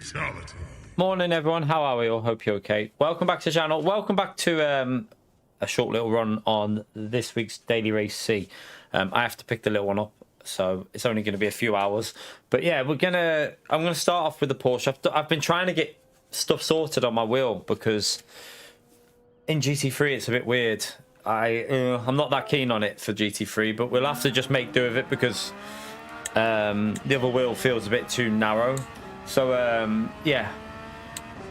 Fatality. Morning everyone, how are we all? Hope you're okay. Welcome back to the channel. Welcome back to a short little run on this week's Daily Race C. I have to pick the little one up, so it's only going to be a few hours. But yeah, I'm gonna start off with the Porsche. I've been trying to get stuff sorted on my wheel because in GT3 it's a bit weird. I'm not that keen on it for GT3, but we'll have to just make do of it because the other wheel feels a bit too narrow. So yeah,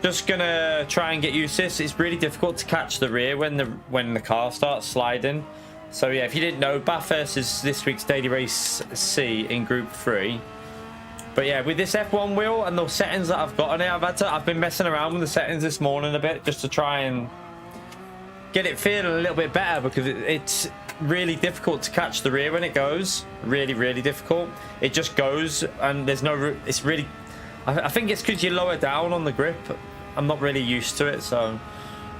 just gonna try and get used to this. It's really difficult to catch the rear when the car starts sliding. So yeah, if you didn't know, Bathurst is this week's Daily Race C in Group 3. But yeah, with this F1 wheel and the settings that I've got on it, I've been messing around with the settings this morning a bit just to try and get it feeling a little bit better because it's really difficult to catch the rear when it goes. Really difficult. It just goes and there's no. It's really. I think it's because you lower down on the grip. I'm not really used to it, so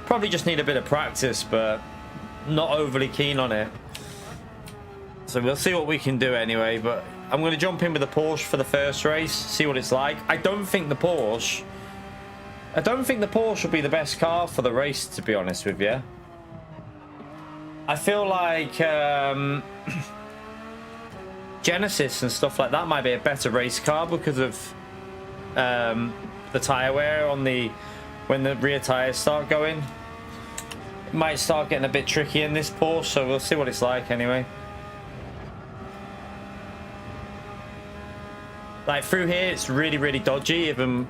probably just need a bit of practice, but not overly keen on it. So we'll see what we can do anyway, but I'm going to jump in with the Porsche for the first race, see what it's like. I don't think the Porsche will be the best car for the race, to be honest with you. I feel like Genesis and stuff like that might be a better race car because of the tyre wear on when the rear tyres start going. It might start getting a bit tricky in this Porsche, so we'll see what it's like anyway. Like through here, it's really dodgy, even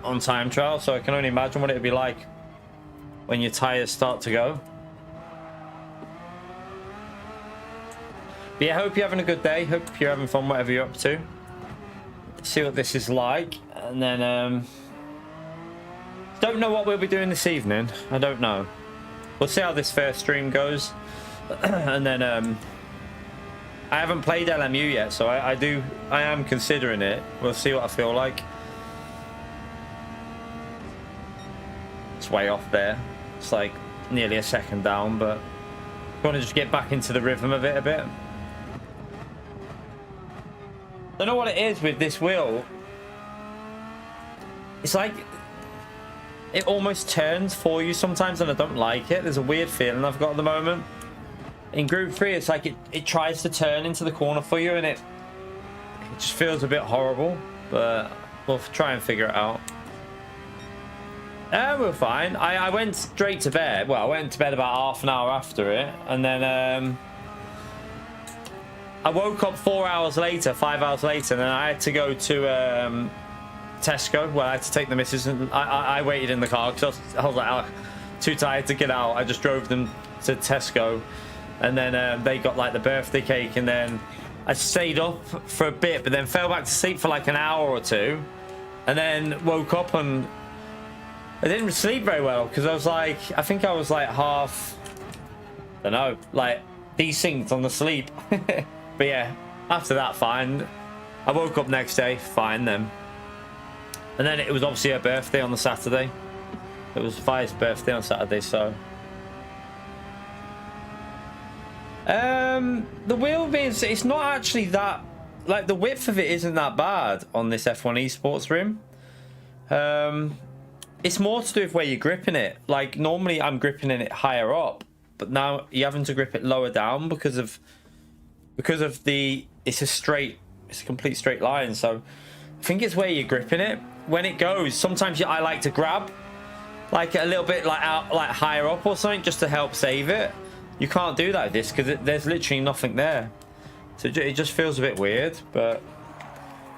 on time trial, so I can only imagine what it would be like when your tyres start to go. But yeah, hope you're having a good day. Hope you're having fun, whatever you're up to. See what this is like, and then don't know what we'll be doing this evening. I don't know. We'll see how this first stream goes, and then I haven't played LMU yet, so I am considering it. We'll see what I feel like. It's way off there. It's like nearly a second down, but I want to just get back into the rhythm of it a bit. I don't know what it is with this wheel. It's like it almost turns for you sometimes, and I don't like it. There's a weird feeling I've got at the moment. In Group 3, it's like it tries to turn into the corner for you, and it just feels a bit horrible. But we'll try and figure it out. We're fine. I went straight to bed. Well, I went to bed about half an hour after it, and then I woke up 5 hours later, and then I had to go to Tesco. Well, I had to take the missus, and I waited in the car because I was like, too tired to get out. I just drove them to Tesco, and then they got like the birthday cake, and then I stayed up for a bit, but then fell back to sleep for like an hour or two, and then woke up and I didn't sleep very well because I was like, I think I was like half, I don't know, like desynced on the sleep. But yeah, after that, fine. I woke up next day, fine then. And then it was obviously her birthday on the Saturday. It was Fi's birthday on Saturday, so. The wheel being, it's not actually that, like the width of it isn't that bad on this F1 Esports rim. It's more to do with where you're gripping it. Like normally I'm gripping it higher up, but now you're having to grip it lower down because of it's a complete straight line. So I think it's where you're gripping it when it goes. Sometimes I like to grab like a little bit like higher up or something just to help save it. You can't do that with this because there's literally nothing there, so it just feels a bit weird. But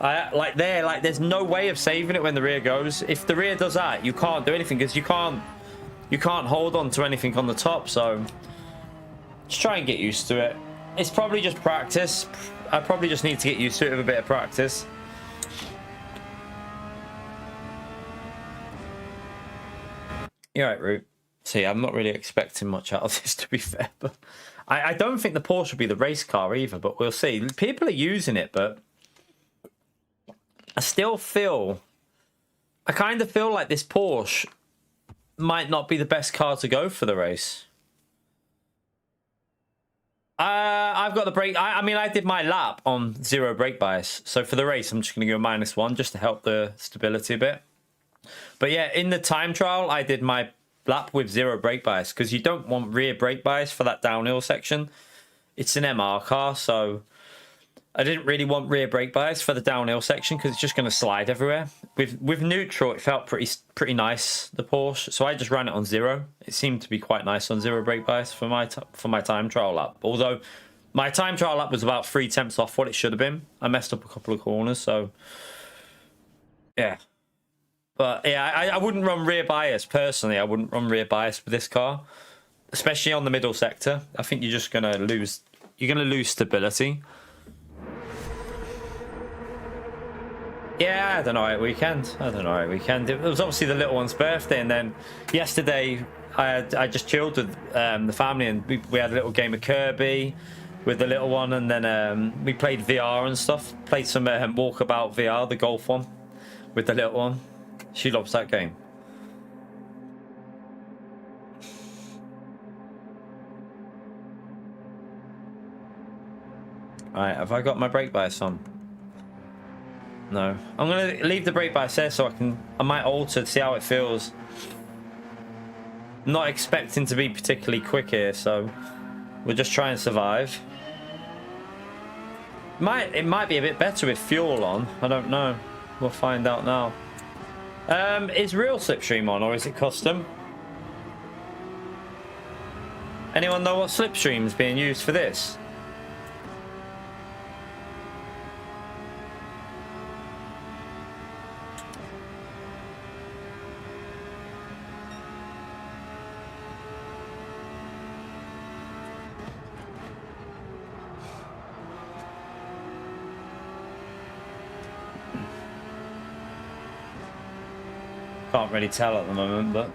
there's no way of saving it when the rear goes. If the rear does that, you can't do anything because you can't hold on to anything on the top. So just try and get used to it. It's probably just practice. I probably just need to get used to it with a bit of practice. You're right, Root. See, I'm not really expecting much out of this, to be fair. But I don't think the Porsche will be the race car either, but we'll see. People are using it, but I kind of feel like this Porsche might not be the best car to go for the race. I've got the brake. I mean, I did my lap on 0 brake bias. So for the race, I'm just going to go -1 just to help the stability a bit. But yeah, in the time trial, I did my lap with 0 brake bias because you don't want rear brake bias for that downhill section. It's an MR car, so I didn't really want rear brake bias for the downhill section because it's just going to slide everywhere. With neutral, it felt pretty nice, the Porsche. So I just ran it on 0. It seemed to be quite nice on 0 brake bias for my time trial lap. Although my time trial lap was about 3 tenths off what it should have been. I messed up a couple of corners, so yeah. But yeah, I wouldn't run rear bias personally. I wouldn't run rear bias with this car, especially on the middle sector. I think you're just going to lose. You're going to lose stability. Yeah, I had an alright weekend. It was obviously the little one's birthday, and then yesterday I just chilled with the family, and we had a little game of Kirby with the little one, and then we played VR and stuff. Played some Walkabout VR, the golf one, with the little one. She loves that game. Alright, have I got my brake bias on? No. I'm going to leave the brake bias there so I might alter to see how it feels. Not expecting to be particularly quick here, so we'll just try and survive. It might be a bit better with fuel on. I don't know. We'll find out now. Is real slipstream on or is it custom? Anyone know what slipstream is being used for this? Can't really tell at the moment, but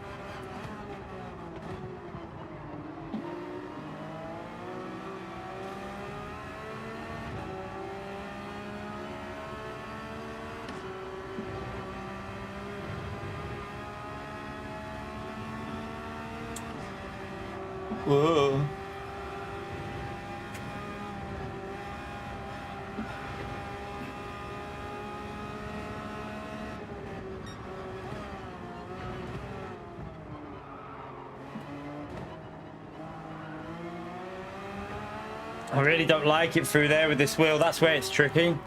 whoa. I really don't like it through there with this wheel. That's where it's tricky.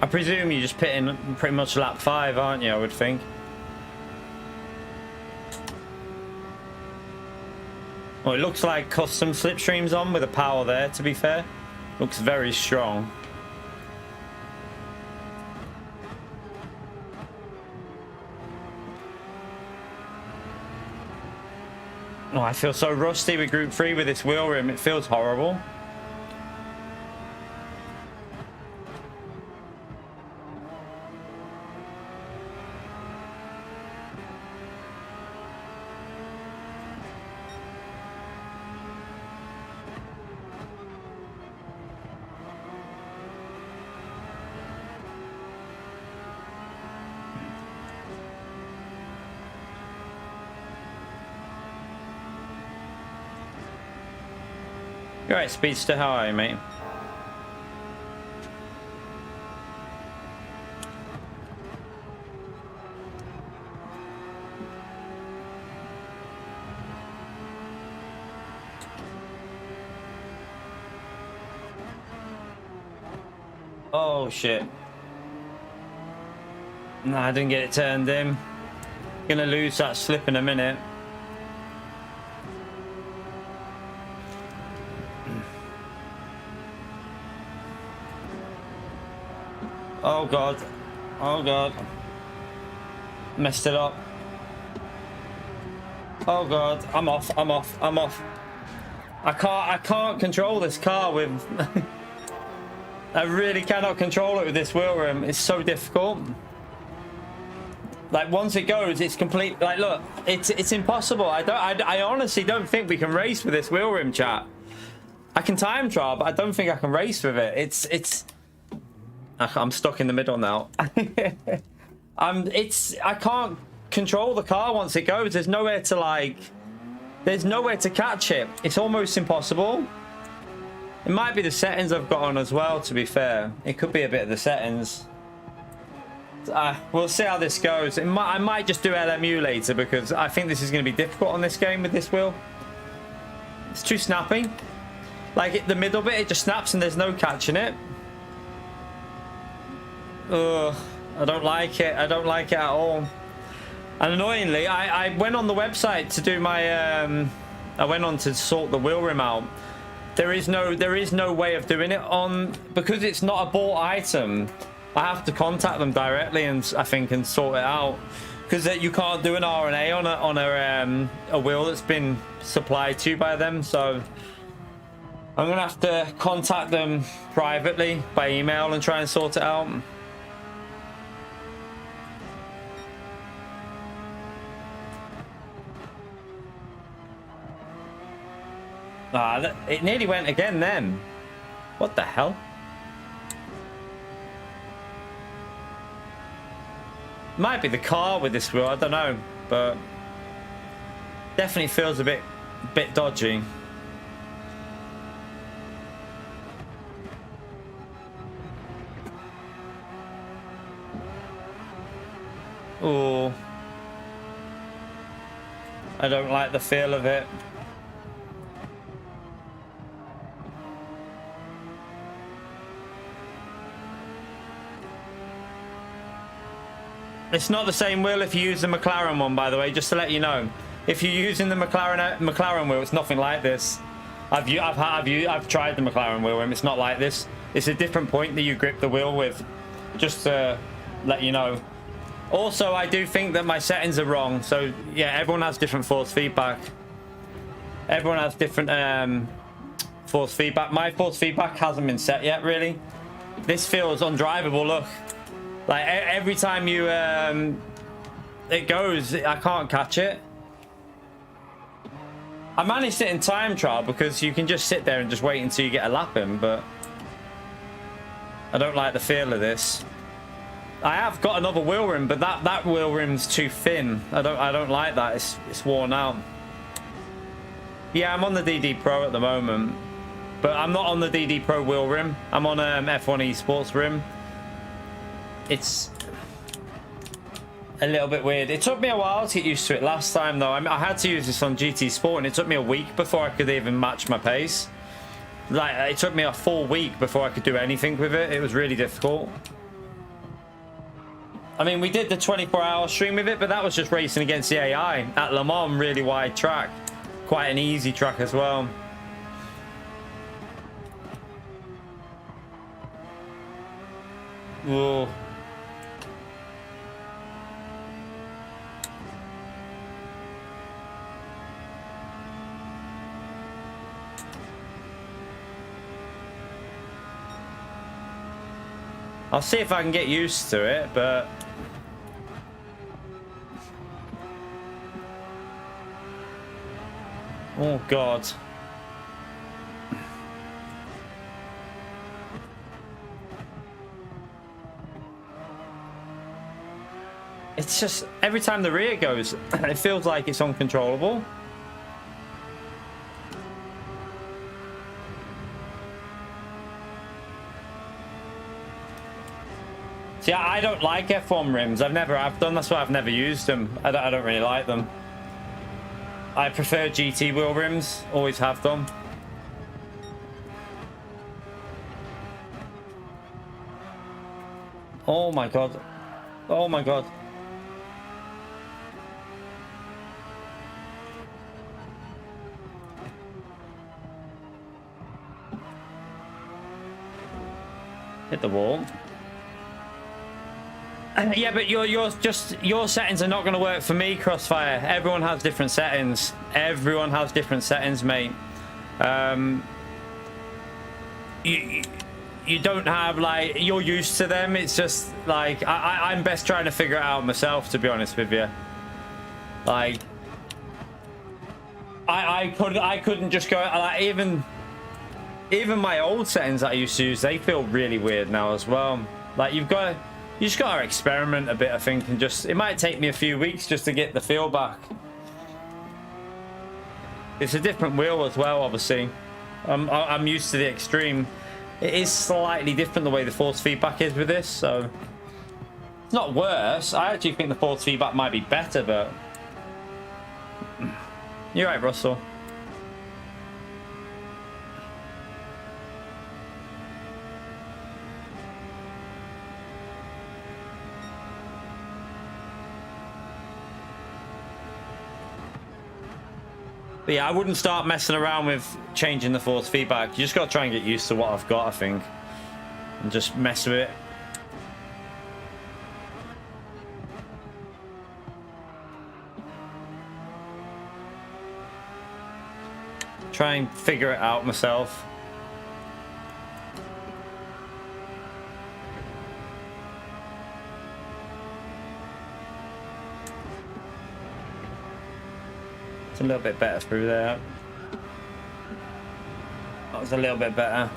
I presume you're just pitting pretty much lap 5, aren't you? I would think. Well, it looks like custom slipstream's on with the power there, to be fair. Looks very strong. Oh, I feel so rusty with Group 3 with this wheel rim. It feels horrible. You're right, Speedster, how are you, mate? Oh, shit. No, I didn't get it turned in. Gonna lose that slip in a minute. Oh god. Oh god. Messed it up. Oh god. I'm off. I can't control this car with I really cannot control it with this wheel rim. It's so difficult. Like once it goes, it's complete. Like look, it's impossible. I honestly don't think we can race with this wheel rim, chat. I can time trial, but I don't think I can race with it. I'm stuck in the middle now. I can't control the car once it goes. There's nowhere to like, there's nowhere to catch it. It's almost impossible. It might be the settings I've got on as well, to be fair. It could be a bit of the settings. We'll see how this goes. I might just do LMU later because I think this is going to be difficult on this game with this wheel. It's too snappy. Like the middle bit, it just snaps and there's no catching it. Ugh, I don't like it. I don't like it at all. And annoyingly, I went on the website to do my I went on to sort the wheel rim out. There is no way of doing it on, because it's not a bought item. I have to contact them directly and I think and sort it out, because you can't do an R&A on a wheel that's been supplied to you by them. So I'm gonna have to contact them privately by email and try and sort it out. It nearly went again then. What the hell? Might be the car with this wheel, I don't know, but definitely feels a bit dodgy. Oh, I don't like the feel of it. It's not the same wheel if you use the McLaren one, by the way, just to let you know. If you're using the McLaren wheel, it's nothing like this. I've tried the McLaren wheel and it's not like this. It's a different point that you grip the wheel with, just to let you know. Also, I do think that my settings are wrong. So yeah, everyone has different force feedback. Everyone has different force feedback. My force feedback hasn't been set yet, really. This feels undrivable, look. Like every time you it goes, I can't catch it. I managed it in time trial because you can just sit there and just wait until you get a lap in, but I don't like the feel of this. I have got another wheel rim, but that wheel rim's too thin. I don't like that. It's worn out. Yeah, I'm on the DD Pro at the moment, but I'm not on the DD Pro wheel rim. I'm on F1 Esports rim. It's a little bit weird. It took me a while to get used to it last time, though. I had to use this on GT Sport, and it took me a week before I could even match my pace. Like, it took me a full week before I could do anything with it. It was really difficult. I mean, we did the 24-hour stream with it, but that was just racing against the AI at Le Mans, really wide track. Quite an easy track as well. Whoa. I'll see if I can get used to it, but oh god. It's just every time the rear goes, it feels like it's uncontrollable. See, I don't like F1 rims. I've never have done. That's why I've never used them. I don't really like them. I prefer GT wheel rims. Always have done. Oh my god. Oh my god. Hit the wall. Yeah, but your settings are not going to work for me, Crossfire. Everyone has different settings. Everyone has different settings, mate. You don't have, like, you're used to them. It's just like I'm best trying to figure it out myself, to be honest with you. Like, I couldn't just go, like, even my old settings that I used to use, they feel really weird now as well. Like you just got to experiment a bit, I think, and just, it might take me a few weeks just to get the feel back. It's a different wheel as well, obviously. I'm used to the extreme. It is slightly different the way the force feedback is with this, so it's not worse. I actually think the force feedback might be better, but you're right, Russell. But yeah, I wouldn't start messing around with changing the force feedback. You just got to try and get used to what I've got, I think. And just mess with it. Try and figure it out myself. It's a little bit better through there. That was a little bit better.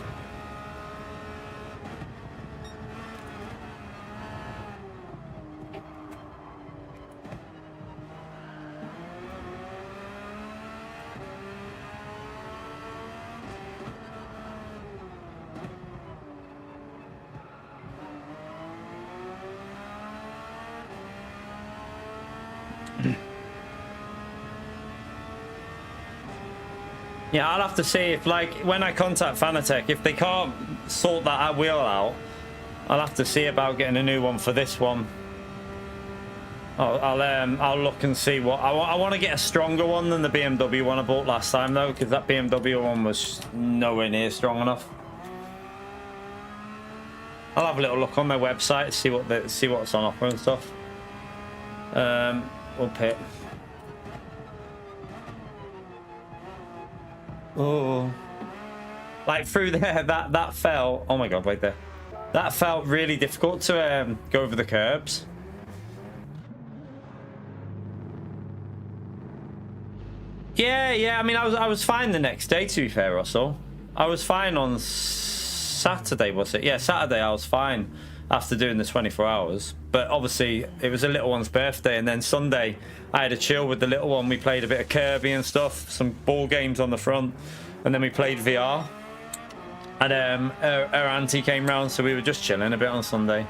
Yeah, I'll have to see if, like, when I contact Fanatec, if they can't sort that wheel out, I'll have to see about getting a new one for this one. I'll look and see what I want to get a stronger one than the BMW one I bought last time, though, because that BMW one was nowhere near strong enough. I'll have a little look on their website, see what's on offer and stuff. We'll pick. Oh, like through there, that felt, oh my god, wait there, that felt really difficult to go over the curbs. Yeah, I mean, I was fine the next day, to be fair, Russell. I was fine on Saturday, was it? Yeah, Saturday I was fine after doing the 24 hours, but obviously it was a little one's birthday, and then Sunday I had a chill with the little one. We played a bit of Kirby and stuff, some ball games on the front, and then we played VR, and her auntie came round, so we were just chilling a bit on Sunday.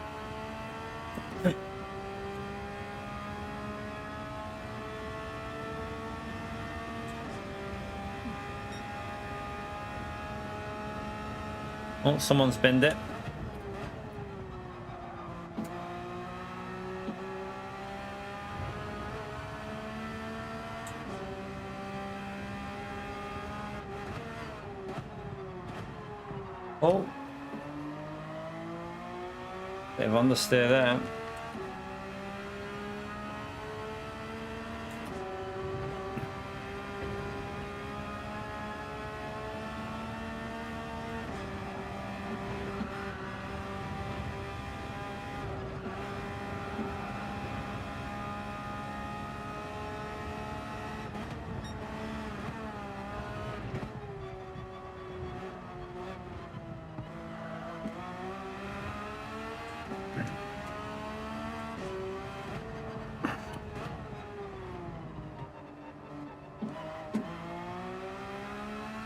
Oh, someone's binned it. Oh, bit of understeer there.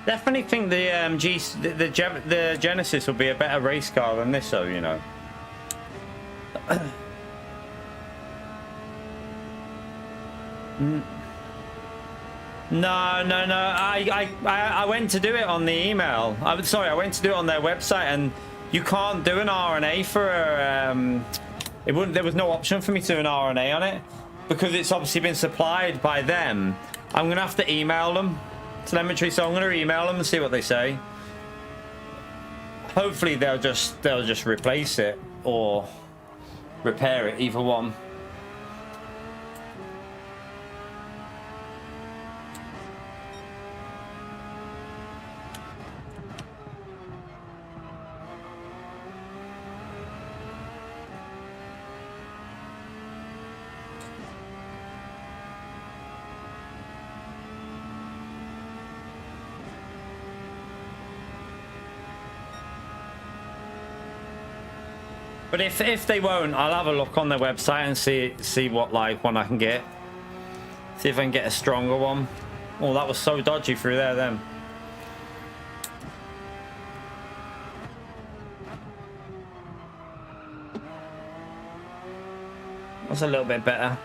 Definitely think the Genesis will be a better race car than this, though, you know. No. I went to do it on the email. I went to do it on their website, and you can't do an RNA for a. There was no option for me to do an RNA on it because it's obviously been supplied by them. I'm gonna have to email them. Telemetry, so I'm going to email them and see what they say. Hopefully they'll just replace it or repair it, either one. But if they won't, I'll have a look on their website and see what like one I can get. See if I can get a stronger one. Oh, that was so dodgy through there then. That's a little bit better.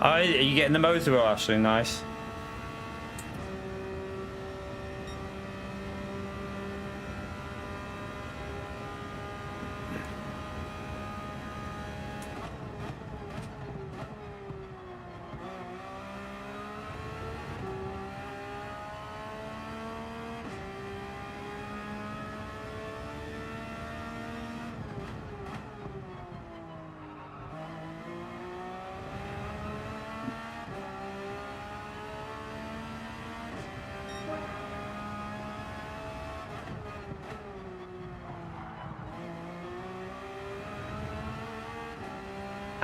Oh, are you getting the motor wheel actually? Nice.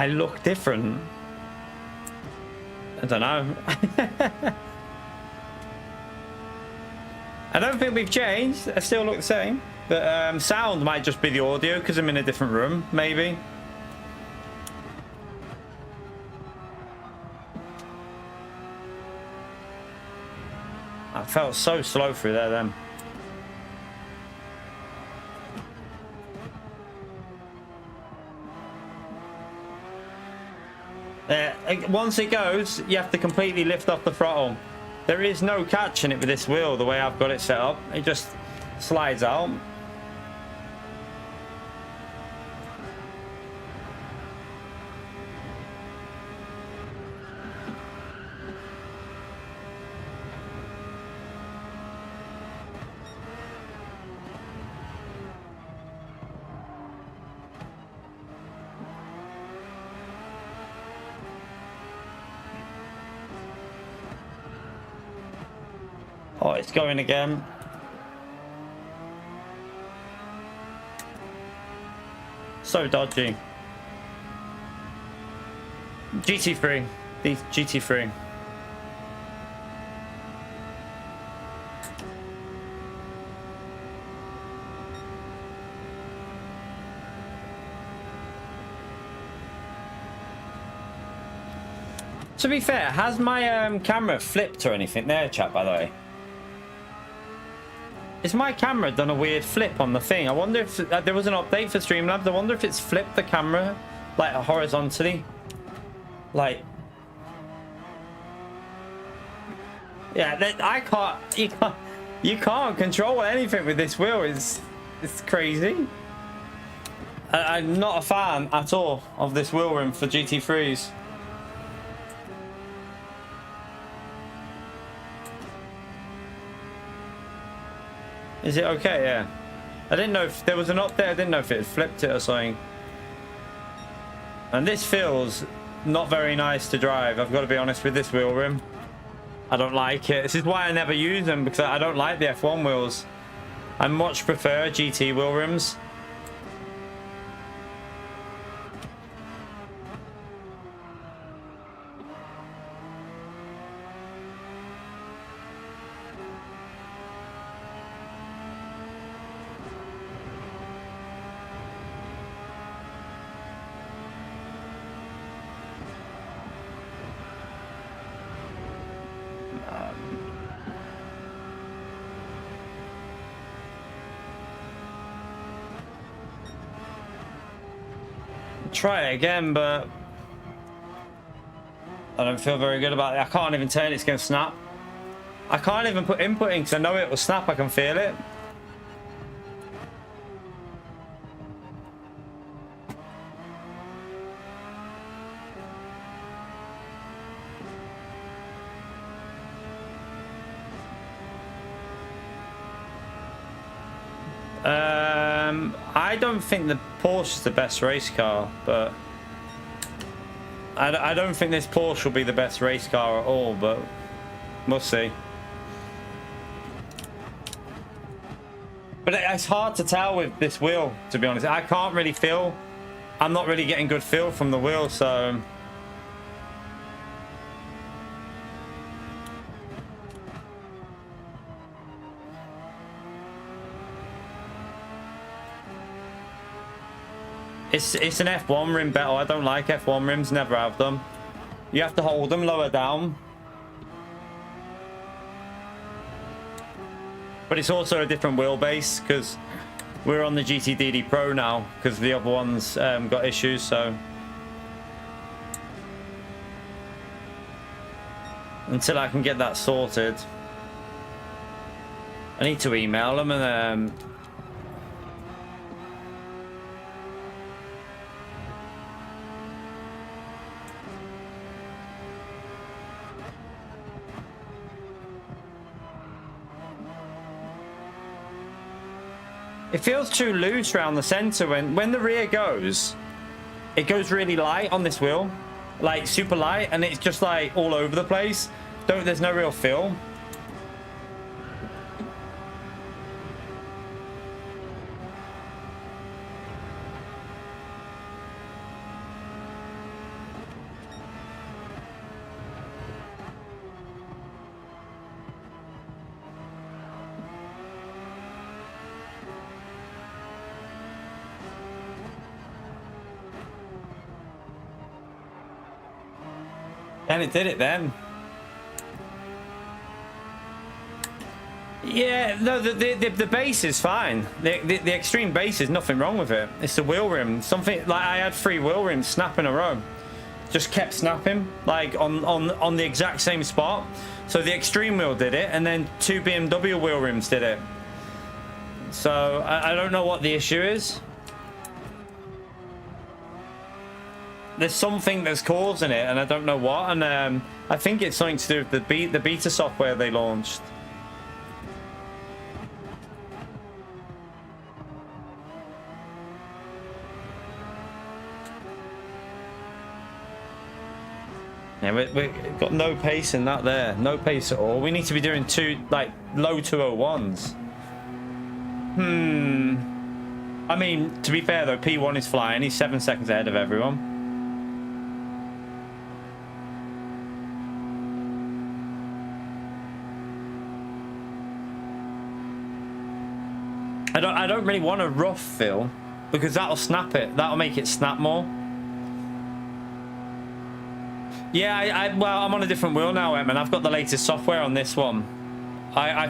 I look different. I don't know. I don't think we've changed. I still look the same. But sound might just be the audio because I'm in a different room, maybe. I felt so slow through there then. Once it goes, you have to completely lift off the throttle. There is no catching it with this wheel the way I've got it set up. It just slides out. Oh, it's going again. So dodgy. GT3. The GT3. To be fair, has my camera flipped or anything there, chat, by the way? Is my camera done a weird flip on the thing? I wonder if there was an update for Streamlabs. I wonder if it's flipped the camera like horizontally. Like, yeah, I can't. You can't control anything with this wheel. It's crazy. I'm not a fan at all of this wheel rim for GT3s. Is it okay? Yeah. I didn't know if there was an update. I didn't know if it had flipped it or something. And this feels not very nice to drive. I've got to be honest with this wheel rim. I don't like it. This is why I never use them, because I don't like the F1 wheels. I much prefer GT wheel rims. Try it again, but I don't feel very good about it. I can't even turn it, it's going to snap. I can't even put input in because I know it will snap. I can feel it. I don't think the Porsche is the best race car, but I don't think this Porsche will be the best race car at all, but we'll see. But it's hard to tell with this wheel, to be honest. I can't really feel. I'm not really getting good feel from the wheel, so. It's an F1 rim battle. I don't like F1 rims, never have them. You have to hold them lower down. But it's also a different wheelbase because we're on the GTDD Pro now because the other ones got issues, so. Until I can get that sorted. I need to email them and it feels too loose around the center when the rear goes. It goes really light on this wheel, like super light, and it's just like all over the place. There's no real feel. And it did it then. Yeah, no, the base is fine. The extreme base is nothing wrong with it. It's the wheel rim. Something like I had 3 wheel rims snap in a row. Just kept snapping like on the exact same spot. So the extreme wheel did it, and then 2 BMW wheel rims did it. So I don't know what the issue is. There's something that's causing it, and I don't know what. And I think it's something to do with the beta software they launched. Yeah, we've got no pace in that there. No pace at all. We need to be doing low 201s. I mean, to be fair though, P1 is flying. He's 7 seconds ahead of everyone. I don't really want a rough feel because that'll snap it. That'll make it snap more. Yeah, well, I'm on a different wheel now, Em, and I've got the latest software on this one. I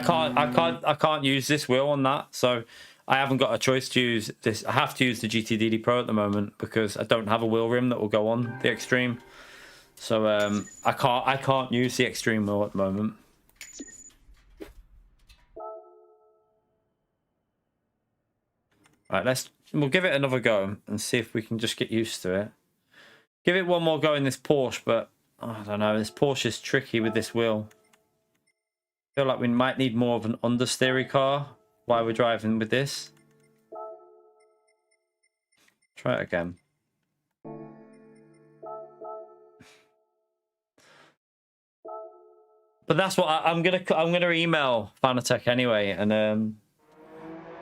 can't use this wheel on that, so I haven't got a choice to use this. I have to use the GTDD Pro at the moment because I don't have a wheel rim that will go on the Extreme. So I can't use the Extreme wheel at the moment. Right, we'll give it another go and see if we can just get used to it. Give it one more go in this Porsche, but I don't know. This Porsche is tricky with this wheel. I feel like we might need more of an understeery car while we're driving with this. Try it again. But that's what I'm gonna email Fanatec anyway, and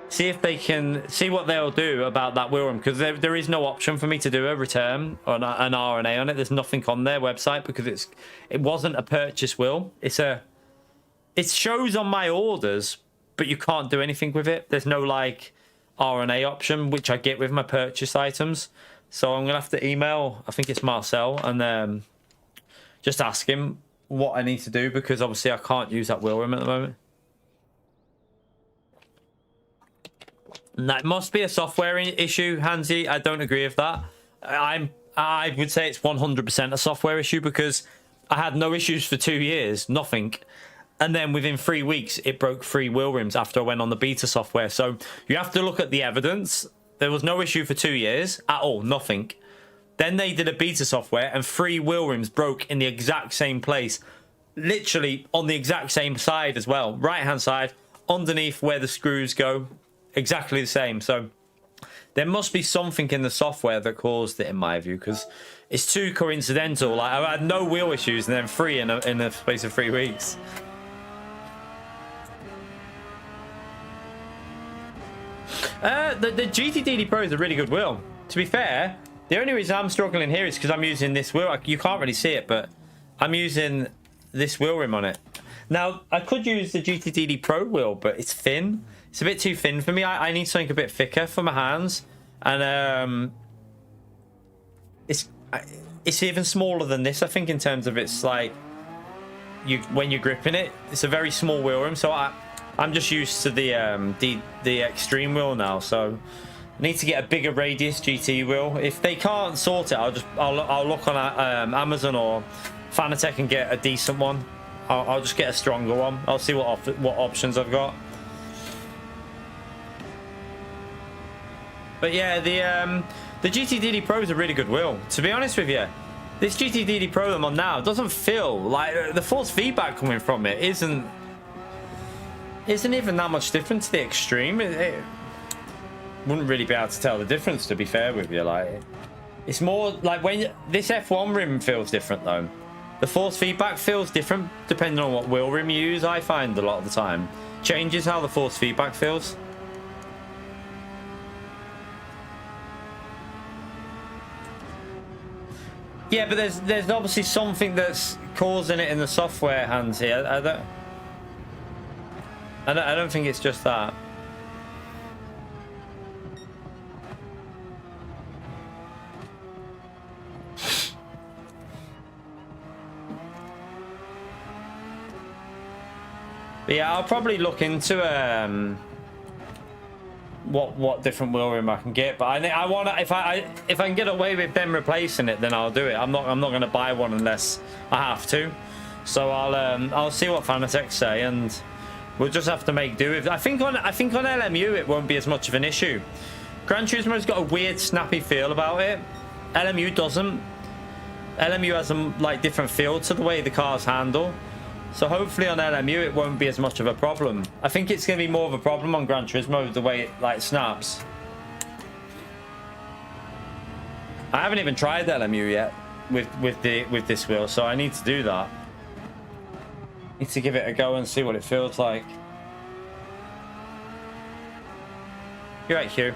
see if they can see what they'll do about that wheel rim, because there is no option for me to do a return or an RNA on it. There's nothing on their website because it wasn't a purchase wheel. It shows on my orders, but you can't do anything with it. There's no like RNA option, which I get with my purchase items. So I'm gonna have to email, I think it's Marcel, and just ask him what I need to do, because obviously I can't use that wheel rim at the moment. That must be a software issue, Hansi. I don't agree with that. I would say it's 100% a software issue, because I had no issues for 2 years, nothing. And then within 3 weeks, it broke 3 wheel rims after I went on the beta software. So you have to look at the evidence. There was no issue for 2 years at all, nothing. Then they did a beta software and 3 wheel rims broke in the exact same place. Literally on the exact same side as well. Right-hand side, underneath where the screws go. exactly the same. So there must be something in the software that caused it, in my view, because it's too coincidental. Like, I've had no wheel issues and then 3 in the space of 3 weeks. The GTDD Pro is a really good wheel. To be fair, the only reason I'm struggling here is because I'm using this wheel. You can't really see it, but I'm using this wheel rim on it. Now, I could use the GTDD Pro wheel, but it's thin. It's a bit too thin for me. I need something a bit thicker for my hands. And it's even smaller than this, I think, in terms of it's like when you're gripping it. It's a very small wheel rim, so I'm just used to the extreme wheel now. So I need to get a bigger radius GT wheel. If they can't sort it, I'll look on Amazon or Fanatec and get a decent one. I'll just get a stronger one. I'll see what options I've got. But yeah, the GTDD Pro is a really good wheel. To be honest with you, this GTDD Pro I'm on now doesn't feel like the force feedback coming from it isn't even that much different to the extreme. It wouldn't really be able to tell the difference, to be fair with you. Like, it's more like when this F1 rim feels different though. The force feedback feels different depending on what wheel rim you use. I find a lot of the time changes how the force feedback feels. Yeah, but there's obviously something that's causing it in the software hands here. I don't think it's just that. But yeah, I'll probably look into what different wheel rim I can get. But I want to, if I can get away with them replacing it, then I'll do it. I'm not going to buy one unless I have to. So I'll see what Fanatec say, and we'll just have to make do with. I think on LMU it won't be as much of an issue. Gran Turismo's got a weird snappy feel about it. LMU doesn't. LMU has a like different feel to the way the cars handle. So hopefully on LMU it won't be as much of a problem. I think it's going to be more of a problem on Gran Turismo the way it like snaps. I haven't even tried LMU yet with this wheel, so I need to do that. Need to give it a go and see what it feels like. You're right, Hugh.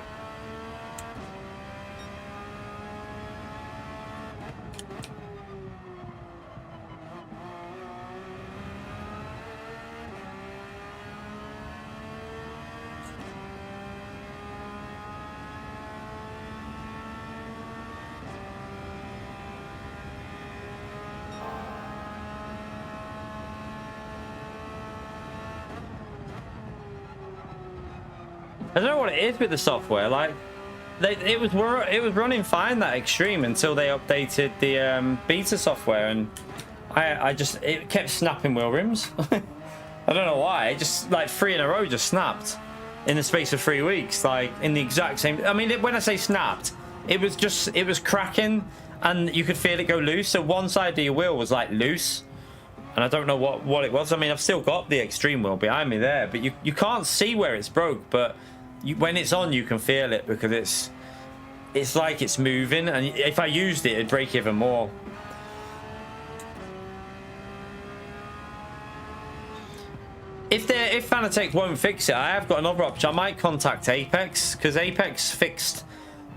I don't know what it is with the software. Like, it was running fine, that extreme, until they updated the beta software, and it kept snapping wheel rims. I don't know why. It just like 3 in a row just snapped in the space of 3 weeks, like in the exact same. I mean, when I say snapped, it was cracking, and you could feel it go loose. So one side of your wheel was like loose. And I don't know what it was. I mean, I've still got the extreme wheel behind me there, but you can't see where it's broke. But when it's on, you can feel it because it's like it's moving. And if I used it, it'd break even more. If Fanatec won't fix it, I have got another option. I might contact Apex, because Apex fixed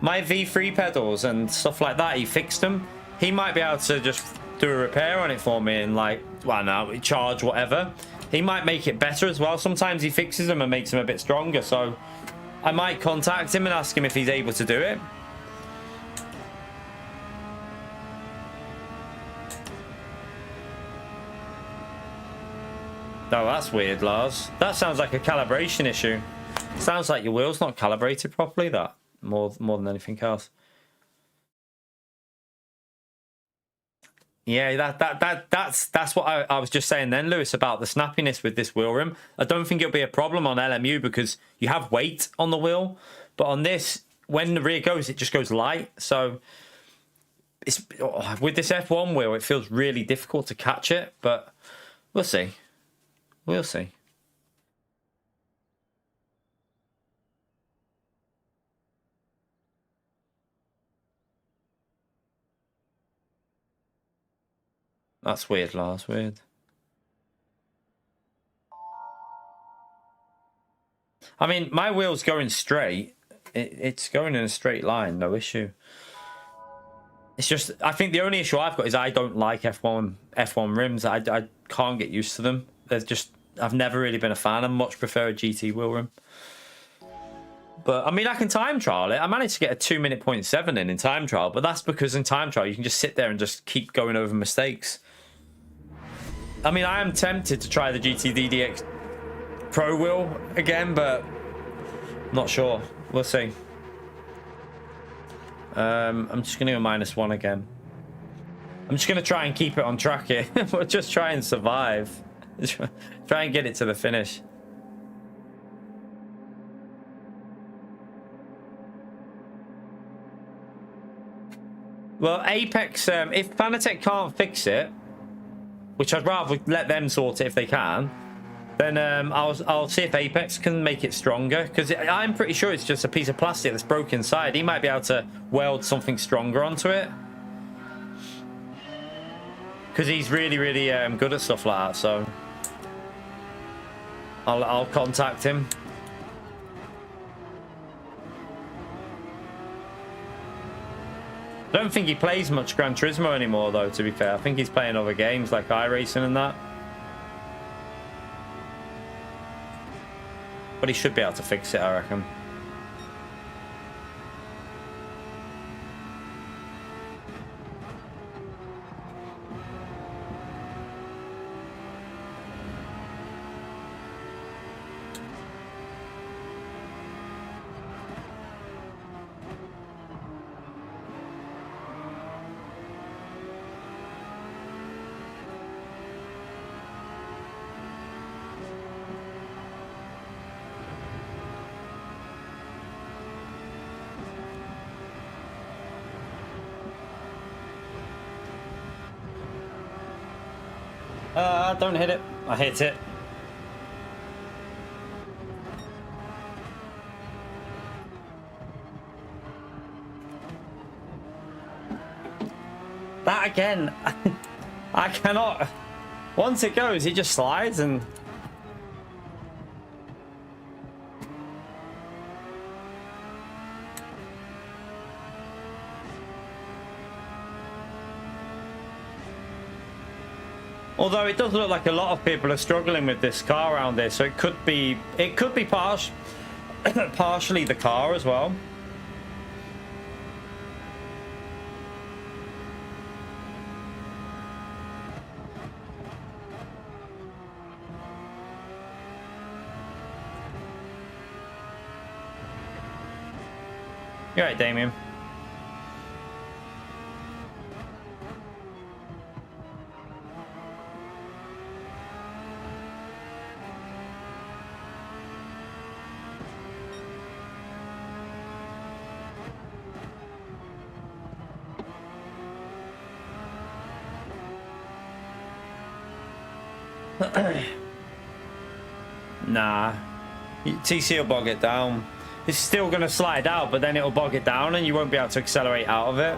my V3 pedals and stuff like that. He fixed them. He might be able to just do a repair on it for me and like, well, no, charge whatever. He might make it better as well. Sometimes he fixes them and makes them a bit stronger. So I might contact him and ask him if he's able to do it. Oh, that's weird, Lars. That sounds like a calibration issue. Sounds like your wheel's not calibrated properly, that. More than anything else. Yeah, that's what I was just saying then, Lewis, about the snappiness with this wheel rim. I don't think it'll be a problem on LMU because you have weight on the wheel, but on this, when the rear goes, it just goes light. So it's with this F1 wheel, it feels really difficult to catch it, but we'll see. We'll see. That's weird, Lars. Weird. I mean, my wheel's going straight. It's going in a straight line, no issue. It's just, I think the only issue I've got is I don't like F1 rims. I can't get used to them. They're just, I've never really been a fan. I much prefer a GT wheel rim. But I mean, I can time trial it. I managed to get a 2-minute 0.7 in time trial, but that's because in time trial you can just sit there and just keep going over mistakes. I mean, I am tempted to try the GT DDX Pro wheel again, but not sure. We'll see. I'm just going to go -1 again. I'm just going to try and keep it on track here. We'll just try and survive. Try and get it to the finish. Well, Apex, if Fanatec can't fix it, which I'd rather let them sort it if they can, then I'll see if Apex can make it stronger, because I'm pretty sure it's just a piece of plastic that's broken inside. He might be able to weld something stronger onto it, because he's really, really good at stuff like that. So I'll contact him. I don't think he plays much Gran Turismo anymore, though, to be fair. I think he's playing other games like iRacing and that. But he should be able to fix it, I reckon. Don't hit it. I hit it. That again. I cannot. Once it goes, it just slides and... Although it does look like a lot of people are struggling with this car around here, so it could be partially the car as well. You're right, Damien. Nah, TC will bog it down. It's still going to slide out, but then it'll bog it down and you won't be able to accelerate out of it.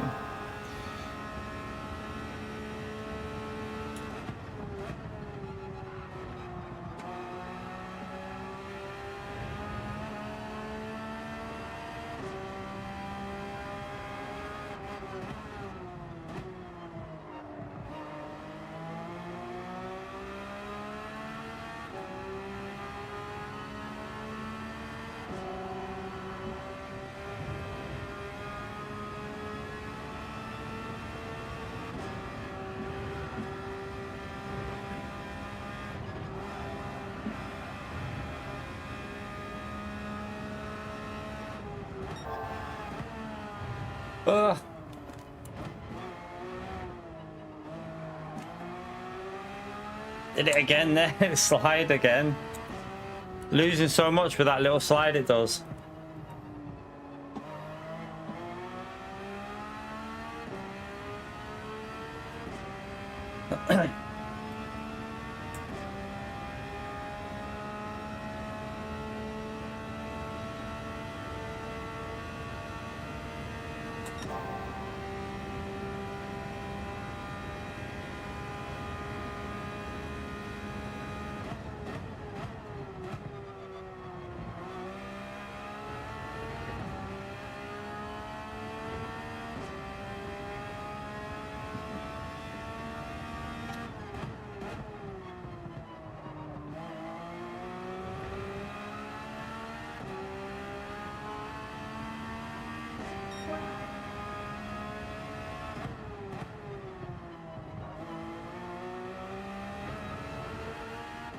Ugh. Did it again there. Slide again. Losing so much with that little slide it does.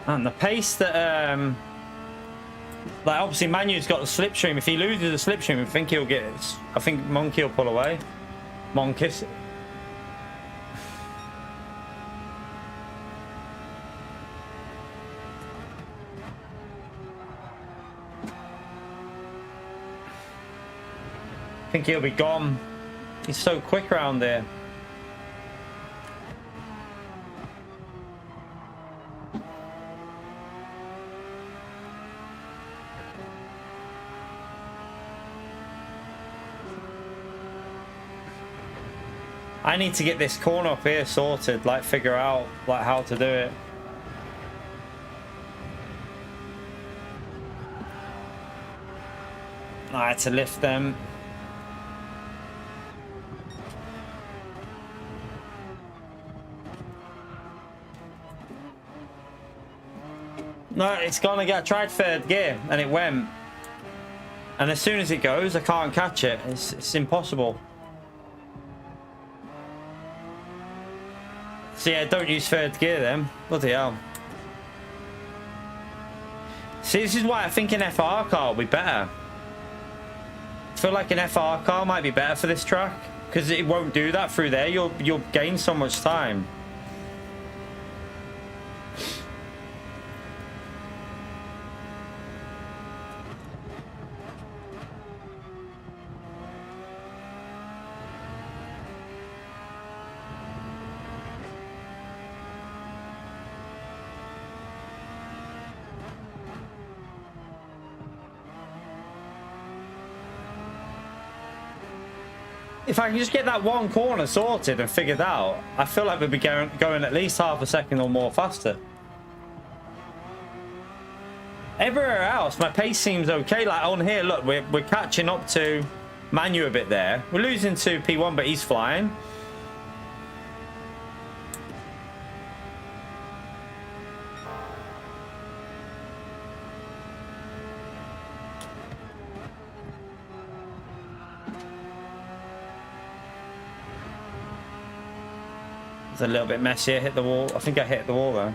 And the pace that, like obviously Manu's got the slipstream. If he loses the slipstream, I think Monkey will pull away. Monkis. I think he'll be gone. He's so quick around there. I need to get this corner up here sorted, like figure out like how to do it. I had to lift them. No, it's gonna get tried third gear and it went. And as soon as it goes, I can't catch it. It's impossible. So yeah, don't use third gear then. Bloody hell. See, this is why I think an FR car will be better. I feel like an FR car might be better for this track because it won't do that through there. You'll gain so much time. If I can just get that one corner sorted and figured out, I feel like we'd be going at least half a second or more faster. Everywhere else, my pace seems okay. Like on here, look, we're catching up to Manu a bit there. We're losing to P1, but he's flying. It's a little bit messier. Hit the wall. I think I hit the wall though.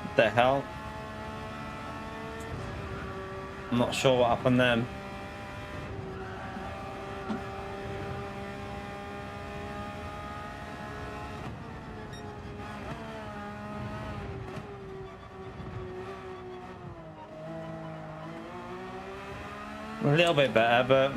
What the hell? I'm not sure what happened then. A little bit better, but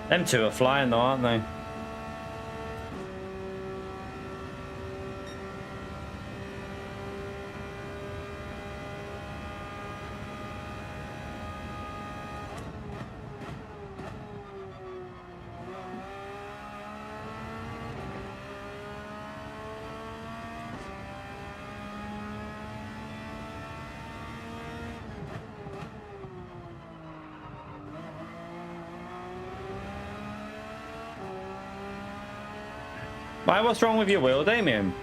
them two are flying though, aren't they? Why, what's wrong with your wheel, Damien?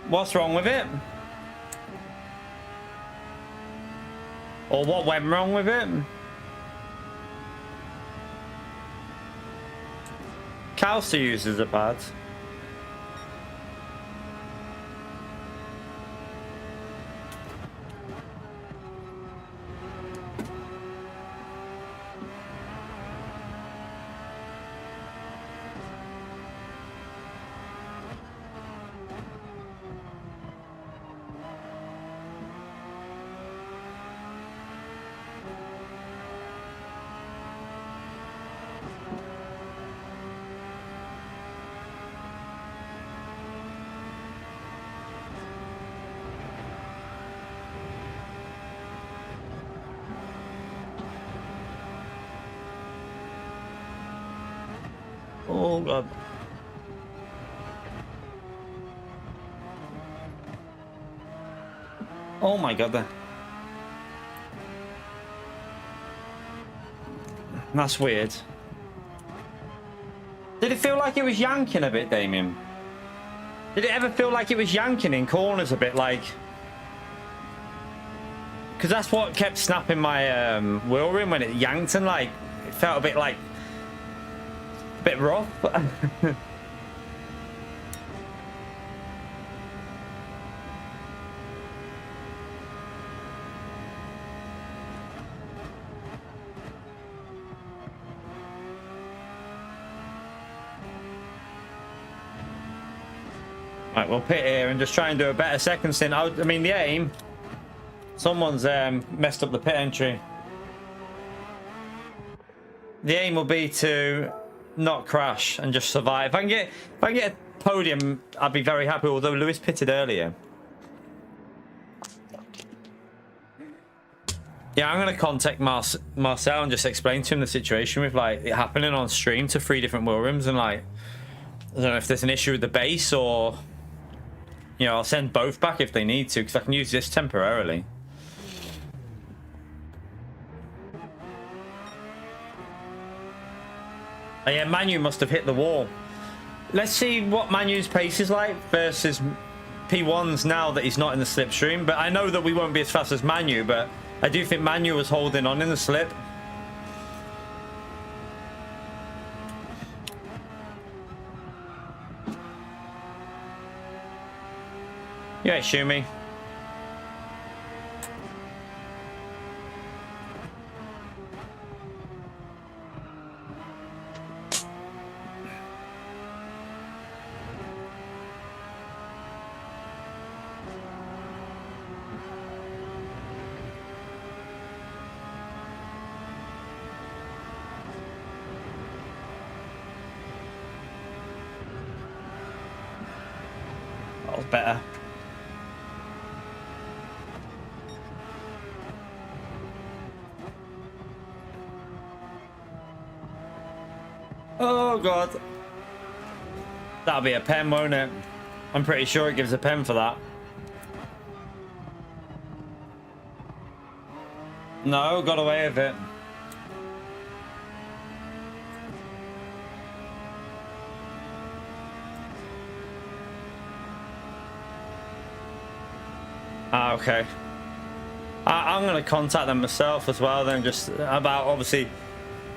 What's wrong with it? Or what went wrong with it? Calster uses a pad. Oh god. Oh my god. That's weird. Did it feel like it was yanking a bit, Damien? Did it ever feel like it was yanking in corners a bit, like? Because that's what kept snapping my wheel rim when it yanked, and like it felt a bit like a bit rough. Right, we'll pit here and just try and do a better second stint. I mean, the aim. Someone's messed up the pit entry. The aim will be to not crash and just survive. If I can get a podium, I'd be very happy. Although Lewis pitted earlier. Yeah, I'm gonna contact Marcel and just explain to him the situation with like it happening on stream to 3 different wheel rims, and like I don't know if there's an issue with the base, or you know, I'll send both back if they need to, because I can use this temporarily. Oh, yeah, Manu must have hit the wall. Let's see what Manu's pace is like versus P1's now that he's not in the slipstream. But I know that we won't be as fast as Manu, but I do think Manu was holding on in the slip. Yeah, Shumi. That was better. Oh god. That'll be a pen, won't it? I'm pretty sure it gives a pen for that. No, got away with it. Ah, okay. I'm going to contact them myself as well then, just about obviously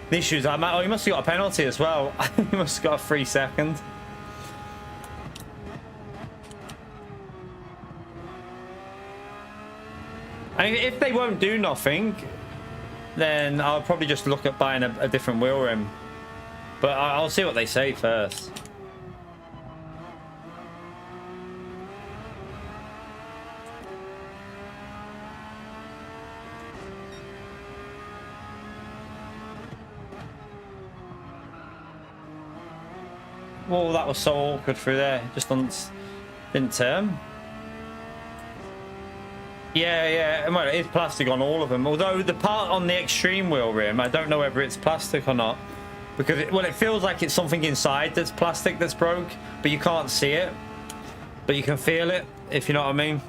the issues. Oh, he must have got a penalty as well. He must have got a 3 second. I mean, if they won't do nothing, then I'll probably just look at buying a different wheel rim. But I'll see what they say first. Oh, that was so awkward through there. Just didn't turn. Yeah. Well, it is plastic on all of them. Although the part on the extreme wheel rim, I don't know whether it's plastic or not. Because, it feels like it's something inside that's plastic that's broke. But you can't see it. But you can feel it, if you know what I mean.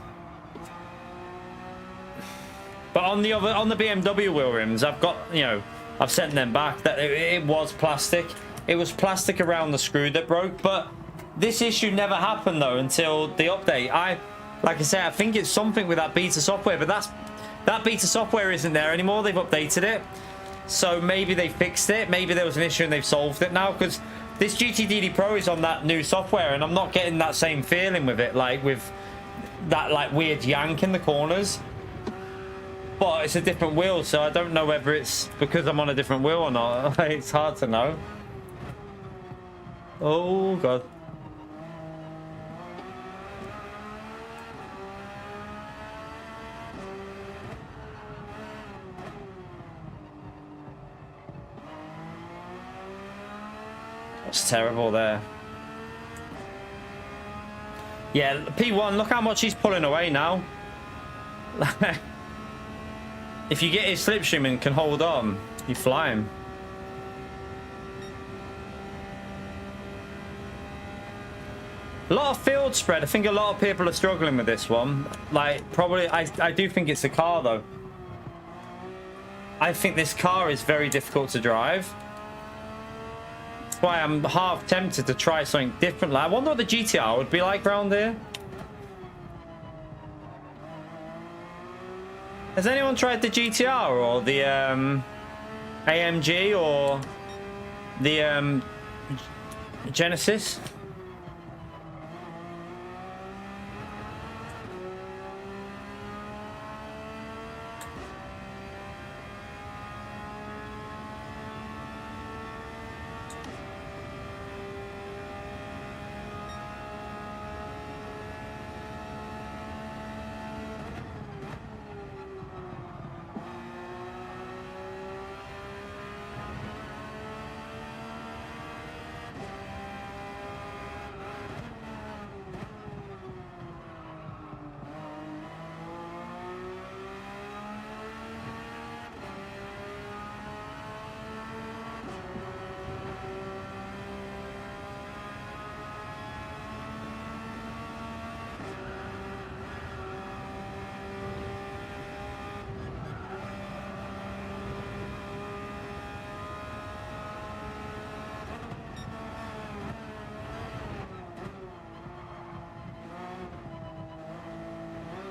But on the BMW wheel rims, I've got, I've sent them back. That it was plastic. It was plastic around the screw that broke. But this issue never happened, though, until the update. Like I say, I think it's something with that beta software, but that beta software isn't there anymore. They've updated it. So maybe they fixed it. Maybe there was an issue and they've solved it now, because this GTDD Pro is on that new software and I'm not getting that same feeling with it, like with that like weird yank in the corners. But it's a different wheel, so I don't know whether it's because I'm on a different wheel or not. It's hard to know. Oh god. That's terrible there. Yeah, P1, look how much he's pulling away now. If you get his slipstream and can hold on, you fly him. A lot of field spread. I think a lot of people are struggling with this one. Like, probably, I do think it's the car, though. I think this car is very difficult to drive. That's why I'm half tempted to try something different. Like, I wonder what the GTR would be like around here. Has anyone tried the GTR or the AMG or the Genesis?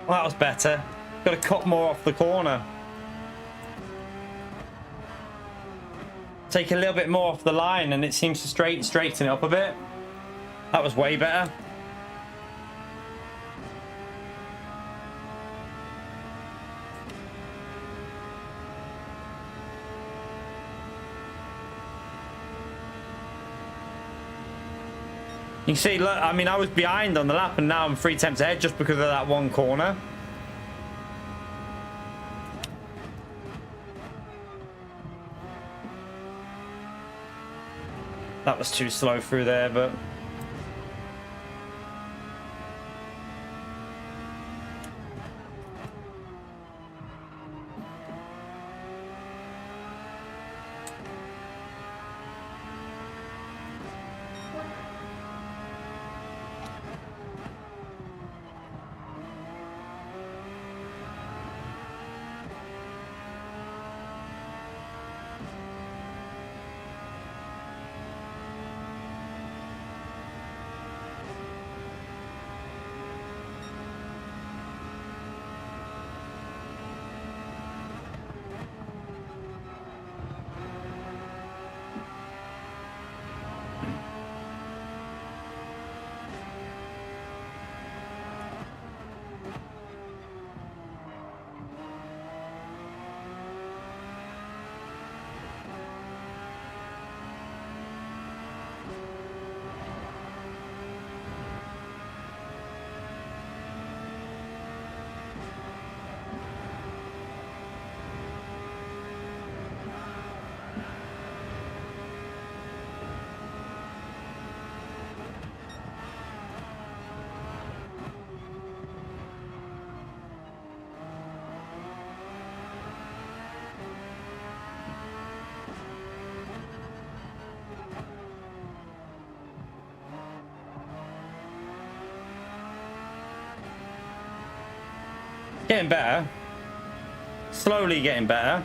Well, that was better. Got to cut more off the corner. Take a little bit more off the line and it seems to straighten it up a bit. That was way better. You can see, look, I mean, I was behind on the lap and now I'm 3 tenths ahead just because of that one corner. That was too slow through there, but... Getting better. Slowly getting better.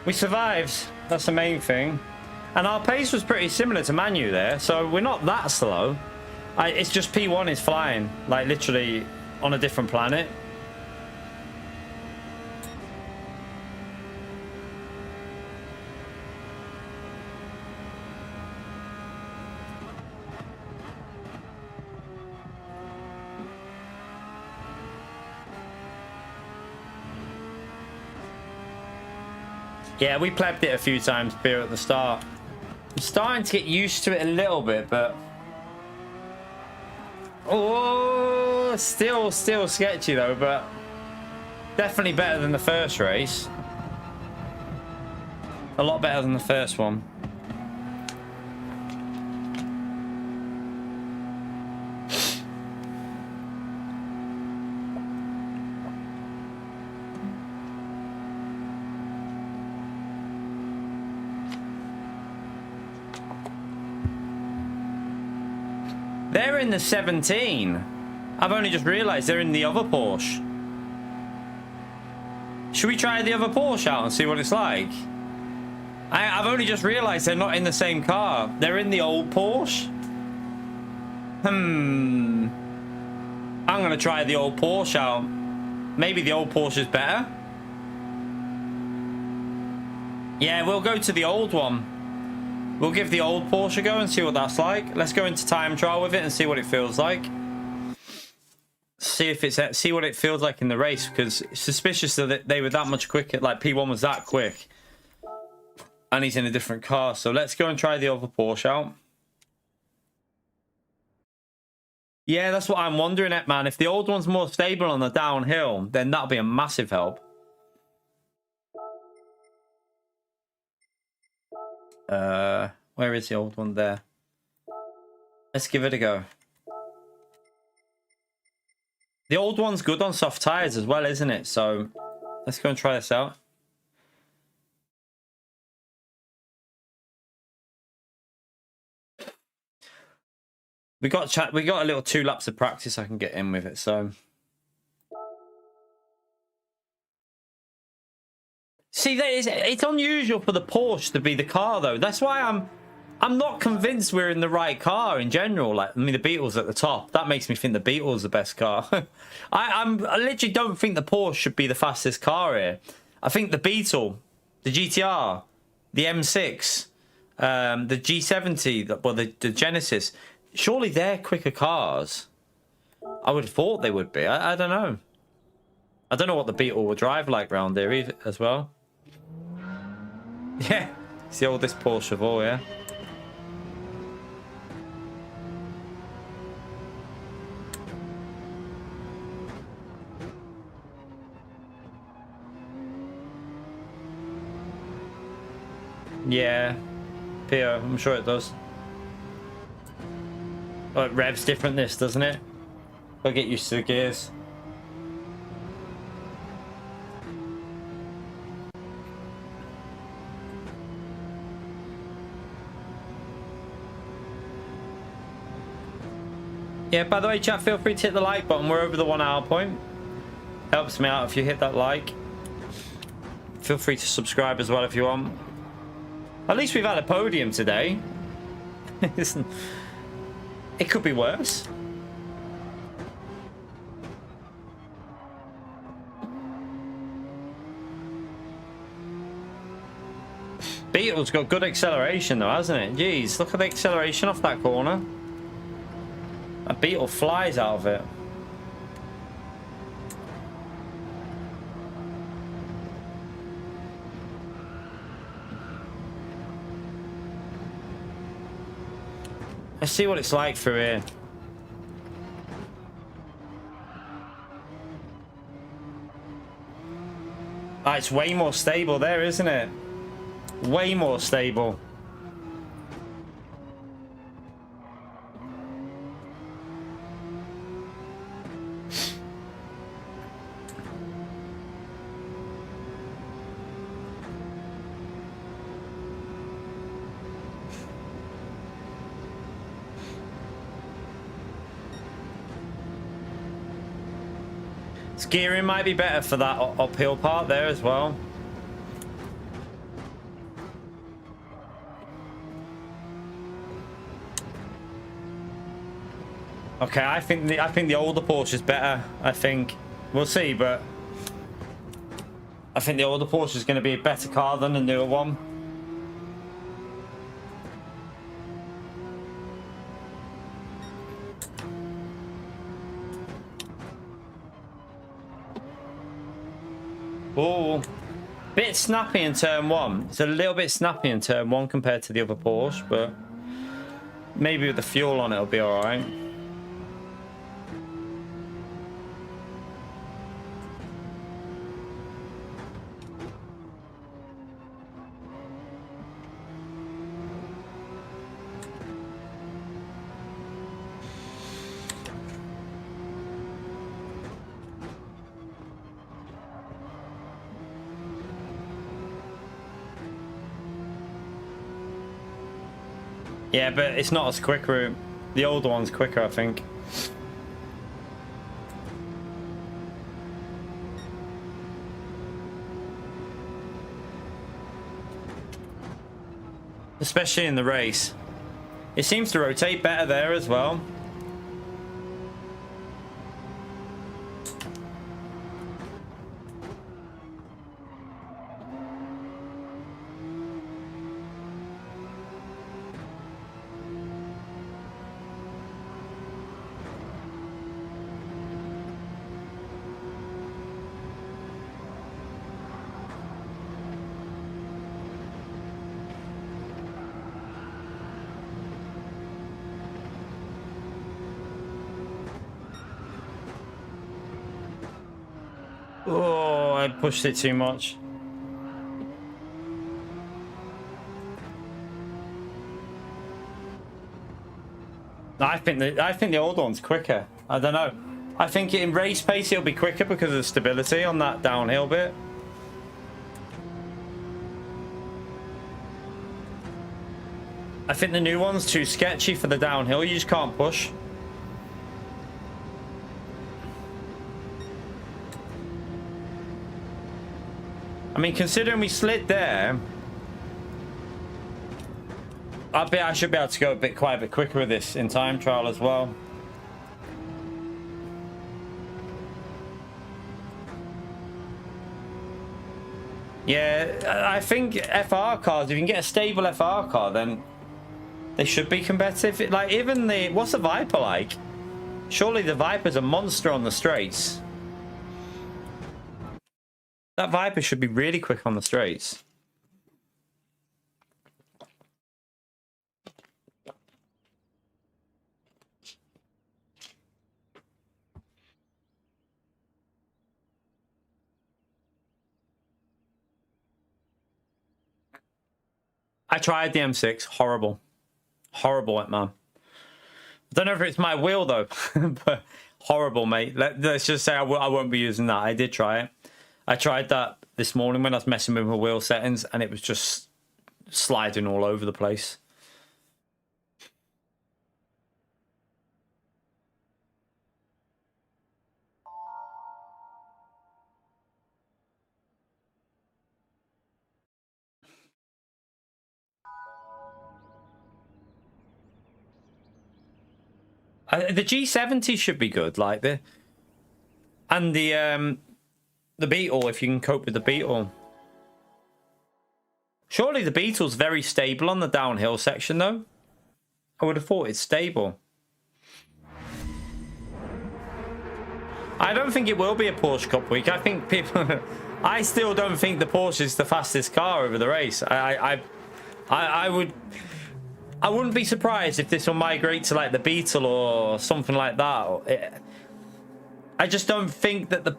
We survived. That's the main thing. And our pace was pretty similar to Manu there, so we're not that slow. It's just P1 is flying, like literally on a different planet. Yeah, we plebbed it a few times here at the start. I'm starting to get used to it a little bit, but... Oh, still sketchy though, but definitely better than the first race. A lot better than the first one. They're in the 17. I've only just realized they're in the other Porsche. Should we try the other Porsche out and see what it's like? I've only just realized they're not in the same car. They're in the old Porsche. I'm gonna try the old Porsche out. Maybe the old Porsche is better. Yeah, we'll go to the old one. We'll give the old Porsche a go and see what that's like. Let's go into time trial with it and see what it feels like. See what it feels like in the race, because it's suspicious that they were that much quicker. Like P1 was that quick, and he's in a different car. So let's go and try the other Porsche out. Yeah, that's what I'm wondering, man. If the old one's more stable on the downhill, then that'll be a massive help. Where is the old one? There. Let's give it a go. The old one's good on soft tires as well, isn't it? So let's go and try this out. We got a little 2 laps of practice I can get in with it, so. See, it's unusual for the Porsche to be the car, though. That's why I'm not convinced we're in the right car in general. Like, I mean, the Beetle's at the top. That makes me think the Beetle's the best car. I literally don't think the Porsche should be the fastest car here. I think the Beetle, the GTR, the M6, the G70, well, the Genesis, surely they're quicker cars. I would have thought they would be. I don't know. I don't know what the Beetle will drive like round here either, as well. Yeah, it's the oldest Porsche of all, yeah. Yeah, Pio, I'm sure it does. Oh, it revs different, this, doesn't it? I'll get used to the gears. Yeah, by the way, chat, feel free to hit the like button. We're over the 1 hour point. Helps me out if you hit that like. Feel free to subscribe as well if you want. At least we've had a podium today. It could be worse. Beetle's got good acceleration though, hasn't it? Jeez, look at the acceleration off that corner. A Beetle flies out of it. Let's see what it's like through here. Ah, it's way more stable there, isn't it? Way more stable. Gearing might be better for that uphill part there as well. Okay, I think the older Porsche is better. I think we'll see, but I think the older Porsche is going to be a better car than the newer one. Oh, bit snappy in turn one. It's a little bit snappy in turn one compared to the other Porsche, but maybe with the fuel on it'll be all right. Yeah, but it's not as quick route. The older one's quicker, I think. Especially in the race. It seems to rotate better there as well. Oh, I pushed it too much. I think the old one's quicker. I don't know. I think in race pace it'll be quicker because of the stability on that downhill bit. I think the new one's too sketchy for the downhill. You just can't push. I mean, considering we slid there, I should be able to go quite a bit quicker with this in time trial as well. Yeah, I think FR cars, if you can get a stable FR car, then they should be competitive. Like, even what's the Viper like? Surely the Viper's a monster on the straights. That Viper should be really quick on the straights. I tried the M6. Horrible. Horrible, man. I don't know if it's my wheel, though. But horrible, mate. Let's just say I won't be using that. I did try it. I tried that this morning when I was messing with my wheel settings, and it was just sliding all over the place. The G70 should be good, like the Beetle, if you can cope with the Beetle. Surely the Beetle's very stable on the downhill section, though. I would have thought it's stable. I don't think it will be a Porsche Cup week. I think people... I still don't think the Porsche is the fastest car over the race. I wouldn't be surprised if this will migrate to like the Beetle or something like that. I just don't think that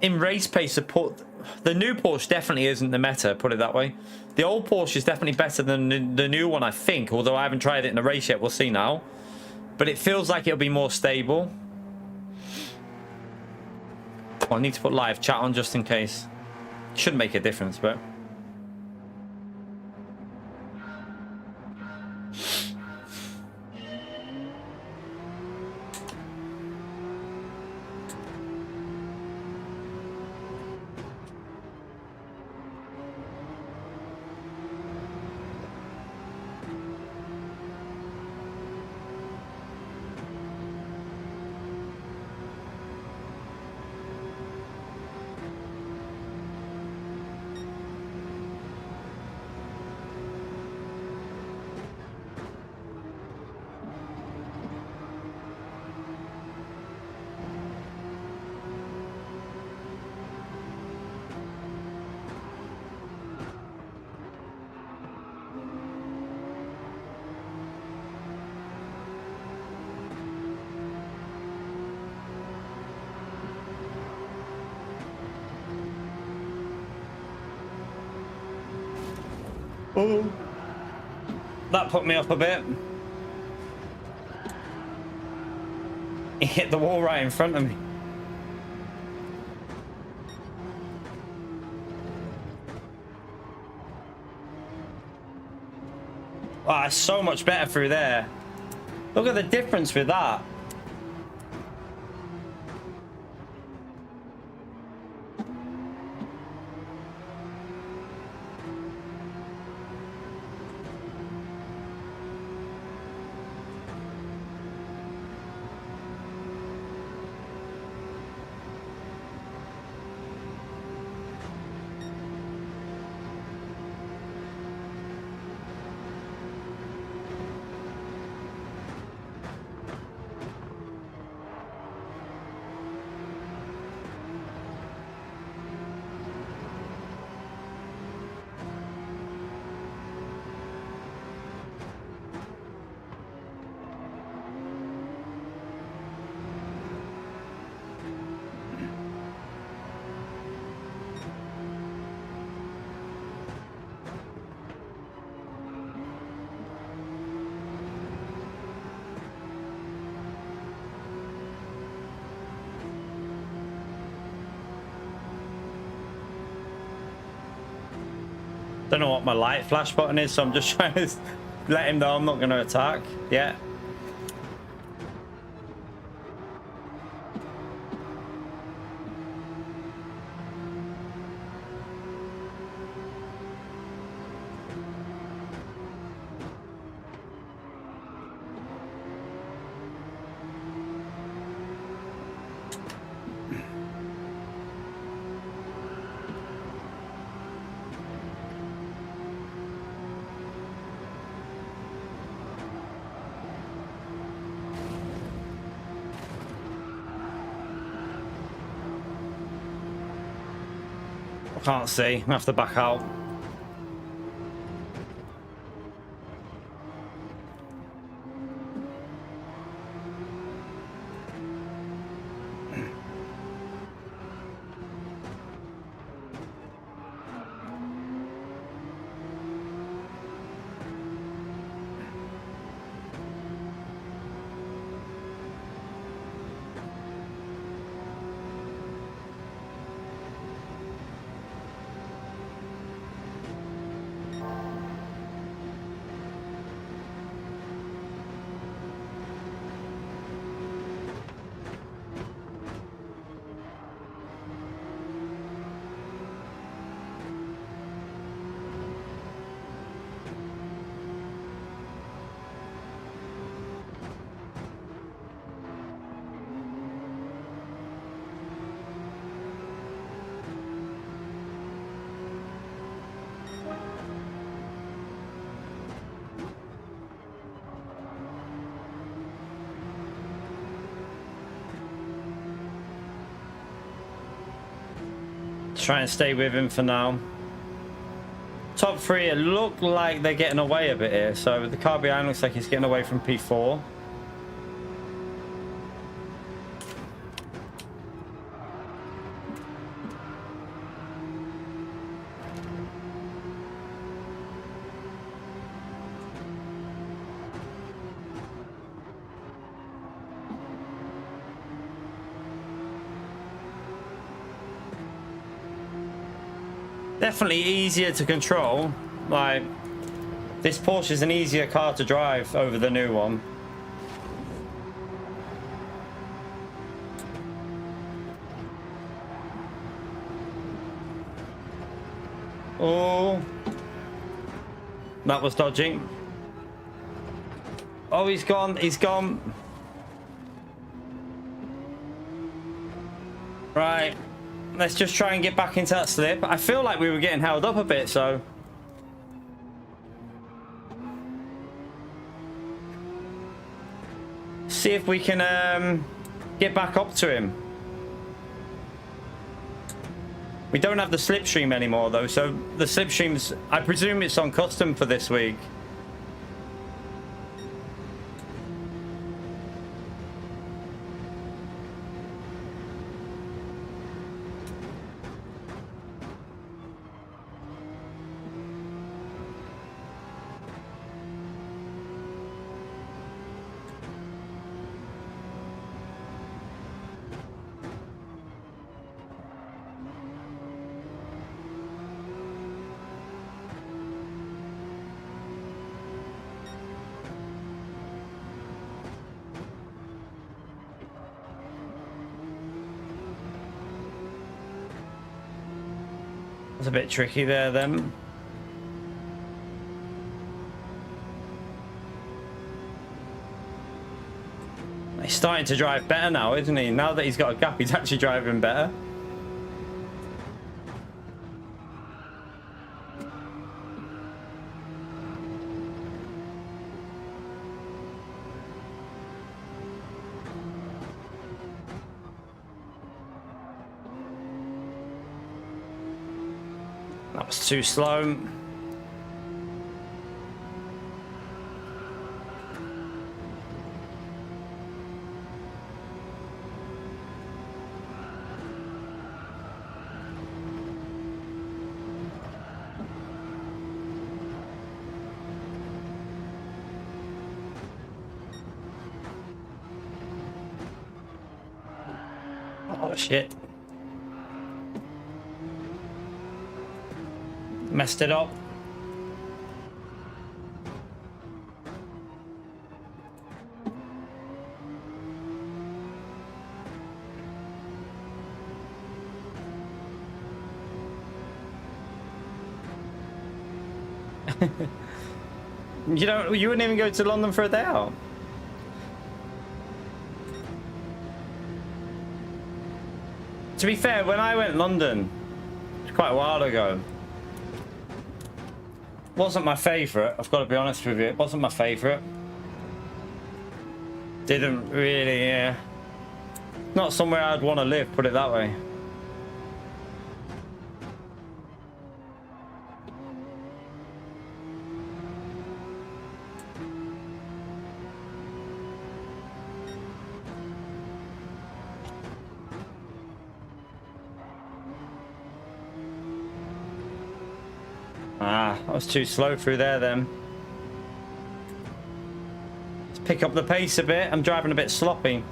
in race pace the new Porsche definitely isn't the meta, put it that way. The old Porsche is definitely better than the new one, I think, although I haven't tried it in a race yet. We'll see now. But it feels like it'll be more stable. I need to put live chat on just in case. Shouldn't make a difference, but... Oh, that put me up a bit. He hit the wall right in front of me. Oh, it's so much better through there. Look at the difference with that. Don't know what my light flash button is, so I'm just trying to let him know I'm not going to attack. Yeah. Can't see. I have to back out. Try and stay with him for now. Top three, it look like they're getting away a bit here. So the car behind looks like he's getting away from P4. Definitely easier to control. Like, this Porsche is an easier car to drive over the new one. Oh, that was dodgy. Oh, he's gone. He's gone. Right. Let's just try and get back into that slip. I feel like we were getting held up a bit, so... See if we can get back up to him. We don't have the slipstream anymore, though, so the slipstream's... I presume it's on custom for this week. It's a bit tricky there then. He's starting to drive better now, isn't he? Now that he's got a gap, he's actually driving better. That was too slow. Oh shit. Messed it up. You wouldn't even go to London for a day out. To be fair, when I went to London quite a while ago, wasn't my favourite. I've got to be honest with you, it wasn't my favourite. Didn't really, not somewhere I'd want to live, put it that way. Ah, I was too slow through there then. Let's pick up the pace a bit. I'm driving a bit sloppy.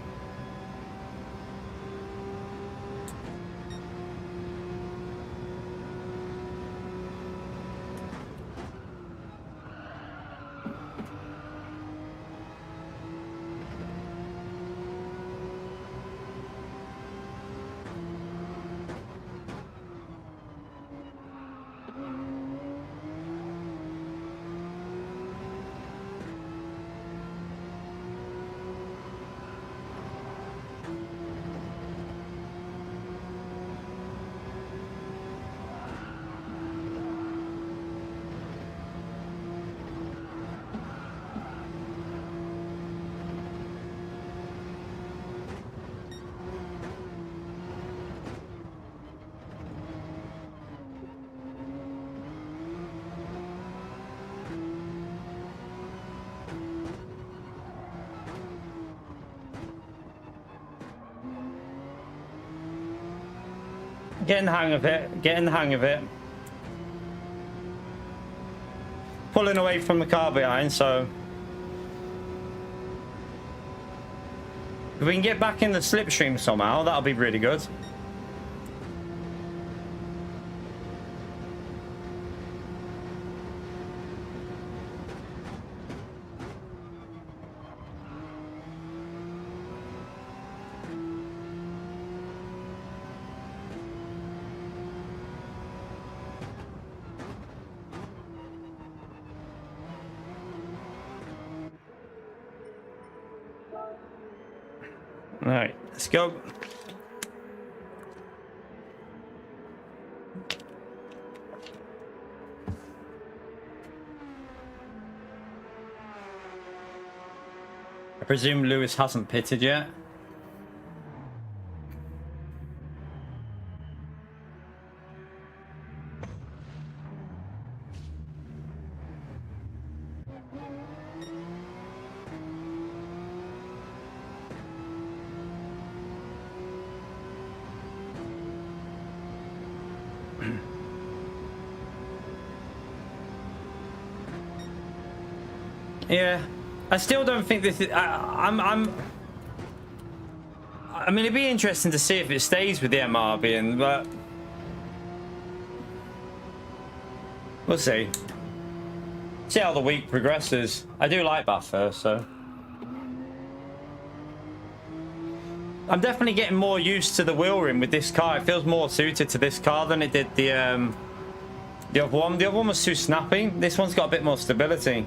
Getting the hang of it. Getting the hang of it. Pulling away from the car behind, so if we can get back in the slipstream somehow, that'll be really good. All right, let's go. I presume Lewis hasn't pitted yet. Yeah, I still don't think this is. I mean, it'd be interesting to see if it stays with the MRB, but we'll see. See how the week progresses. I do like Bathurst, so I'm definitely getting more used to the wheel rim with this car. It feels more suited to this car than it did the The other one was too snappy. This one's got a bit more stability.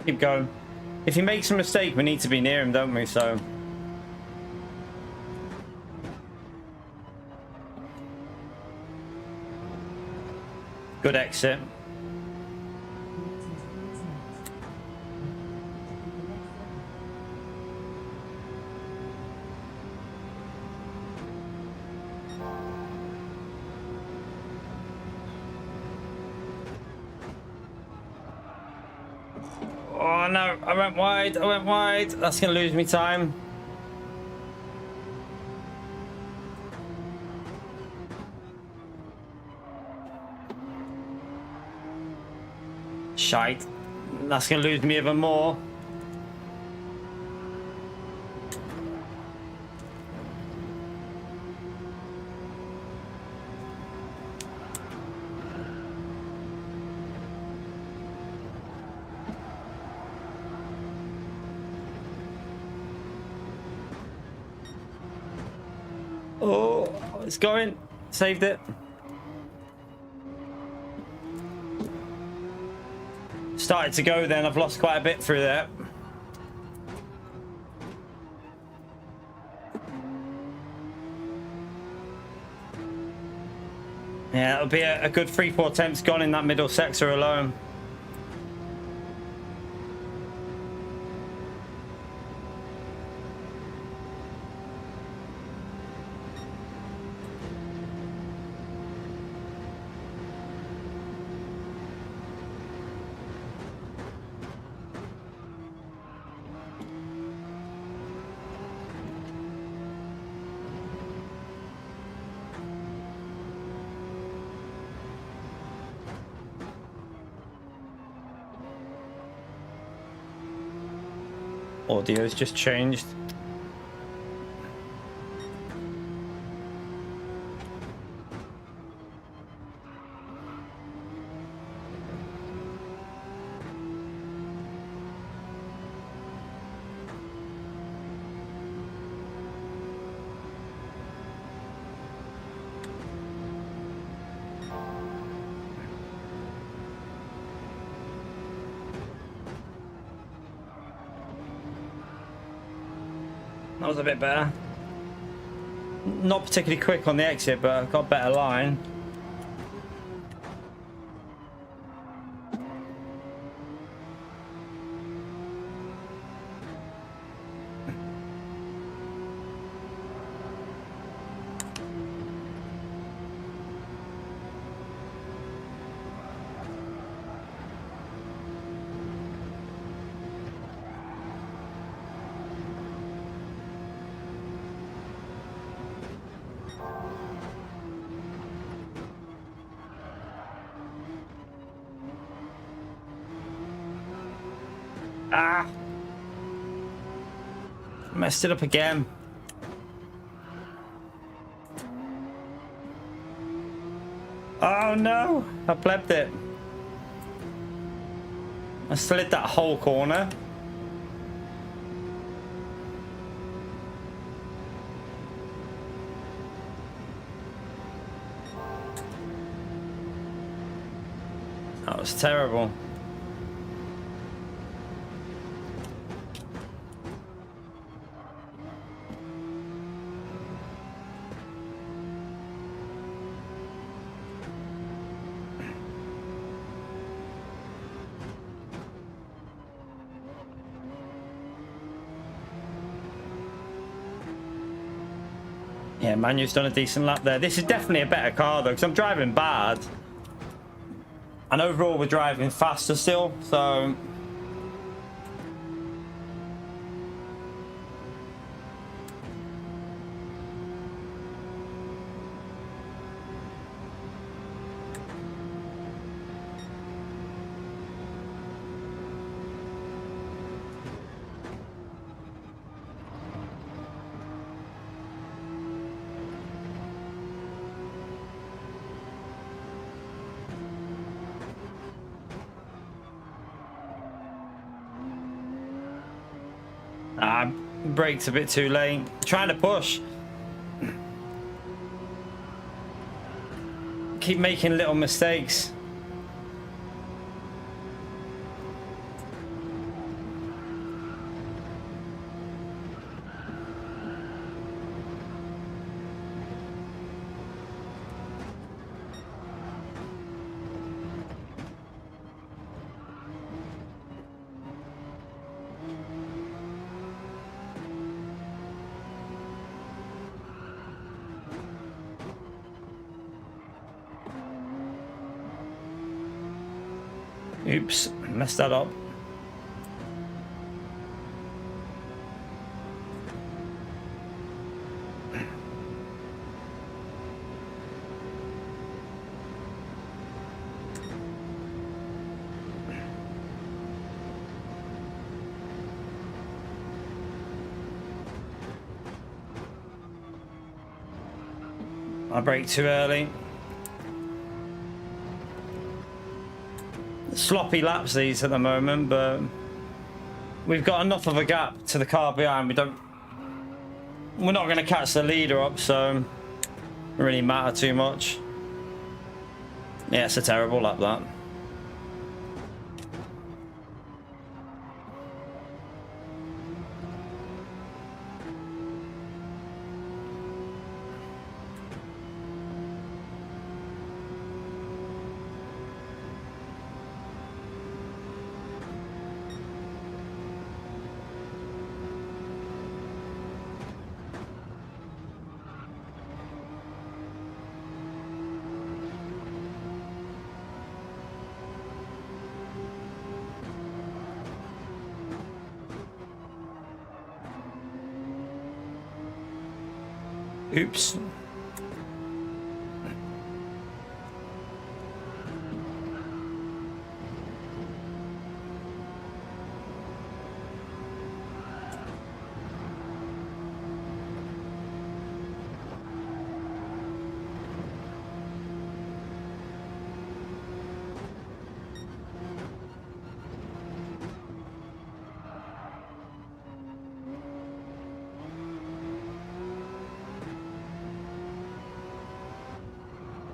Keep going. If he makes a mistake, we need to be near him, don't we? So good exit. Oh no, I went wide, I went wide. That's gonna lose me time. Shite. That's gonna lose me even more. Oh, it's going. Saved it. Started to go then. I've lost quite a bit through there. Yeah, it'll be a good 3-4 attempts gone in that middle sector alone. Audio's just changed. That was a bit better. Not particularly quick on the exit, but got a better line. Ah! Messed it up again. Oh no! I blebbed it. I slid that whole corner. That was terrible. Yeah, Manu's done a decent lap there. This is definitely a better car, though, because I'm driving bad. And overall, we're driving faster still, so... Brakes a bit too late. Trying to push. Keep making little mistakes. Oops, messed that up. I braked too early. Sloppy laps these at the moment, but we've got enough of a gap to the car behind. We're not going to catch the leader up, so it doesn't really matter too much. Yeah, it's a terrible lap, that. Oops.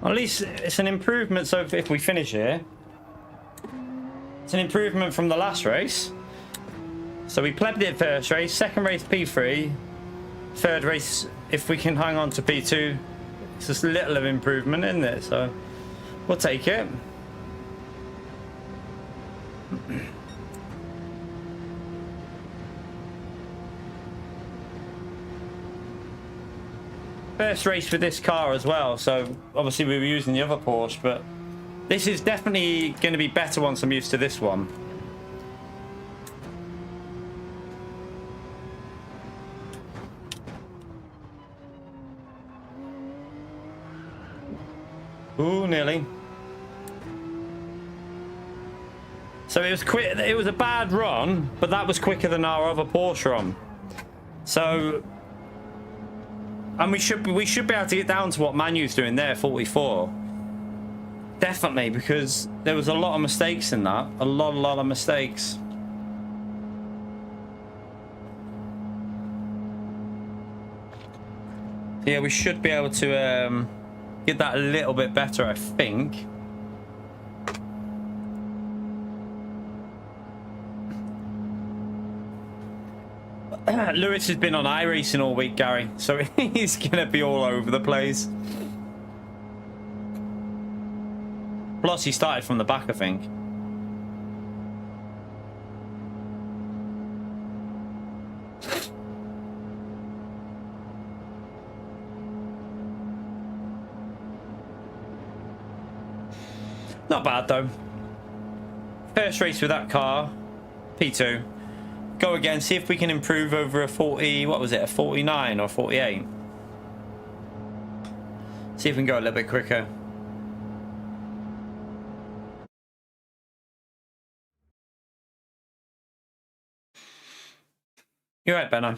At least it's an improvement. So if we finish here, it's an improvement from the last race. So we plebbed it first race, second race P3, third race if we can hang on to P2. It's just a little of improvement, isn't it? So we'll take it. First race with this car as well, so obviously we were using the other Porsche, but this is definitely going to be better once I'm used to this one. Ooh, nearly. So it was quick. It was a bad run, but that was quicker than our other Porsche run. So. And we should be able to get down to what Manu's doing there, 44. Definitely, because there was a lot of mistakes in that. A lot of mistakes. Yeah, we should be able to get that a little bit better, I think. Lewis has been on iRacing all week, Gary, so he's gonna be all over the place. Plus, he started from the back, I think. Not bad though. First race with that car, P2. Go again, see if we can improve over a 40, what was it, a 49 or 48? See if we can go a little bit quicker. You're right, Benno.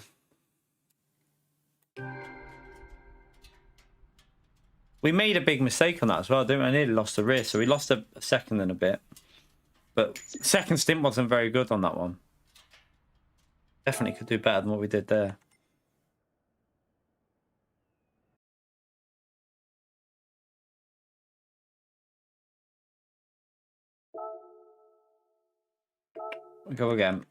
We made a big mistake on that as well, didn't we? I nearly lost the race, so we lost a second and a bit. But second stint wasn't very good on that one. Definitely could do better than what we did there. We'll go again.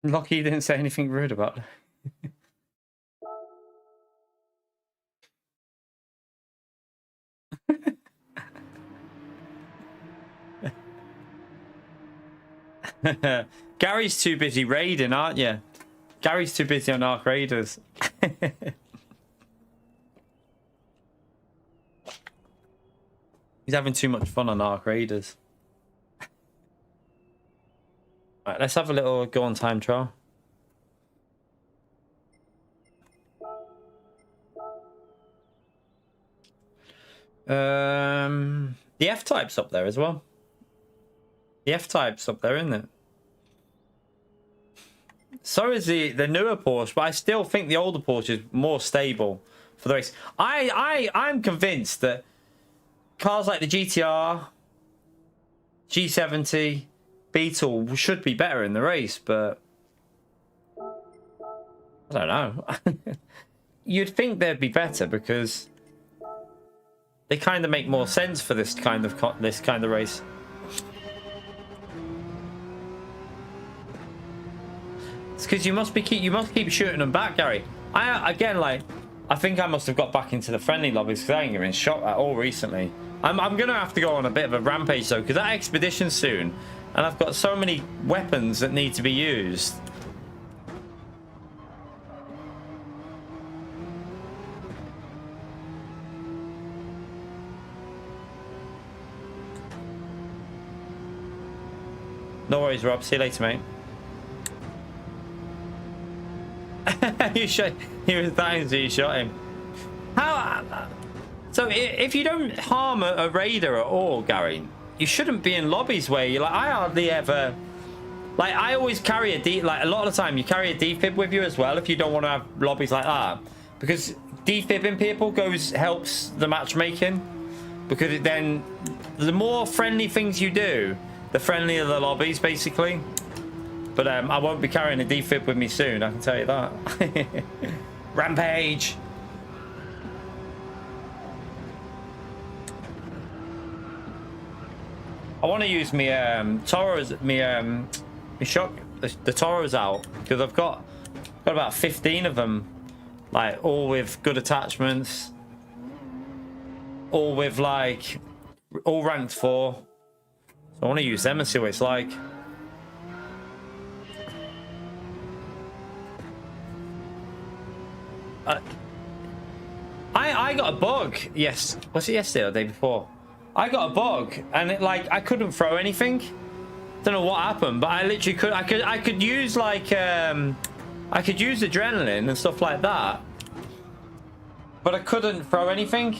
Lucky you didn't say anything rude about it. Gary's too busy raiding, aren't you? Gary's too busy on Ark Raiders. He's having too much fun on Ark Raiders. Right, let's have a little go on time trial. The F-Type's up there as well. The F-Type's up there, isn't it? So is the newer Porsche, but I still think the older Porsche is more stable for the race. I'm convinced that cars like the GTR, G70, Beetle should be better in the race, but I don't know. You'd think they'd be better because they kind of make more sense for this kind of race. It's because you must keep shooting them back, Gary. I think I must have got back into the friendly lobbies because I ain't been shot at all recently. I'm gonna have to go on a bit of a rampage though, because that expedition's soon, and I've got so many weapons that need to be used. No worries, Rob. See you later, mate. He was dying, so you shot him. How? So if you don't harm a raider at all, Gary, you shouldn't be in lobbies where you like. I hardly ever. Like I always carry a D. Like a lot of the time, you carry a defib with you as well if you don't want to have lobbies like that, because defibbing people helps the matchmaking, because then the more friendly things you do, the friendlier the lobbies, basically. But I won't be carrying a defib with me soon, I can tell you that. Rampage! I want to use me Toro's, the Toro's out, because I've got about 15 of them, like all with good attachments, all with like all ranked 4. So I want to use them and see what it's like. I got a bug. Yes, was it yesterday or the day before? I got a bug, and I couldn't throw anything. Don't know what happened, but I literally could. I could use I could use adrenaline and stuff like that, but I couldn't throw anything.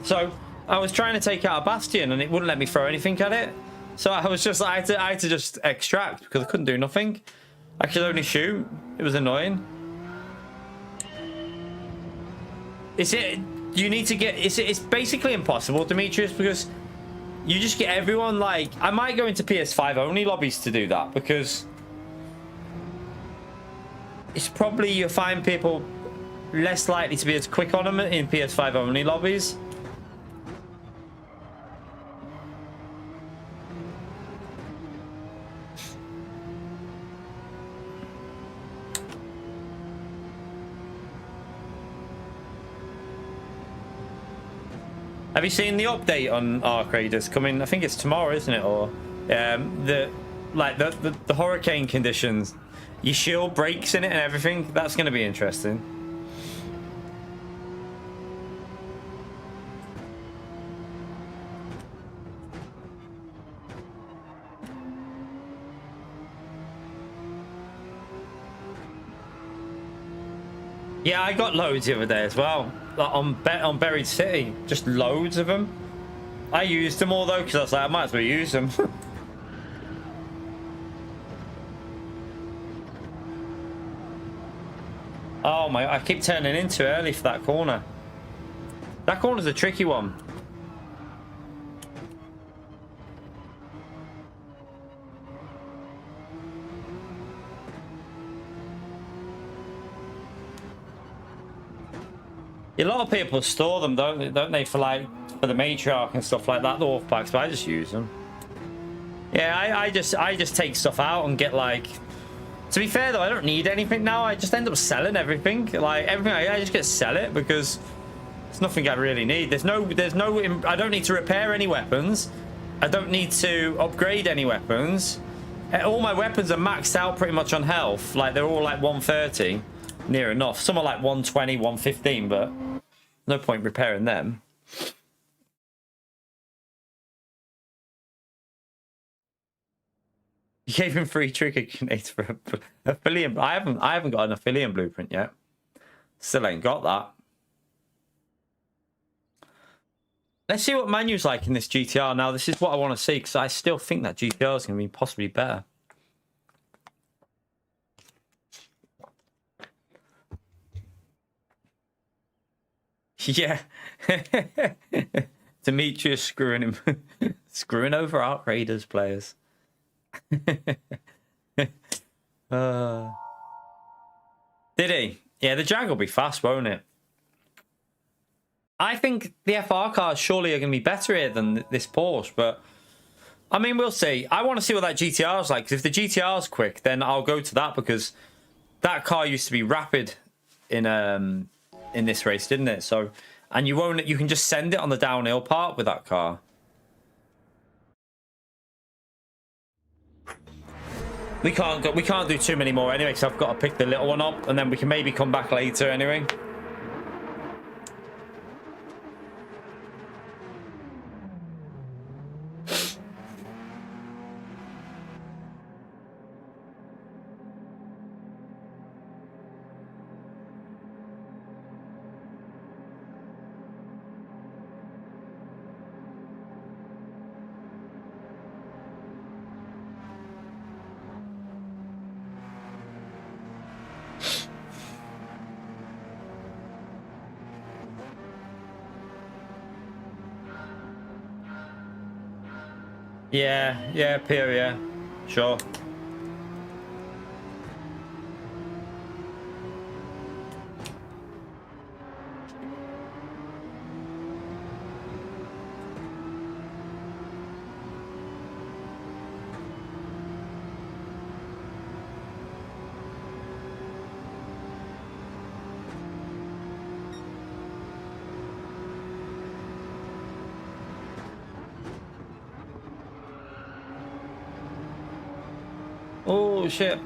So I was trying to take out a bastion, and it wouldn't let me throw anything at it. So I was just I had to just extract because I couldn't do nothing. I could only shoot. It was annoying. It's basically impossible, Demetrius, because you just get everyone I might go into PS5 only lobbies to do that, because it's probably you'll find people less likely to be as quick on them in PS5 only lobbies. Have you seen the update on Ark Raiders coming? I think it's tomorrow, isn't it? Or like the hurricane conditions. Your shield breaks in it and everything. That's going to be interesting. Yeah, I got loads the other day as well. Like on Buried City, just loads of them. I used them all though because I was like, I might as well use them. Oh my, I keep turning in too early for that corner. That corner's a tricky one. A lot of people store them, don't they, for like for the matriarch and stuff like that, the wolf packs, but I just use them. Yeah, I just take stuff out and get like. To be fair though, I don't need anything now. I just end up selling everything. Like everything, I just get sell it because there's nothing I really need. There's no. I don't need to repair any weapons. I don't need to upgrade any weapons. All my weapons are maxed out pretty much on health. Like they're all like 130, near enough. Some are like 120, 115, but no point repairing them. You gave him free trigger grenades for affiliate. I haven't got an affiliate blueprint yet. Still ain't got that. Let's see what manu's like in this GTR. Now, this is what I want to see because I still think that GTR is going to be possibly better. Yeah. Demetrius screwing him. Screwing over Ark Raiders players. Did he? Yeah, the Jag will be fast, won't it? I think the FR cars surely are going to be better here than this Porsche, but I mean, we'll see. I want to see what that GTR is like, because if the GTR is quick, then I'll go to that, because that car used to be rapid in this race, didn't it? So, and you can just send it on the downhill part with that car. We can't do too many more anyway, because I've got to pick the little one up, and then we can maybe come back later anyway. Yeah, Pierre, yeah. Sure. Oh, shit.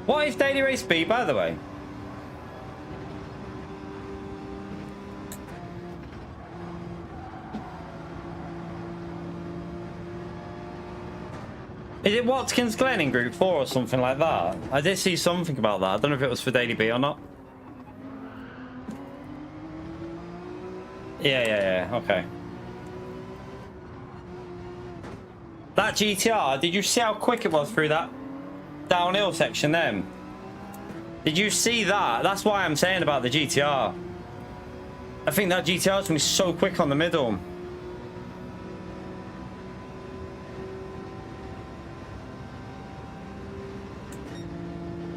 What is Daily Race B, by the way? Is it Watkins Glen in Group 4 or something like that? I did see something about that. I don't know if it was for Daily B or not. Yeah, okay. That GTR, did you see how quick it was through that downhill section then? Did you see that? That's why I'm saying about the GTR. I think that GTR is going to be so quick on the middle.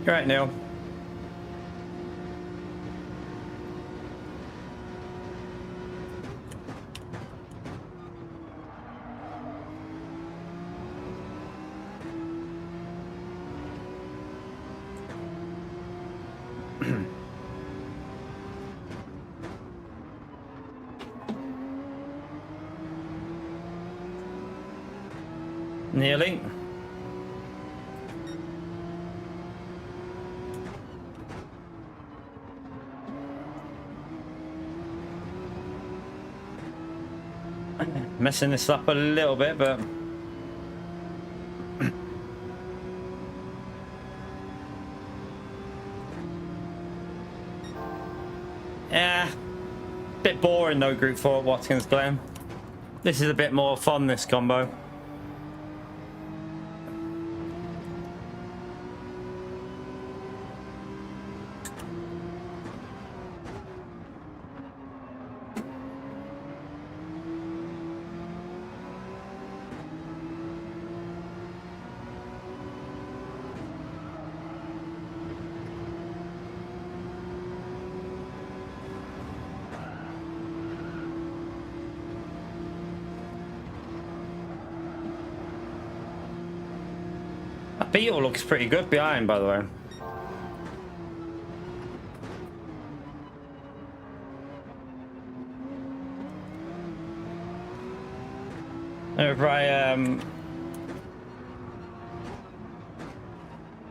You're right, Neil. Nearly. Messing this up a little bit, but yeah, bit boring though. Group 4 at Watkins Glen. This is a bit more fun, this combo. That Beetle looks pretty good behind, by the way. Whenever I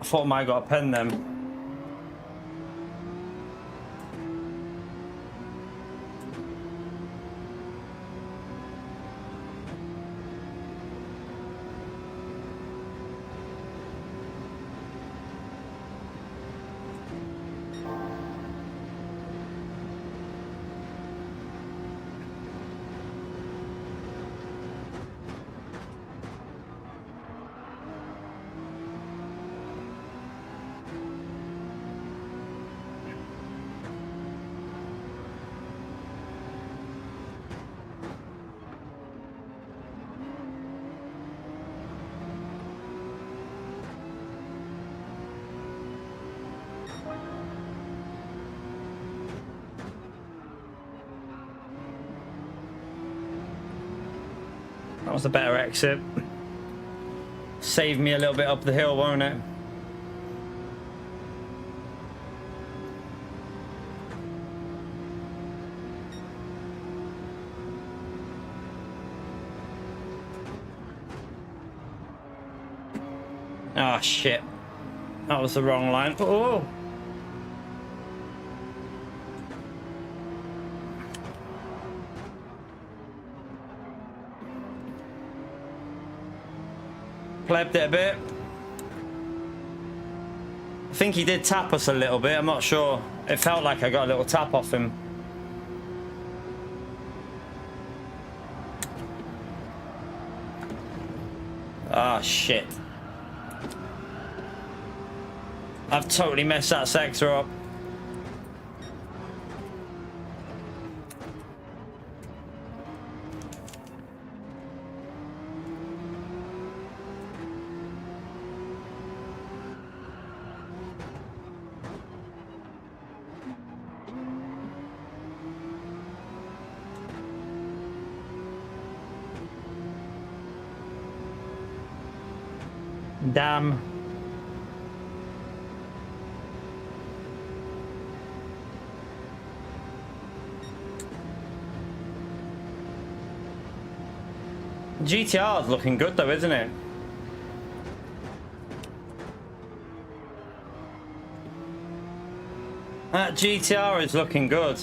thought I might have got a pen then. That was a better exit. Saved me a little bit up the hill, won't it? Ah, shit. That was the wrong line. Oh! Plebbed it a bit. I think he did tap us a little bit. I'm not sure. It felt like I got a little tap off him. Ah, shit. I've totally messed that sector up. Damn. GTR is looking good though, isn't it? That GTR is looking good.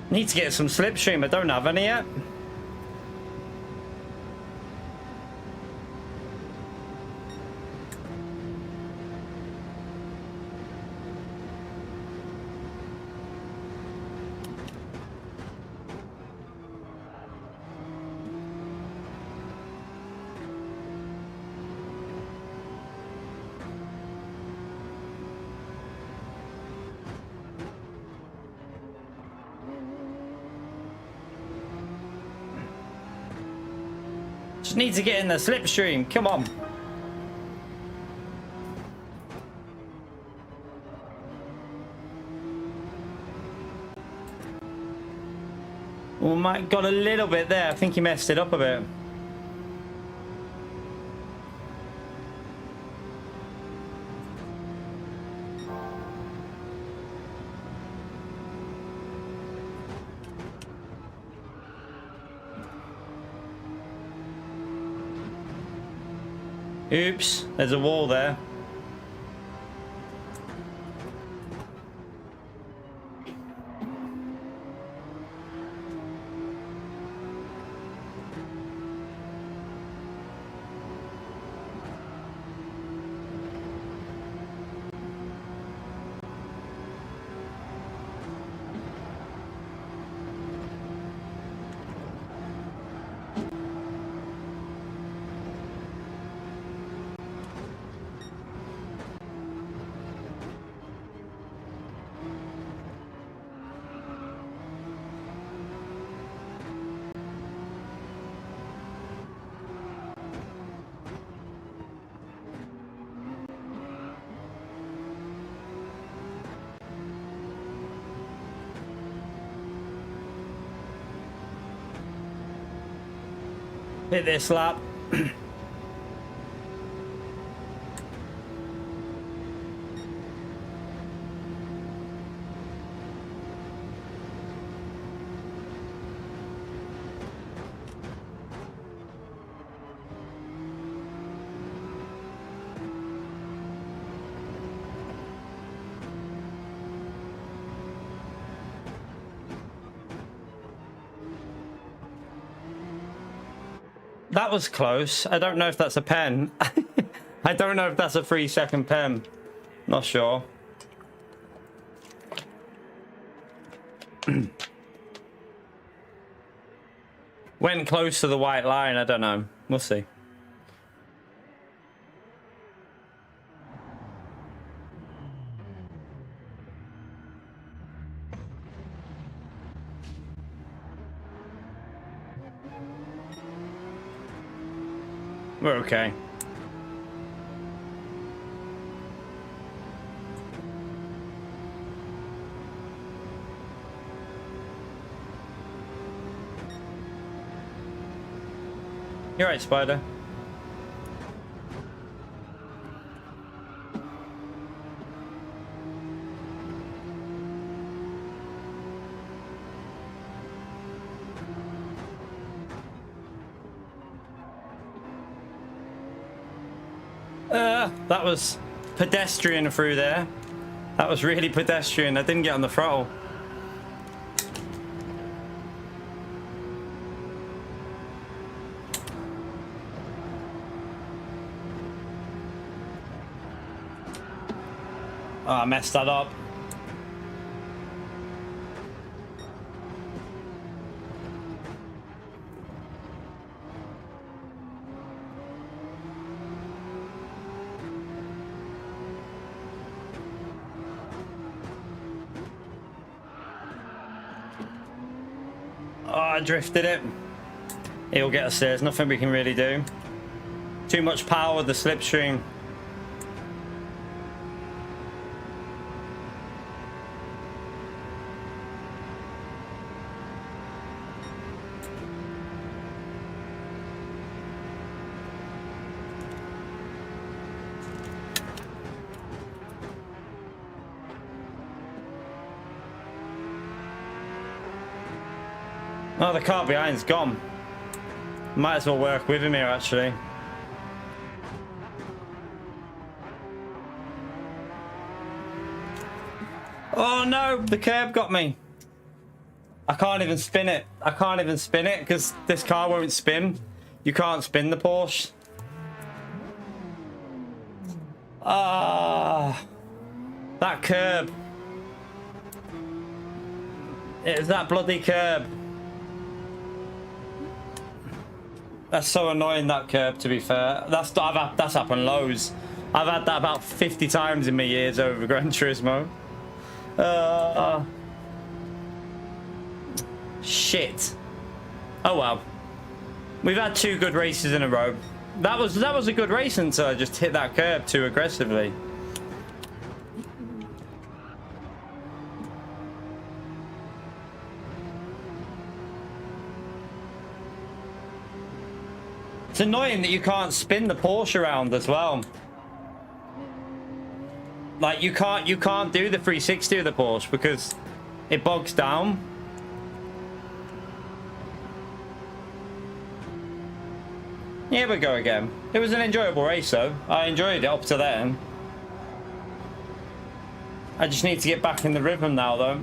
Need to get some slipstream. I don't have any yet. Just need to get in the slipstream. Come on. Oh, Mike got a little bit there. I think he messed it up a bit. Oops, there's a wall there. Hit this lap. That was close. I don't know if that's a pen. I don't know if that's a 3-second pen. Not sure. Went close to the white line. I don't know. We'll see. We're okay. You're right, Spider. That was pedestrian through there. That was really pedestrian. I didn't get on the throttle. Oh, I messed that up. Oh, I drifted it. He'll get us there. There's nothing we can really do. Too much power with the slipstream. Oh, the car behind's gone. Might as well work with him here, actually. Oh no, the curb got me. I can't even spin it. I can't even spin it because this car won't spin. You can't spin the Porsche. Ah, that curb. It's that bloody curb. That's so annoying, that curb, to be fair. That's happened loads. I've had that about 50 times in my years over Gran Turismo. Shit. Oh well. We've had 2 good races in a row. That was a good race until I just hit that curb too aggressively. It's annoying that you can't spin the Porsche around as well. Like you can't do the 360 of the Porsche because it bogs down. Here we go again. It was an enjoyable race though. I enjoyed it up to then. I just need to get back in the rhythm now though.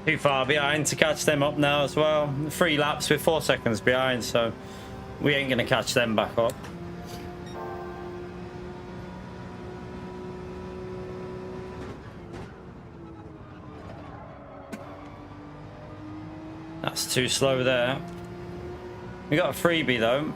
Too far behind to catch them up now as well. 3 laps with 4 seconds behind, so we ain't gonna catch them back up. That's too slow there. We got a freebie though.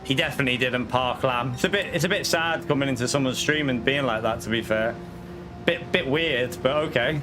He definitely didn't park lamb. It's a bit sad coming into someone's stream and being like that, to be fair. Bit weird, but okay.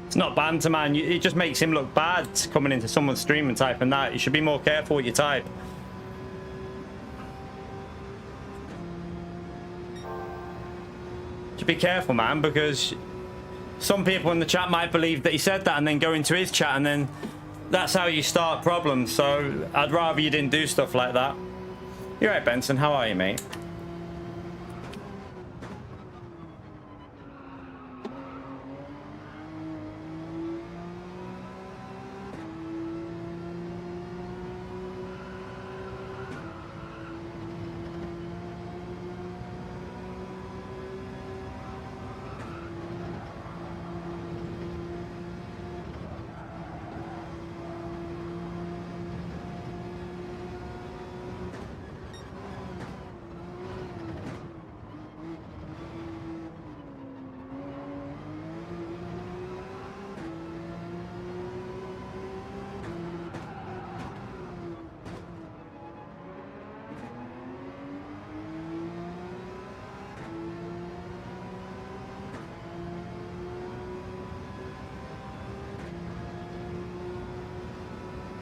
It's not banter, man. It just makes him look bad coming into someone's stream and typing that. You should be more careful what you type. Should be careful, man, because some people in the chat might believe that he said that and then go into his chat and then that's how you start problems. So I'd rather you didn't do stuff like that. You're right, Benson. How are you, mate?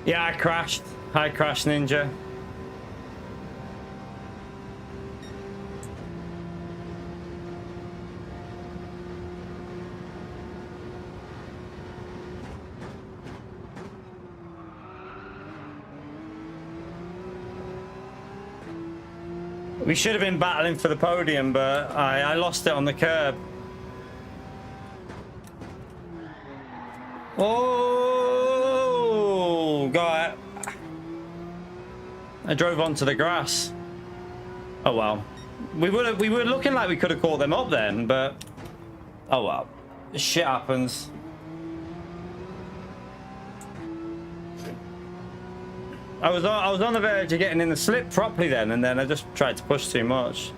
Yeah, I crashed. I crashed, Ninja. We should have been battling for the podium, but I lost it on the curb. Oh, got it. I drove onto the grass. Oh well. We were looking like we could have caught them up then, but oh well. Shit happens. I was on the verge of getting in the slip properly then, and then I just tried to push too much.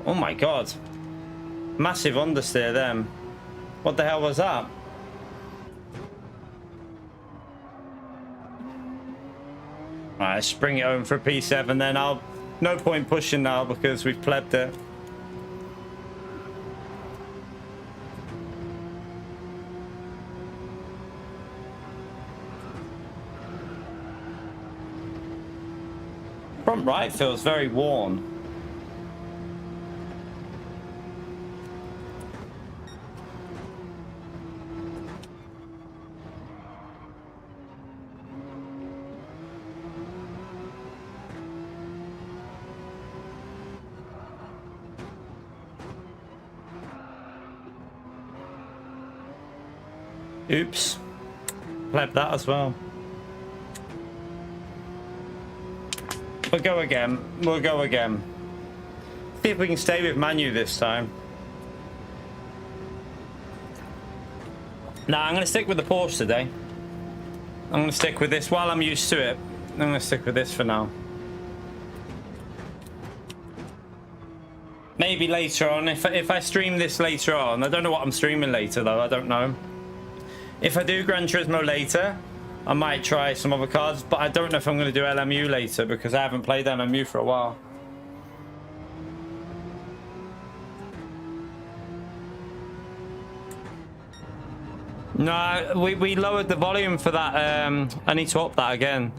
Oh my god. Massive understeer them. What the hell was that? Alright, let's bring it home for a P7 then. No point pushing now because we've plebbed it. Front right feels very worn. Oops. Pleb that as well. We'll go again. We'll go again. See if we can stay with Manu this time. Nah, I'm going to stick with the Porsche today. I'm going to stick with this while I'm used to it. I'm going to stick with this for now. Maybe later on, if I stream this later on. I don't know what I'm streaming later though. I don't know. If I do Gran Turismo later, I might try some other cards, but I don't know if I'm going to do LMU later because I haven't played LMU for a while. No, we lowered the volume for that. I need to up that again,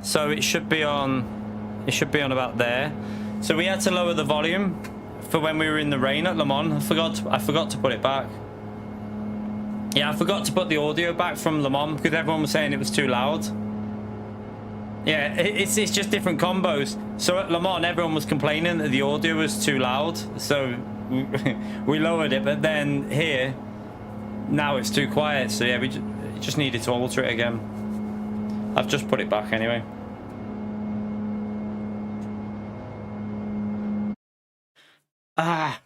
so it should be on. It should be on about there. So we had to lower the volume for when we were in the rain at Le Mans. I forgot to put it back. Yeah, I forgot to put the audio back from Le Mans because everyone was saying it was too loud. Yeah, it's just different combos. So at Le Mans, everyone was complaining that the audio was too loud. So we lowered it, but then here, now it's too quiet. So yeah, we just needed to alter it again. I've just put it back anyway. Ah.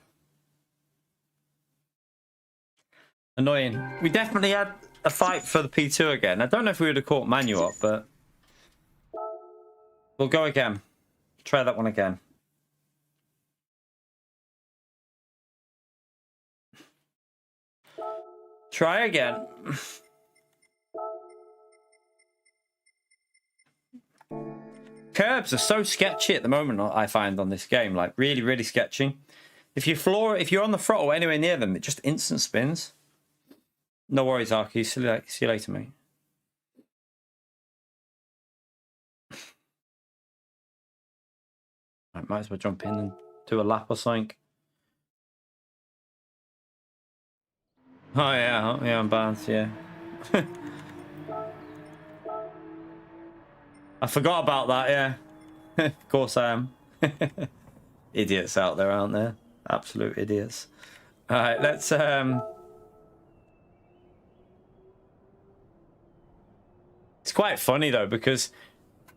Annoying. We definitely had a fight for the P2 again. I don't know if we would have caught Manu up, but we'll go again. Try that one again. Try again. Curbs are so sketchy at the moment, I find, on this game. Like, really, really sketchy. If you're on the throttle anywhere near them, it just instant spins. No worries, Arky. See you later, mate. I might as well jump in and do a lap or something. Oh yeah, I'm banned. Yeah. I forgot about that. Yeah. Of course I am. Idiots out there, aren't there? Absolute idiots. All right, let's It's quite funny though, because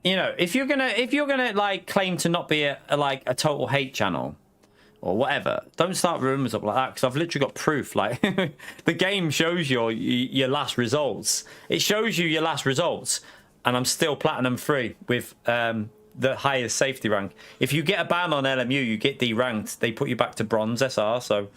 you know, if you're gonna like claim to not be a total hate channel or whatever, don't start rumors up like that, because I've literally got proof. Like the game shows your last results. It shows you your last results, and I'm still platinum 3 with the highest safety rank. If you get a ban on LMU, you get deranked. They put you back to bronze SR. So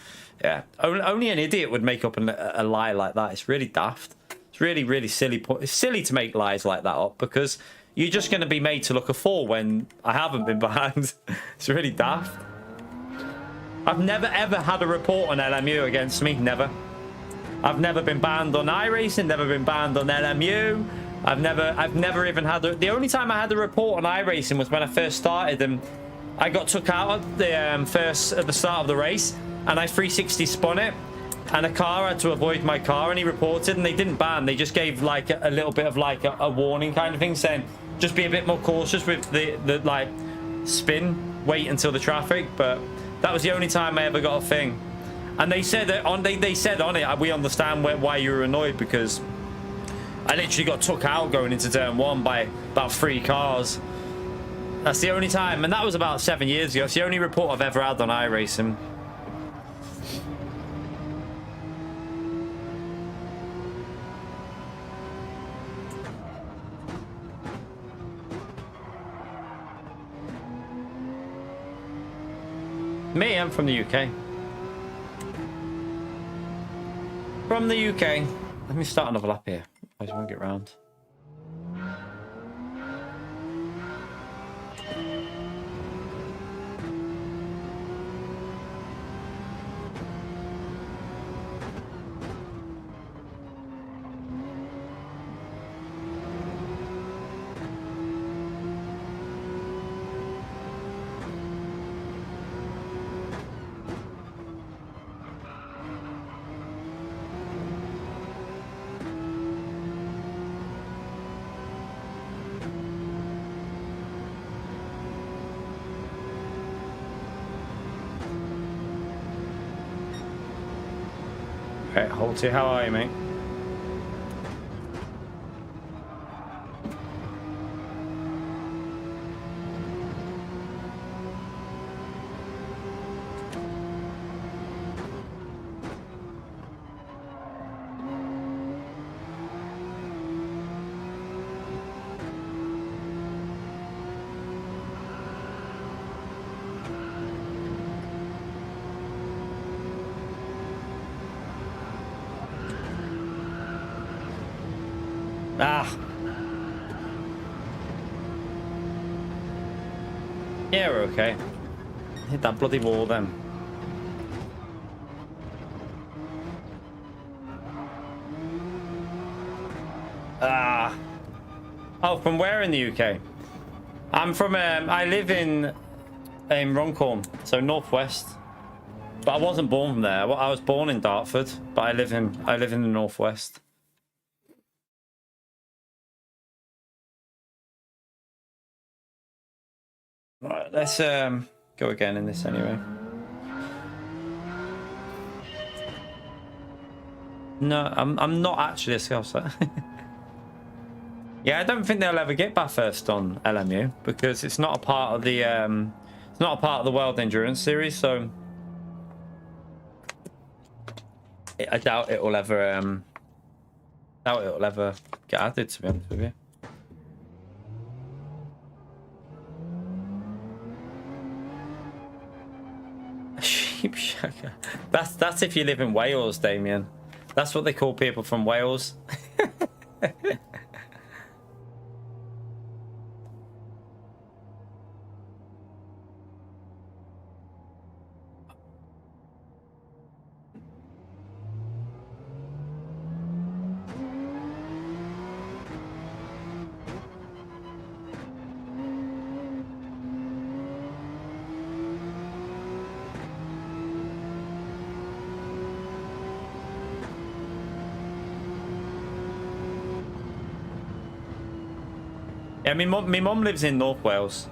yeah, only an idiot would make up a lie like that. It's really daft. It's really, really silly. It's silly to make lies like that up, because you're just going to be made to look a fool when I haven't been banned. It's really daft. I've never ever had a report on LMU against me. Never. I've never been banned on iRacing. Never been banned on LMU. I've never even had the only time I had a report on iRacing was when I first started, and I got took out at the start of the race, and I 360 spun it, and a car had to avoid my car, and he reported, and they didn't ban. They just gave like a little bit of like a warning kind of thing, saying just be a bit more cautious with the like spin, wait until the traffic. But that was the only time I ever got a thing. And they said that they said on it, we understand why you were annoyed, because I literally got took out going into turn 1 by about 3 cars. That's the only time, and that was about 7 years ago. It's the only report I've ever had on iRacing. Me, I'm from the UK. From the UK. Let me start another lap here. I just want to get round. Okay, Holty, how are you, mate? Ah. Yeah, we're okay. Hit that bloody wall then. Ah. Oh, from where in the UK? I'm from, I live in Runcorn, so northwest. But I wasn't born from there. I was born in Dartford, but I live in the northwest. Right, let's go again in this anyway. No, I'm not actually a Scouser. Yeah, I don't think they'll ever get Bathurst on LMU because it's not a part of the World Endurance Series, so I doubt it will ever get added, to be honest with you. Sheep shagger. That's if you live in Wales, Damien. That's what they call people from Wales. Yeah, my mum lives in North Wales.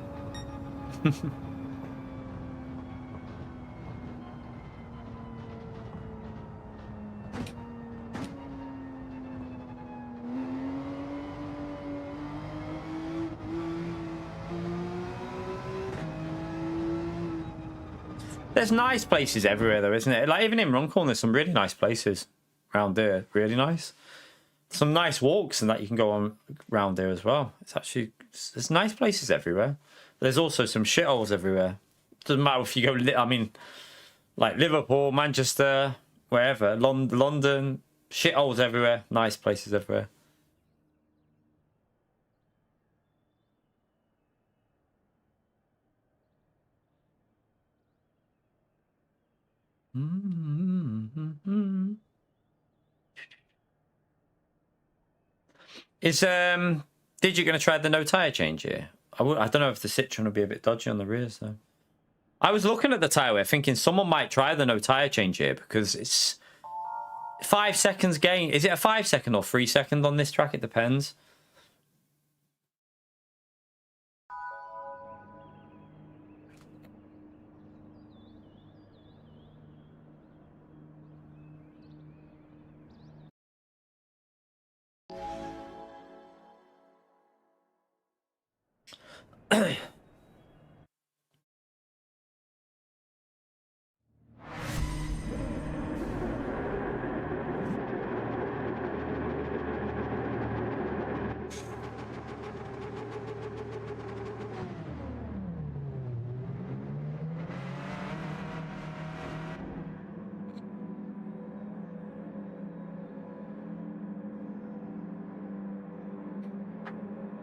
There's nice places everywhere, though, isn't it? Like even in Runcorn, there's some really nice places around there. Really nice. Some nice walks and that you can go on around there as well. It's actually, there's nice places everywhere. There's also some shitholes everywhere. Doesn't matter if you go, I mean, like Liverpool, Manchester, wherever, London, shitholes everywhere. Nice places everywhere. Is Digit going to try the no tire change here? I don't know if the Citroen will be a bit dodgy on the rears though. I was looking at the tire wear thinking someone might try the no tire change here because it's 5 seconds gain. Is it a 5 second or 3 second on this track? It depends.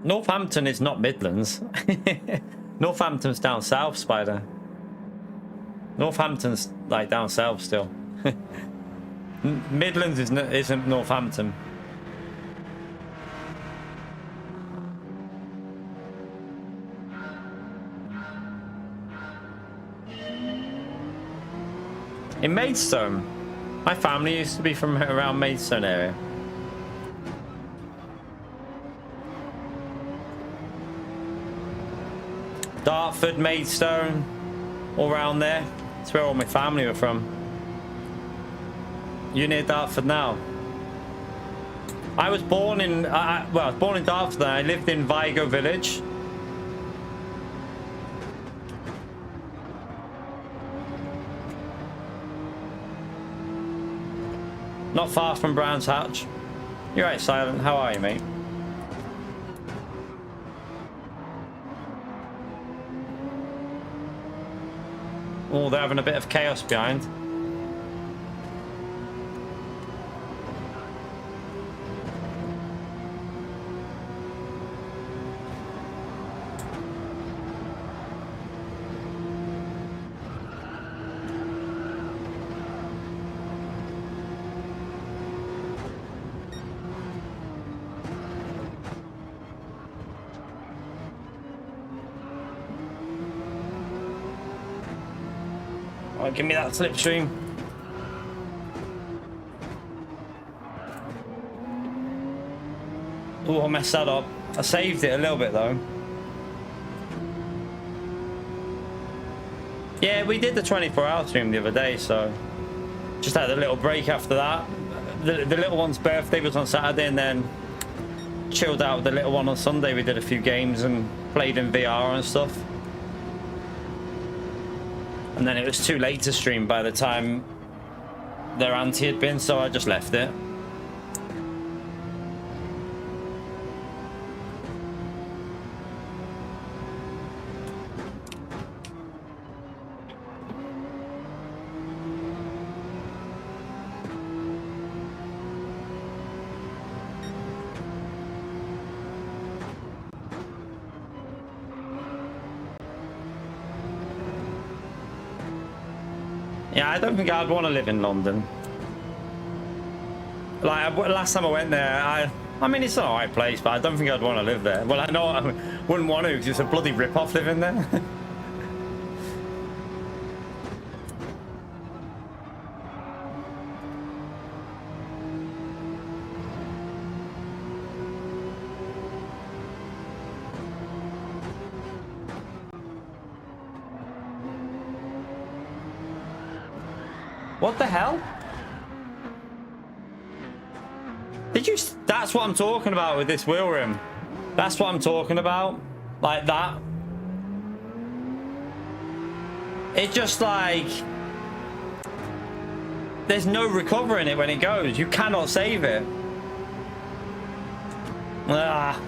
Northampton is not Midlands. Northampton's down south, Spider. Northampton's like down south still. Midlands isn't Northampton. In Maidstone. My family used to be from around Maidstone area. Dartford, Maidstone, all around there. That's where all my family were from. You near Dartford now? I was born in, well, I was born in Dartford. I lived in Vigo Village. Not far from Brands Hatch. You're right, Silent. How are you, mate? Oh, they're having a bit of chaos behind. Oh, give me that slipstream. Oh, I messed that up. I saved it a little bit though. Yeah, we did the 24-hour stream the other day, so just had a little break after that. The little one's birthday was on Saturday, and then chilled out with the little one on Sunday. We did a few games and played in VR and stuff. And then it was too late to stream by the time their auntie had been, so I just left it. Yeah, I don't think I'd want to live in London. Like, last time I went there, I mean, it's an alright place, but I don't think I'd want to live there. Well, I know I wouldn't want to, because it's a bloody rip-off living there. What the hell? Did you... That's what I'm talking about with this wheel rim. That's what I'm talking about. Like that. It just like... There's no recovering it when it goes. You cannot save it. Ah.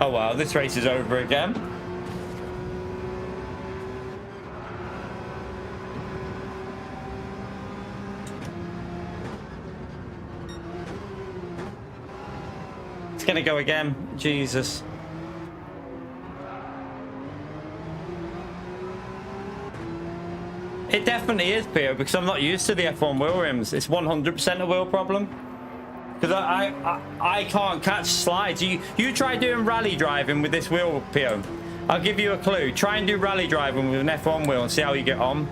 Oh wow, this race is over again. It's gonna go again. Jesus. It definitely is, Pio, because I'm not used to the F1 wheel rims. It's 100% a wheel problem. Because I can't catch slides. You try doing rally driving with this wheel, Pio. I'll give you a clue. Try and do rally driving with an F1 wheel and see how you get on.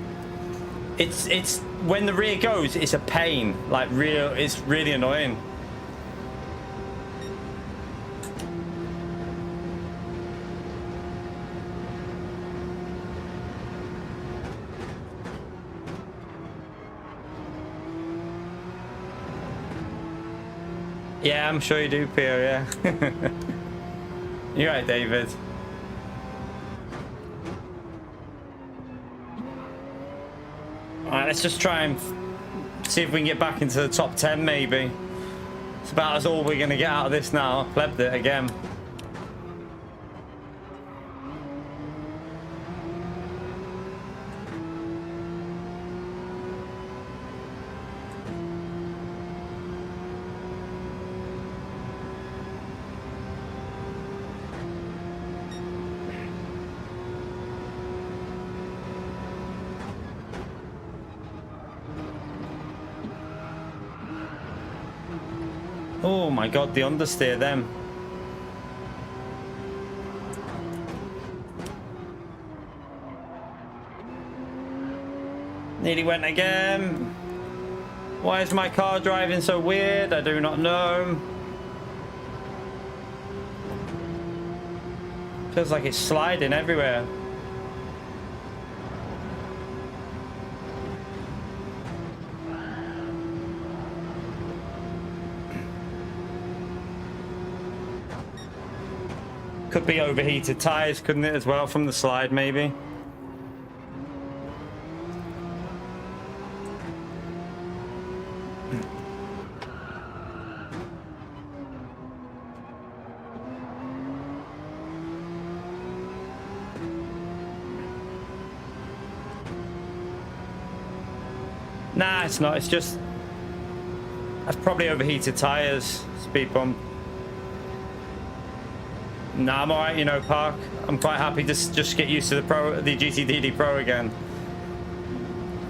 It's when the rear goes, it's a pain. Like it's really annoying. Yeah, I'm sure you do, Pio, yeah. You're right, David. Alright, let's just try and see if we can get back into the top 10, maybe. It's about as all we're going to get out of this now. Plebbed it again. Oh my god, the understeer them. Nearly went again. Why is my car driving so weird? I do not know. Feels like it's sliding everywhere. Could be overheated tires, couldn't it, as well, from the slide, maybe? Nah, it's not. It's just... That's probably overheated tires, speed bump. Nah, I'm alright, you know, Park. I'm quite happy to just get used to the GTDD Pro again.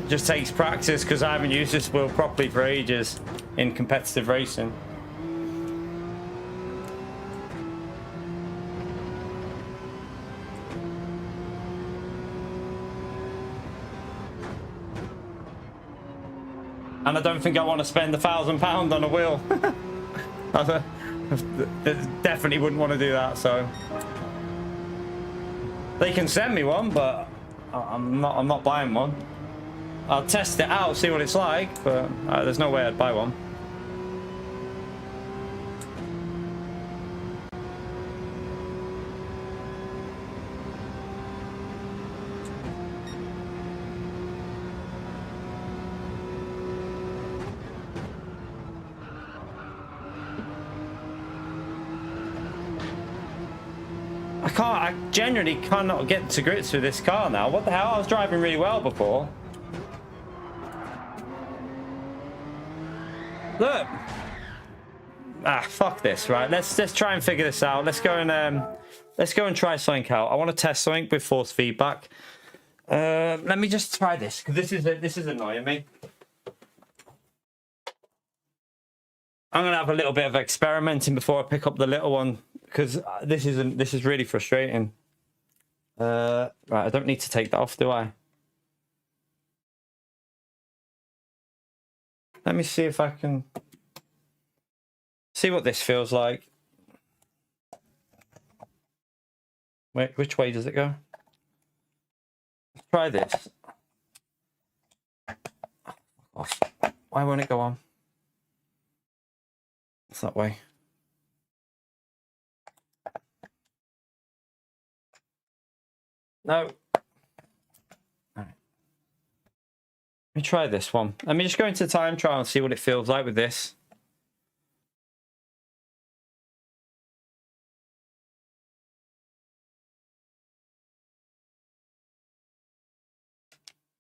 Just takes practice because I haven't used this wheel properly for ages in competitive racing. And I don't think I want to spend £1,000 on a wheel. Definitely wouldn't want to do that, so they can send me one, but I'm not buying one. I'll test it out, see what it's like, but there's no way I'd buy one. I genuinely cannot get to grips with this car now. What the hell? I was driving really well before. Look. Ah, fuck this, right? Let's try and figure this out. Let's go and try something out. I want to test something with force feedback. Let me just try this, because this is annoying me. I'm gonna have a little bit of experimenting before I pick up the little one, because this is really frustrating. Right, I don't need to take that off, do I? Let me see if I can see what this feels like. Wait, which way does it go? Let's try this. Oh, why won't it go on? It's that way. No. All right. Let me try this one. Let me just go into time trial and see what it feels like with this.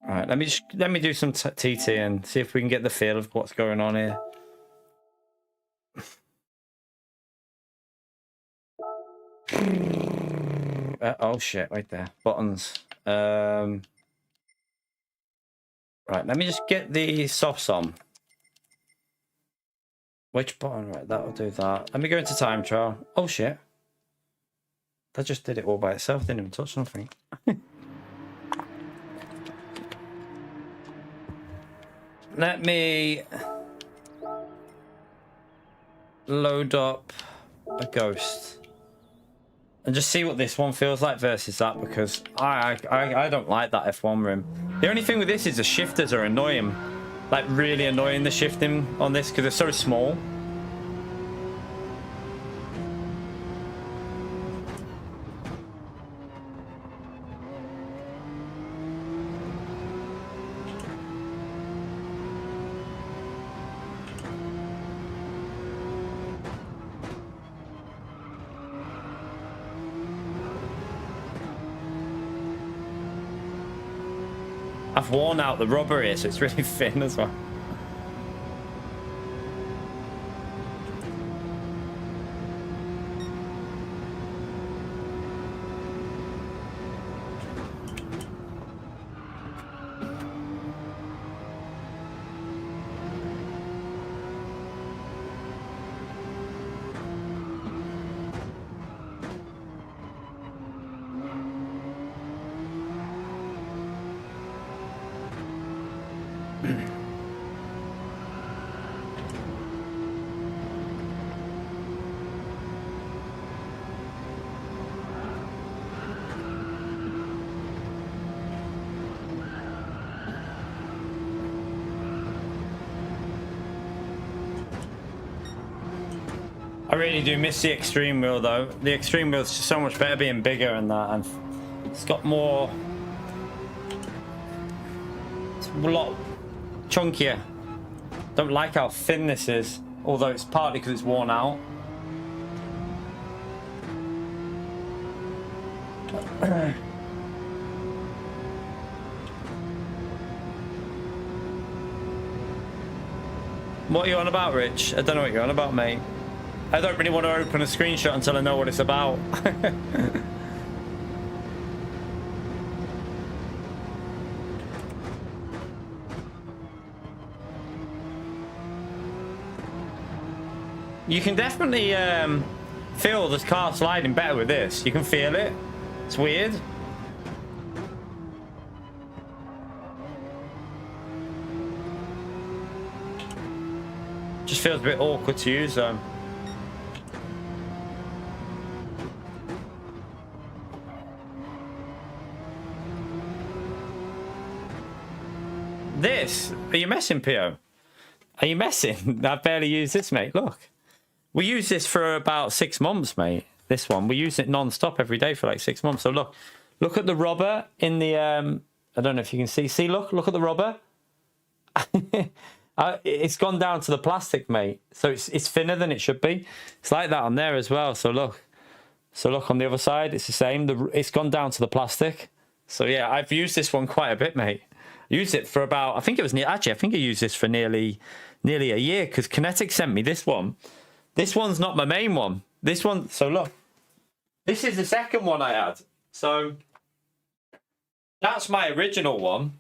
All right, let me do some TT and see if we can get the feel of what's going on here. Oh shit! Right there, buttons. Right, let me just get the softs on. Which button? Right, that'll do that. Let me go into time trial. Oh, shit. That just did it all by itself. Didn't even touch something. Let me load up a ghost and just see what this one feels like versus that, because I don't like that F1 rim. The only thing with this is the shifters are annoying. Like, really annoying, the shifting on this, because they're so small. I've worn out the rubber here, so it's really thin as well. I really do miss the extreme wheel though. The extreme wheel's just so much better being bigger and that, and it's got more. It's a lot chunkier. Don't like how thin this is, although it's partly because it's worn out. What are you on about, Rich? I don't know what you're on about, mate. I don't really want to open a screenshot until I know what it's about. You can definitely feel the car sliding better with this. You can feel it. It's weird. Just feels a bit awkward to use though. This? Are you messing, Pio? Are you messing? I barely use this, mate. Look. We use this for about 6 months, mate. This one. We use it non-stop every day for like 6 months. So look. Look at the rubber in the... I don't know if you can see. See, look. Look at the rubber. It's gone down to the plastic, mate. So it's thinner than it should be. It's like that on there as well. So look. So look on the other side. It's the same. It's gone down to the plastic. So yeah, I've used this one quite a bit, mate. Used it for about, I think it was actually, I think I used this for nearly a year, because Kinetic sent me this one. This one's not my main one. This one, so look, this is the second one I had. So that's my original one.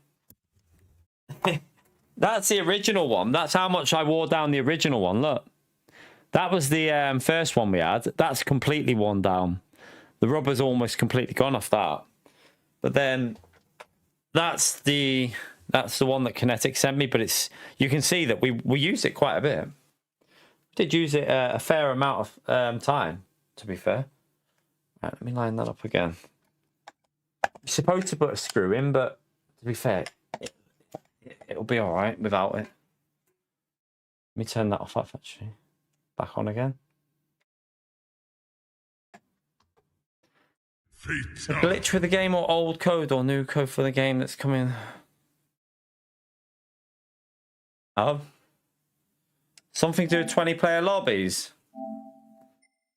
That's the original one. That's how much I wore down the original one. Look, that was the first one we had. That's completely worn down. The rubber's almost completely gone off that. But then that's the one that Kinetic sent me, but you can see that we used it quite a bit. We did use it a fair amount of time, to be fair. Right, let me line that up again. You're supposed to put a screw in, but to be fair, it'll be all right without it. Let me turn that off, actually. Back on again. A glitch with the game, or old code, or new code for the game that's coming. Oh, something to do with 20-player lobbies.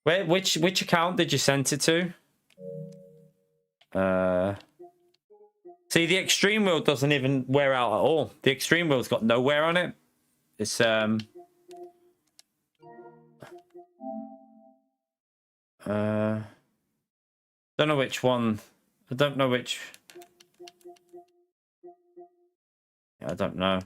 Which account did you send it to? See, the extreme wheel doesn't even wear out at all. The extreme wheel's got no wear on it. It's don't know which one. I don't know which. I don't know.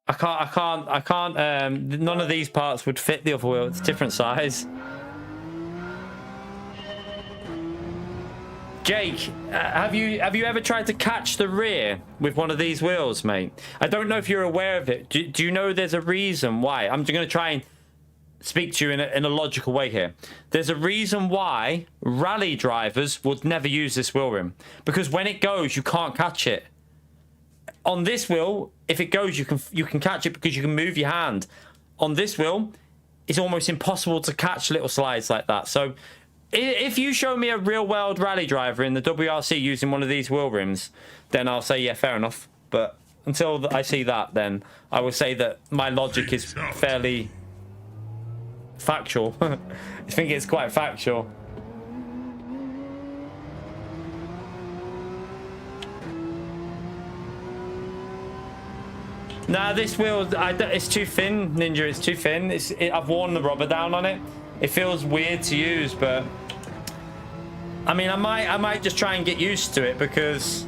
I can't, none of these parts would fit the other wheel. It's different size. Jake, have you ever tried to catch the rear with one of these wheels, mate? I don't know if you're aware of it. Do you know there's a reason why? I'm just going to try and speak to you in a logical way here. There's a reason why rally drivers would never use this wheel rim. Because when it goes, you can't catch it. On this wheel, if it goes, you can catch it because you can move your hand. On this wheel, it's almost impossible to catch little slides like that. So if you show me a real world rally driver in the WRC using one of these wheel rims, then I'll say, yeah, fair enough. But until I see that, then I would say that my logic is fairly factual. I think it's quite factual. Nah, this wheel, it's too thin, Ninja. It's too thin. I've worn the rubber down on it. It feels weird to use, but I mean, I might just try and get used to it because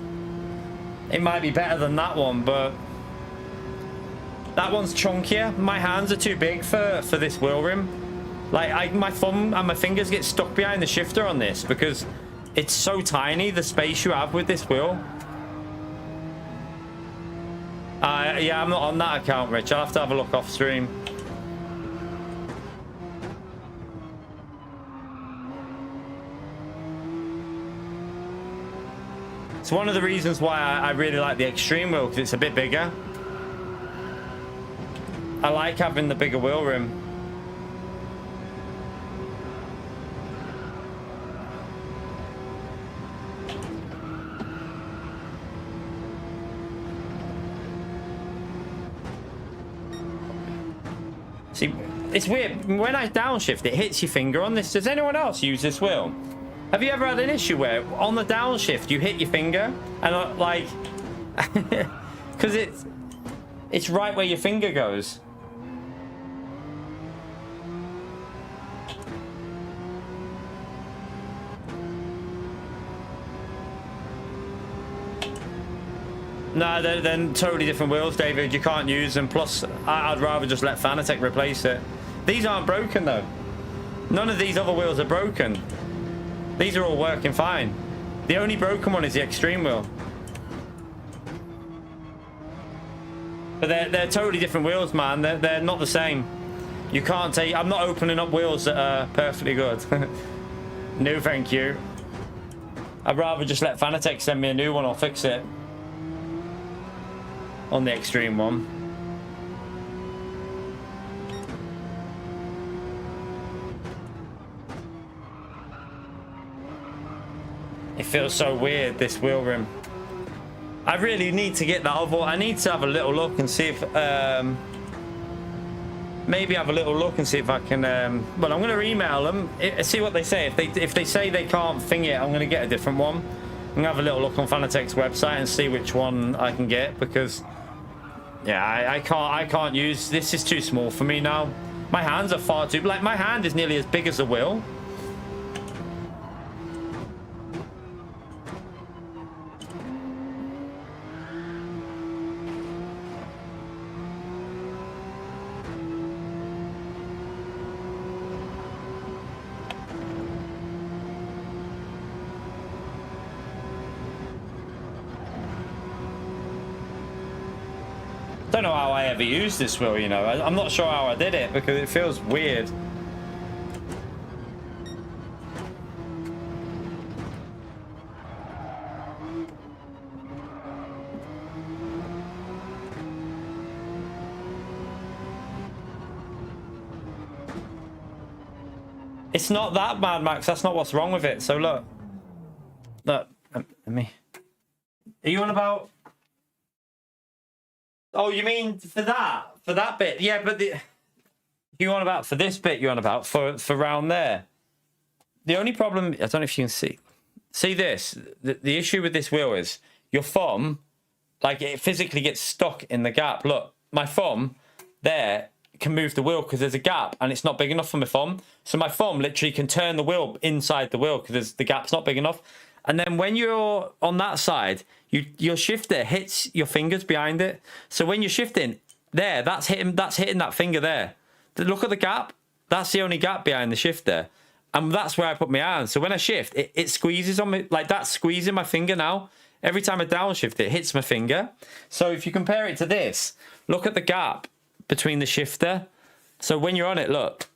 it might be better than that one. But that one's chunkier. My hands are too big for this wheel rim. Like my thumb and my fingers get stuck behind the shifter on this because it's so tiny. The space you have with this wheel. Yeah, I'm not on that account, Rich. I'll have to have a look off stream. It's one of the reasons why I really like the Extreme wheel, because it's a bit bigger. I like having the bigger wheel rim. See, it's weird. When I downshift, it hits your finger on this. Does anyone else use this wheel? Have you ever had an issue where on the downshift you hit your finger and like, because it's right where your finger goes. No, they're totally different wheels, David. You can't use them. Plus, I'd rather just let Fanatec replace it. These aren't broken, though. None of these other wheels are broken. These are all working fine. The only broken one is the Extreme wheel. But they're totally different wheels, man. They're not the same. You can't take... I'm not opening up wheels that are perfectly good. No, thank you. I'd rather just let Fanatec send me a new one. I'll fix it. On the Extreme one. It feels so weird, this wheel rim. I really need to get that other. I need to have a little look and see if maybe have a little look and see if I can well, I'm going to email them, see what they say. If they say they can't thing it, I'm going to get a different one. I'm going to have a little look on Fanatec's website and see which one I can get, because yeah, I can't use this. Is too small for me now. My hands are far too, like, my hand is nearly as big as the wheel. I don't know how I ever used this wheel, you know. I'm not sure how I did it because it feels weird. It's not that bad, Max. That's not what's wrong with it. So look, let me. Are you on about? Oh, you mean for that bit? Yeah, but you on about for this bit? You on about for round there? The only problem, I don't know if you can see this. The issue with this wheel is your thumb, like, it physically gets stuck in the gap. Look, my thumb there can move the wheel because there's a gap and it's not big enough for my thumb. So my thumb literally can turn the wheel inside the wheel because the gap's not big enough. And then when you're on that side, your shifter hits your fingers behind it. So when you're shifting there, that's hitting that finger there. Look at the gap. That's the only gap behind the shifter. And that's where I put my hand. So when I shift, it squeezes on me. Like that's squeezing my finger now. Every time I downshift, it hits my finger. So if you compare it to this, look at the gap between the shifter. So when you're on it, look,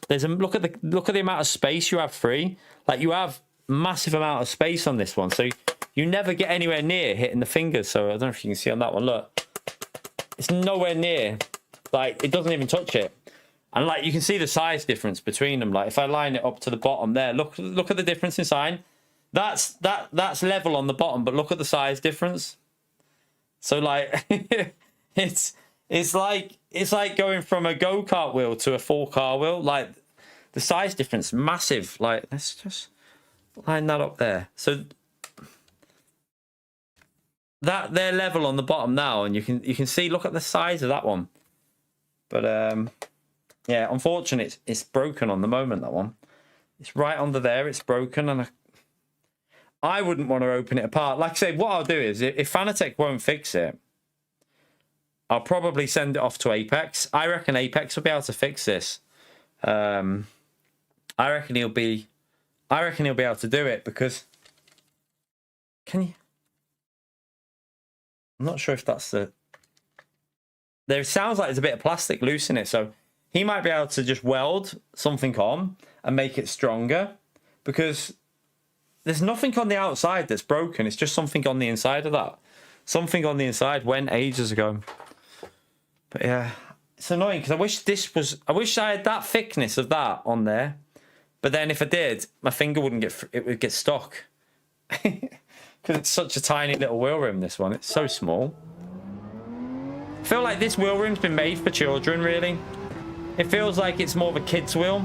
look at the amount of space you have free. Like you have massive amount of space on this one. So you never get anywhere near hitting the fingers. So I don't know if you can see on that one, look. It's nowhere near. Like it doesn't even touch it. And like you can see the size difference between them. Like if I line it up to the bottom there, look at the difference in size. That's level on the bottom, but look at the size difference. So like it's like going from a go-kart wheel to a 4-car wheel. Like the size difference massive. Like let's just line that up there. So that they're level on the bottom now, and you can see, look at the size of that one. But yeah, unfortunately it's broken on the moment, that one. It's right under there, it's broken, and I wouldn't want to open it apart. Like I say, what I'll do is, if Fanatec won't fix it, I'll probably send it off to Apex. I reckon Apex will be able to fix this. I reckon he'll be able to do it, because can you? I'm not sure if that's the. There sounds like there's a bit of plastic loose in it, so he might be able to just weld something on and make it stronger, because there's nothing on the outside that's broken. It's just something on the inside of that. Something on the inside went ages ago. But yeah, it's annoying because I wish I had that thickness of that on there. But then if I did, my finger it would get stuck. Because it's such a tiny little wheel rim, this one. It's so small. I feel like this wheel rim's been made for children, really. It feels like it's more of a kid's wheel.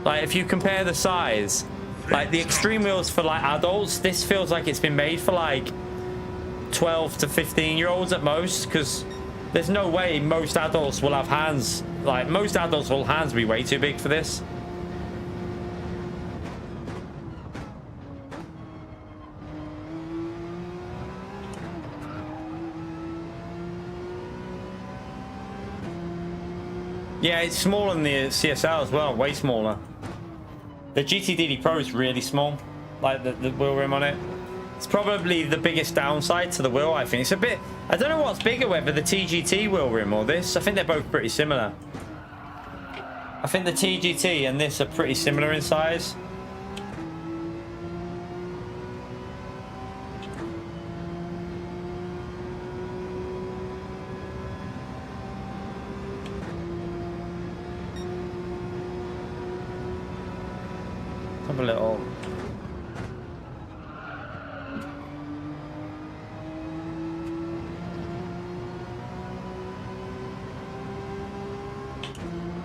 Like if you compare the size, like the extreme wheels for like adults, this feels like it's been made for like 12 to 15-year-olds at most, because there's no way most adults will have hands. Like most adults will hands be way too big for this. Yeah, it's smaller than the CSL as well, way smaller. The GTDD Pro is really small, like the wheel rim on it. It's probably the biggest downside to the wheel, I think. It's a bit, I don't know what's bigger, whether the TGT wheel rim or this. I think they're both pretty similar. I think the TGT and this are pretty similar in size. Have a little.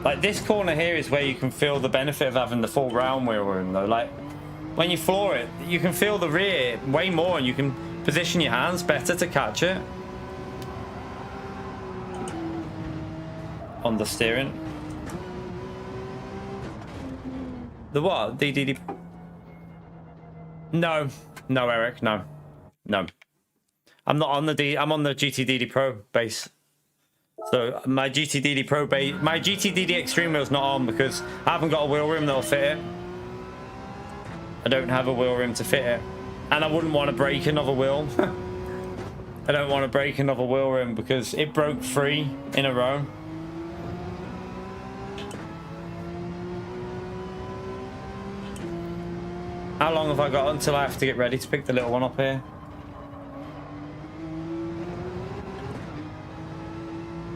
Like this corner here is where you can feel the benefit of having the full round wheel rim though. Like when you floor it, you can feel the rear way more, and you can position your hands better to catch it on the steering. The what? DDD? No, Eric, no. I'm not on the I'm on the GTDD Pro base. So my GTDD Pro base, my GTDD Extreme wheel's not on because I haven't got a wheel rim that'll fit it. I don't have a wheel rim to fit it, and I wouldn't want to break another wheel. I don't want to break another wheel rim because it broke 3 in a row. How long have I got until I have to get ready to pick the little one up here?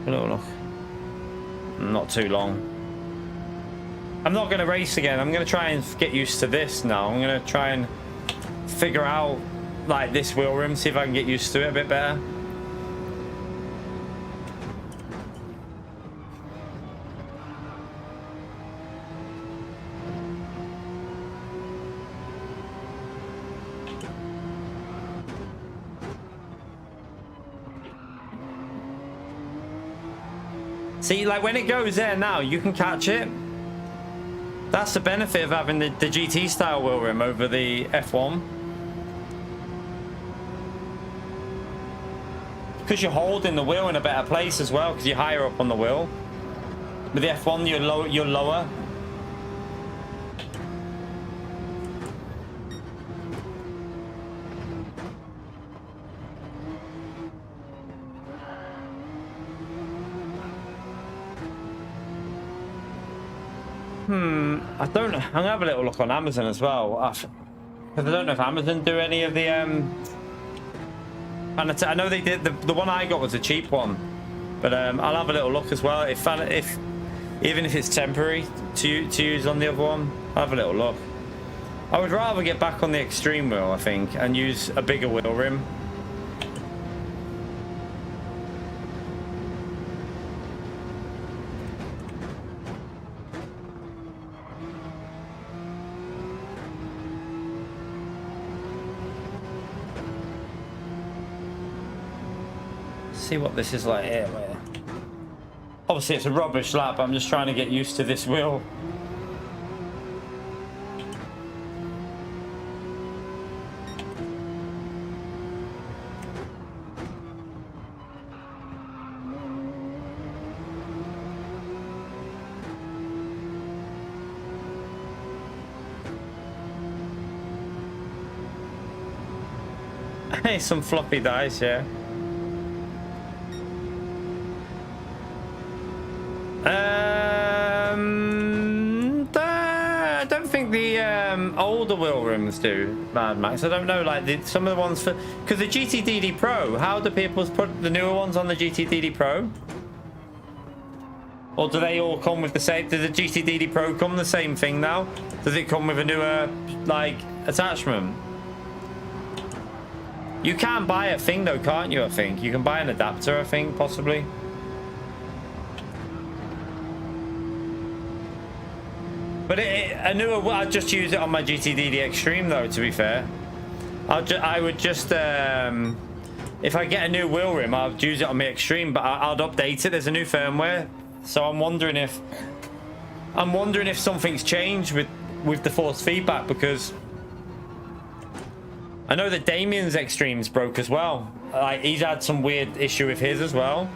A little look. Not too long. I'm not going to race again. I'm going to try and get used to this now. I'm going to try and figure out like this wheel rim, see if I can get used to it a bit better. See, like when it goes there now, you can catch it. That's the benefit of having the GT style wheel rim over the F1. Because you're holding the wheel in a better place as well, because you're higher up on the wheel. With the F1, you're lower. I don't know. I'm gonna have a little look on Amazon as well. Because I don't know if Amazon do any of the Fanatec. I know they did. The one I got was a cheap one, but I'll have a little look as well. If even if it's temporary to use on the other one, I'll have a little look. I would rather get back on the extreme wheel, I think, and use a bigger wheel rim. See what this is like here. Obviously it's a rubbish lap. I'm just trying to get used to this wheel. Hey, some floppy dice, yeah. I don't think the older wheel rims do, Mad Max. I don't know, like some of the ones for, because the GTDD Pro, how do people put the newer ones on the GTDD Pro? Or do they all come with the same? Does the GTDD Pro come the same thing now? Does it come with a newer like attachment? You can buy a thing though, can't you? I think you can buy an adapter. I think possibly. But a newer, I'd just use it on my GTDD Extreme though, to be fair. I would just, if I get a new wheel rim, I'll use it on my Extreme, but I'd update it. There's a new firmware. So I'm wondering if something's changed with the force feedback, because I know that Damien's Extreme's broke as well. Like he's had some weird issue with his as well.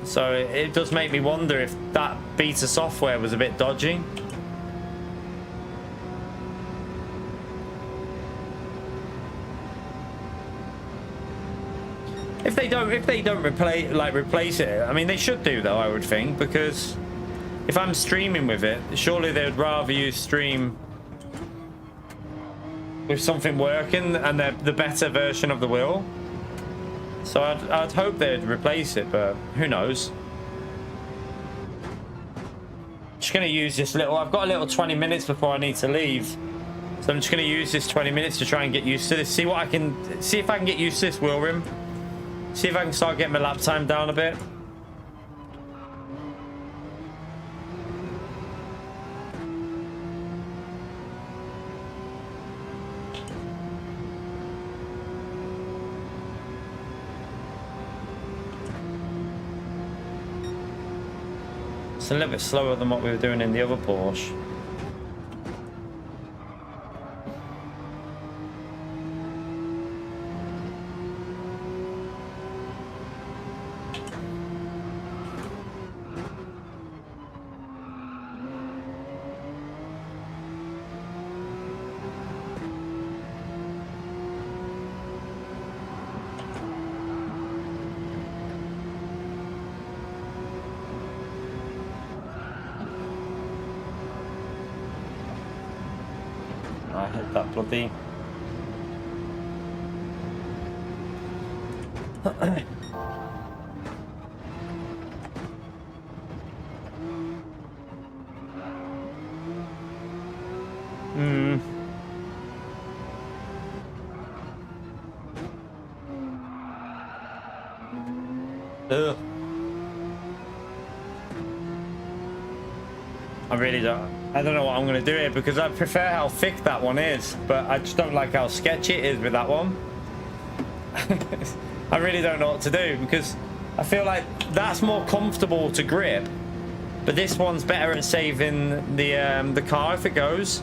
So it does make me wonder if that beta software was a bit dodgy. If they don't replace it, I mean they should do though, I would think, because if I'm streaming with it, surely they would rather you stream with something working and the better version of the wheel. So I'd hope they'd replace it, but who knows? Just gonna use this little. I've got a little 20 minutes before I need to leave, so I'm just gonna use this 20 minutes to try and get used to this. See if I can get used to this wheel rim. See if I can start getting my lap time down a bit. It's a little bit slower than what we were doing in the other Porsche. I hit that bloody... Ugh. I don't know what I'm going to do here, because I prefer how thick that one is, but I just don't like how sketchy it is with that one. I really don't know what to do, because I feel like that's more comfortable to grip, but this one's better at saving the car if it goes.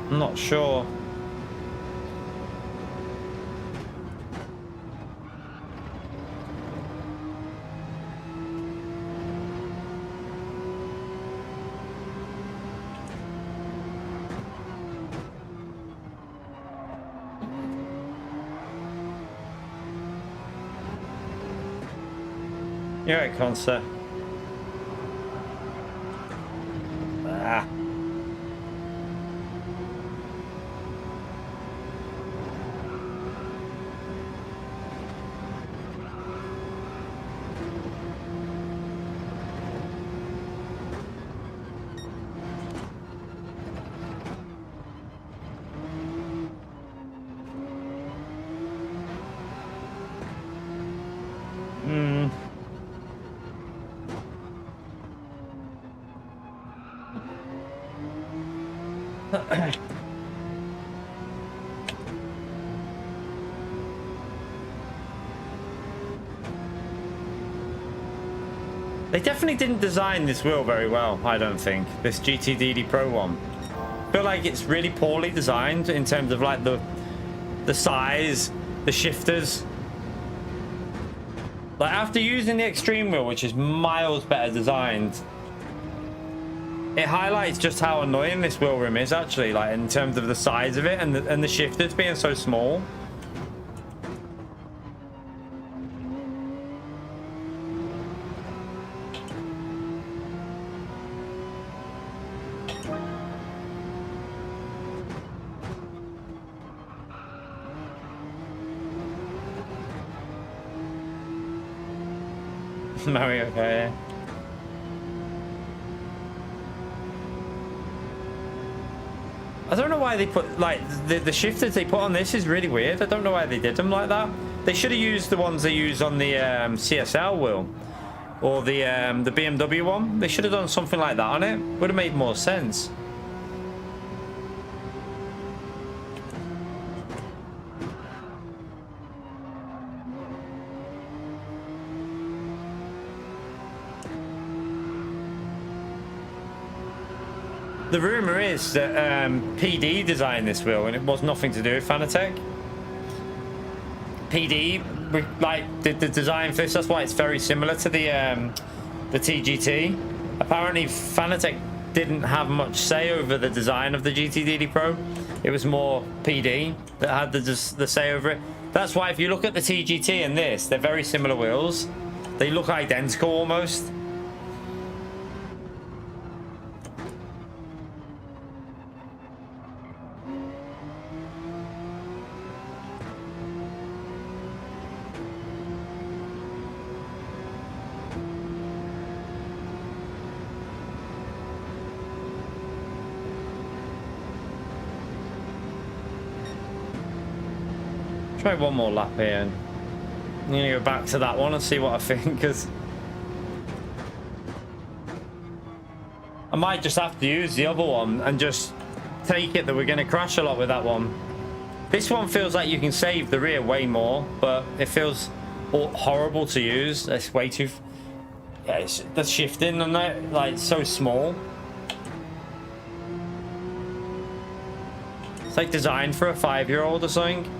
I'm not sure. You're right, Concer. Ah. They definitely didn't design this wheel very well, I don't think. This GTDD Pro one. I feel like it's really poorly designed in terms of like the size, the shifters. Like after using the Extreme wheel, which is miles better designed, it highlights just how annoying this wheel rim is actually, like in terms of the size of it and the shifters being so small. Mario, okay. I don't know why they put like the shifters they put on this is really weird. I don't know why they did them like that. They should have used the ones they use on the CSL wheel or the BMW one. They should have done something like that on it. Would have made more sense. The rumor is that PD designed this wheel, and it was nothing to do with Fanatec. PD like did the design for this. That's why it's very similar to the TGT. Apparently, Fanatec didn't have much say over the design of the GTDD Pro. It was more PD that had the say over it. That's why if you look at the TGT and this, they're very similar wheels. They look identical almost. Try one more lap here and I'm gonna go back to that one and see what I think, because I might just have to use the other one and just take it that we're gonna crash a lot with that one. This one feels like you can save the rear way more, but it feels horrible to use. It's way too, yeah, it's the shifting on that, like so small. It's like designed for a 5-year-old or something.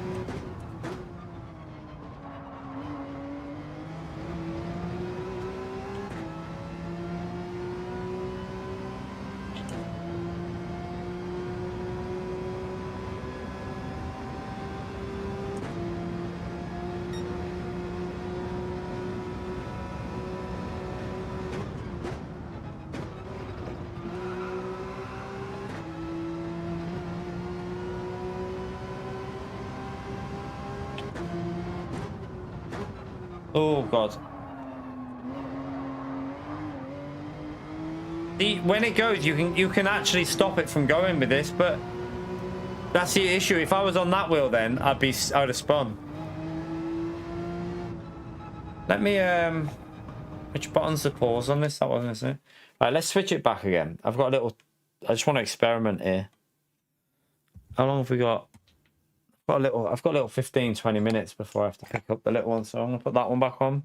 Oh God. When it goes, you can actually stop it from going with this, but that's the issue. If I was on that wheel, then I'd have spun. Let me which button's the pause on this? That wasn't it. Right, let's switch it back again. I've got a little. I just want to experiment here. How long have we got? I've got a little 15-20 minutes before I have to pick up the little one, so I'm gonna put that one back on.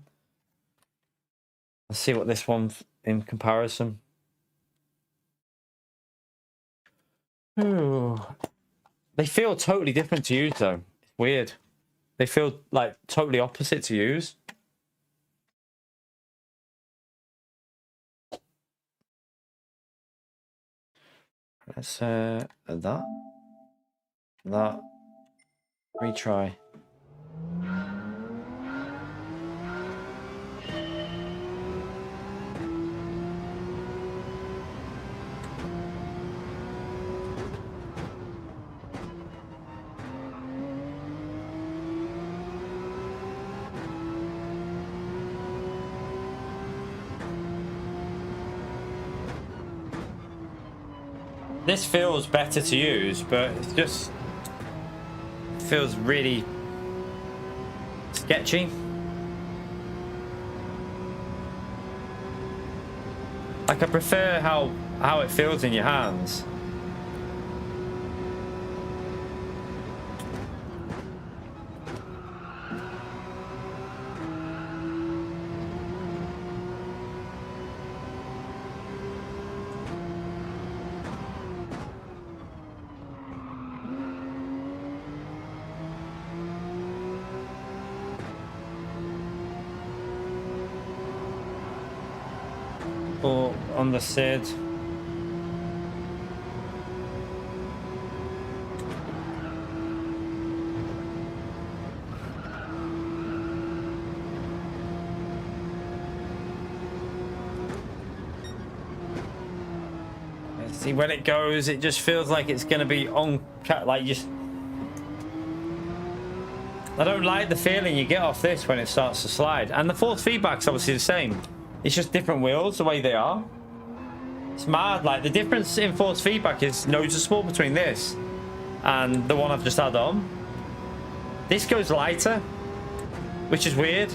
Let's see what this one's in comparison. Ooh. They feel totally different to use though. It's weird. They feel like totally opposite to use. Let's that retry. This feels better to use, but it's just feels really sketchy. Like I prefer how it feels in your hands. Or on the SID. See, when it goes, it just feels like it's going to be on, like just. I don't like the feeling you get off this when it starts to slide, and the force feedback's obviously the same. It's just different wheels, the way they are. It's mad. Like, the difference in force feedback is noticeable between this and the one I've just had on. This goes lighter, which is weird.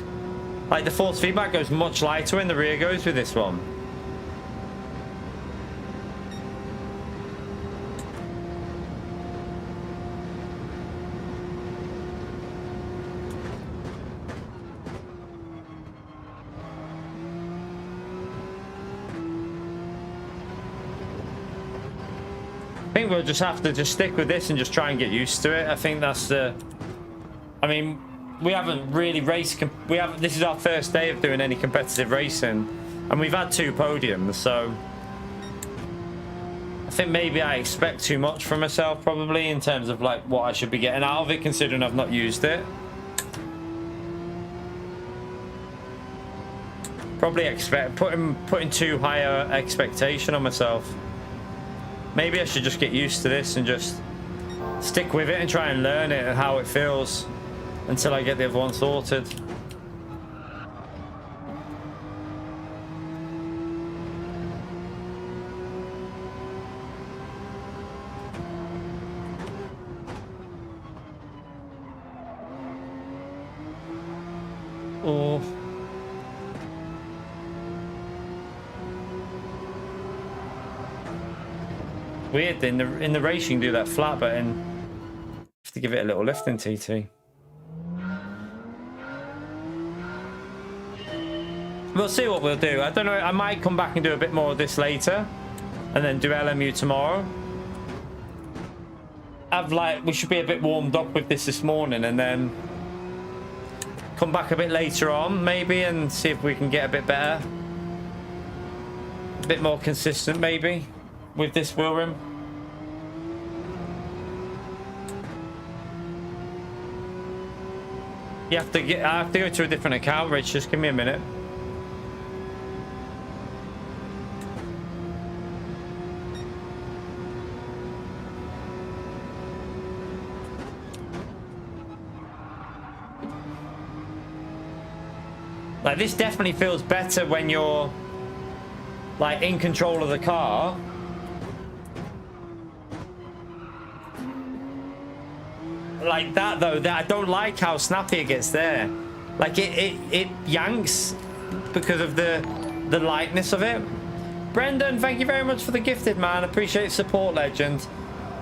Like, the force feedback goes much lighter when the rear goes with this one. I think we'll just have to stick with this and just try and get used to it. I think that's the. I mean, we haven't really raced. This is our first day of doing any competitive racing, and we've had 2 podiums. So I think maybe I expect too much from myself, probably in terms of like what I should be getting out of it, considering I've not used it. Probably putting too high a expectation on myself. Maybe I should just get used to this and just stick with it and try and learn it and how it feels until I get the other one sorted. Oh. Weird, in the race you can do that flat, but you have to give it a little lift in TT. We'll see what we'll do. I don't know, I might come back and do a bit more of this later and then do LMU tomorrow. We should be a bit warmed up with this morning and then come back a bit later on maybe and see if we can get a bit better, a bit more consistent maybe with this wheel rim. I have to go to a different account, Rich. Just give me a minute. Like, this definitely feels better when you're, like, in control of the car. Like that, though, that I don't like how snappy it gets there. Like, it yanks because of the lightness of it. Brendan, thank you very much for the gifted, man. Appreciate support, legend.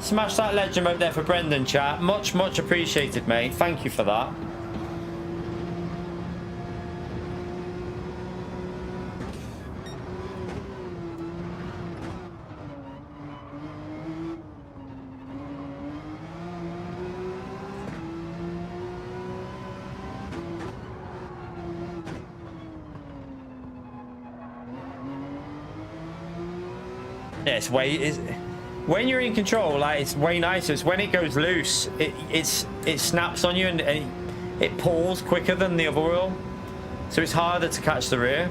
Smash that legend out there for Brendan, chat. Much, much appreciated, mate. Thank you for that. Yeah, it's way when you're in control, like, it's way nicer. It's when it goes loose, it snaps on you and it pulls quicker than the other wheel, so it's harder to catch the rear.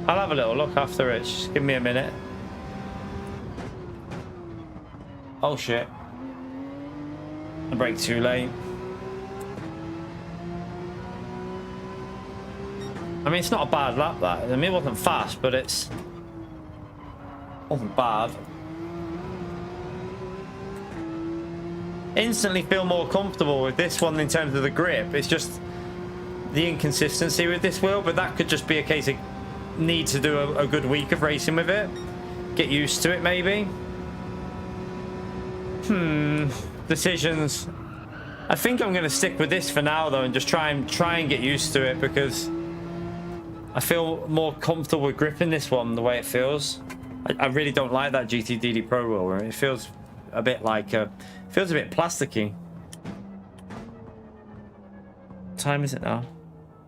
I'll have a little look after it. Just give me a minute. Oh shit. I brake too late. I mean, it's not a bad lap, that. I mean, it wasn't fast, but it wasn't bad. Instantly feel more comfortable with this one in terms of the grip. It's just the inconsistency with this wheel, but that could just be a case of need to do a good week of racing with it. Get used to it, maybe. Decisions. I think I'm going to stick with this for now, though, and just try and get used to it, because I feel more comfortable with gripping this one the way it feels. I really don't like that GTDD Pro wheel. It feels a bit like feels a bit plasticky. What time is it now?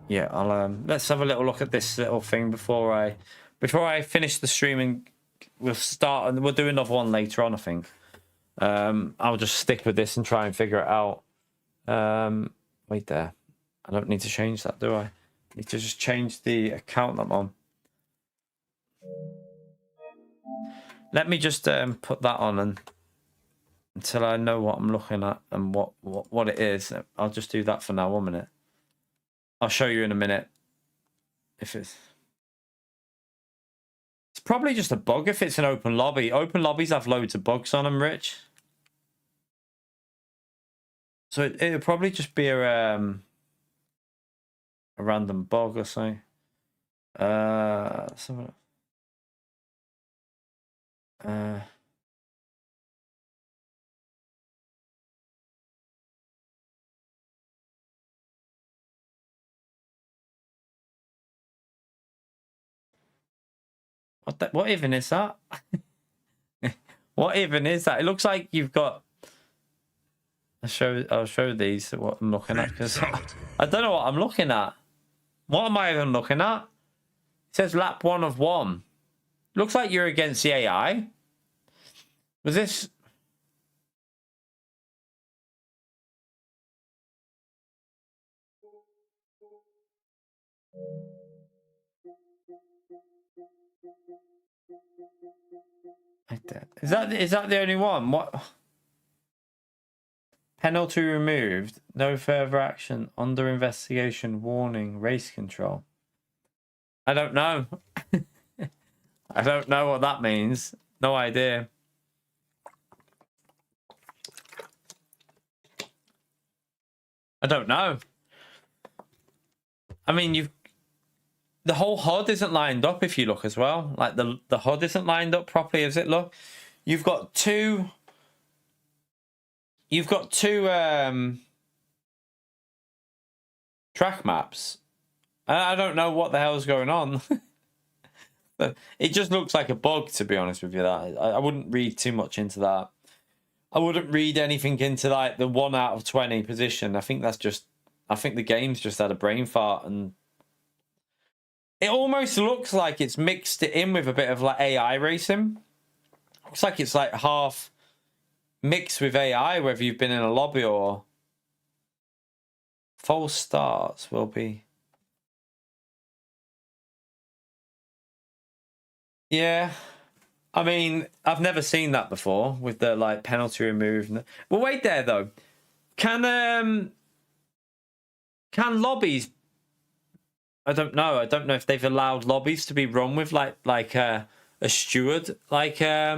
Yeah, I'll let's have a little look at this little thing before I finish the stream, and we'll start, and we'll do another one later on, I think. I'll just stick with this and try and figure it out. Wait there. I don't need to change that, do I? I need to just change the account I'm on. Let me just put that on, and until I know what I'm looking at and what it is, I'll just do that for now. 1 minute. I'll show you in a minute if it's probably just a bug if it's an open lobby. Open lobbies have loads of bugs on them, Rich. So it'll probably just be a random bug or something. What even is that? What even is that? It looks like you've got. I'll show these what I'm looking at, because I don't know what I'm looking at. What am I even looking at? It says lap 1 of 1. Looks like you're against the AI. Was this? Is that the only one? What? Penalty removed. No further action. Under investigation. Warning. Race control. I don't know. I don't know what that means. No idea. I don't know. I mean, the whole HUD isn't lined up if you look as well. Like the HUD isn't lined up properly as it look. You've got two track maps. I don't know what the hell's going on. But it just looks like a bug, to be honest with you. That I wouldn't read too much into that. I wouldn't read anything into like the 1 out of 20 position. I think the game's just had a brain fart, and it almost looks like it's mixed it in with a bit of like AI racing. Looks like it's like half mixed with AI, whether you've been in a lobby or false starts will be. Yeah. I mean, I've never seen that before with the like penalty removed. Well, wait there though. Can lobbies? I don't know. I don't know if they've allowed lobbies to be run with like a steward. Like I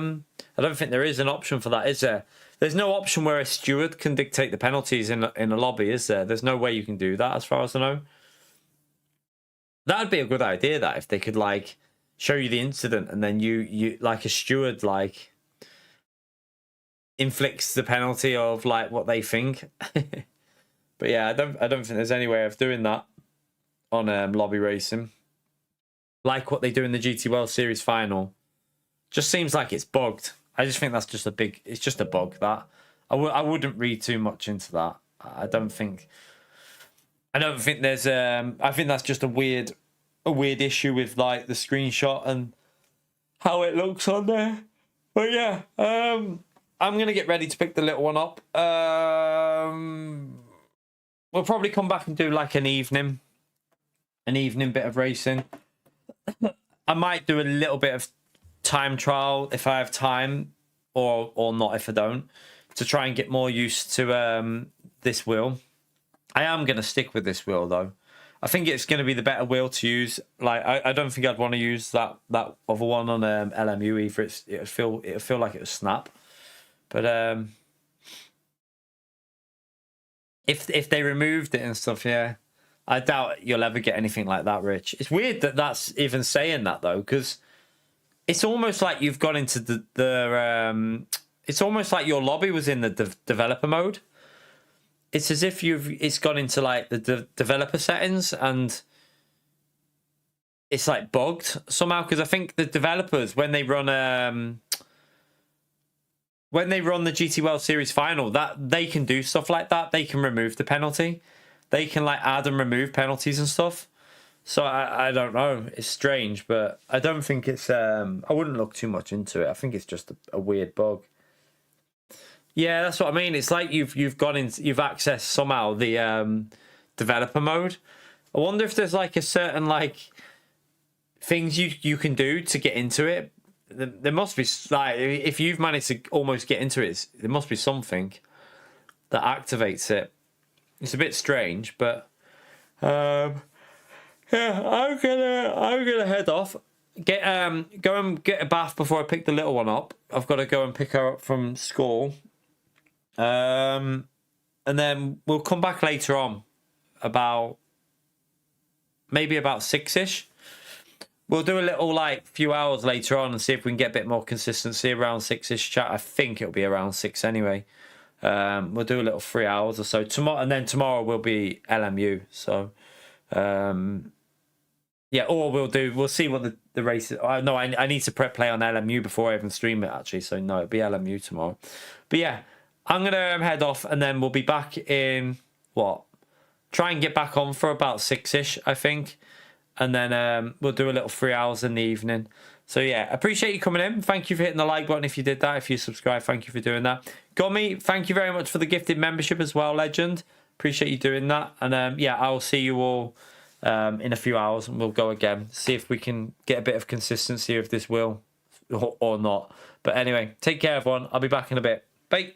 don't think there is an option for that, is there? There's no option where a steward can dictate the penalties in a lobby, is there? There's no way you can do that, as far as I know. That'd be a good idea. That if they could like show you the incident and then you like a steward like inflicts the penalty of like what they think. But yeah, I don't think there's any way of doing that on lobby racing, like what they do in the GT World Series final. Just seems like it's bugged. I just think that's just it's just a bug. That I wouldn't read too much into that. I don't think there's I think that's just a weird issue with like the screenshot and how it looks on there. But yeah, I'm gonna get ready to pick the little one up. We'll probably come back and do like an evening bit of racing. I might do a little bit of time trial if I have time, or not if I don't, to try and get more used to this wheel. I am going to stick with this wheel though. I think it's going to be the better wheel to use. Like I don't think I'd want to use that other one on LMU either. It'll feel like it would snap. But if they removed it and stuff, yeah, I doubt you'll ever get anything like that, Rich. It's weird that that's even saying that though, because it's almost like you've gone into the it's almost like your lobby was in the developer mode. It's as if it's gone into like the developer settings and it's like bugged somehow, because I think the developers when they run the GT World Series final, that they can do stuff like that. They can remove the penalty. They can like add and remove penalties and stuff. So I don't know. It's strange, but I don't think it's I wouldn't look too much into it. I think it's just a weird bug. Yeah, that's what I mean. It's like you've accessed somehow the developer mode. I wonder if there's like a certain like things you can do to get into it. There must be, like, if you've managed to almost get into it, there must be something that activates it. It's a bit strange, but yeah, I'm gonna head off. Go and get a bath before I pick the little one up. I've got to go and pick her up from school. And then we'll come back later on maybe about 6ish. We'll do a little like few hours later on and see if we can get a bit more consistency around 6ish chat. I think it'll be around 6 anyway. We'll do a little 3 hours or so tomorrow, and then tomorrow will be LMU. So yeah, or we'll see what the race is. No, I need to prep play on LMU before I even stream it actually. So no, it'll be LMU tomorrow. But yeah, I'm gonna head off and then we'll be back in try and get back on for about 6ish, I think. And then we'll do a little 3 hours in the evening. So yeah, appreciate you coming in. Thank you for hitting the like button if you did that. If you subscribe, thank you for doing that. Gummy, thank you very much for the gifted membership as well, legend. Appreciate you doing that. And yeah, I will see you all in a few hours and we'll go again. See if we can get a bit of consistency of this wheel or not. But anyway, take care everyone. I'll be back in a bit. Bye.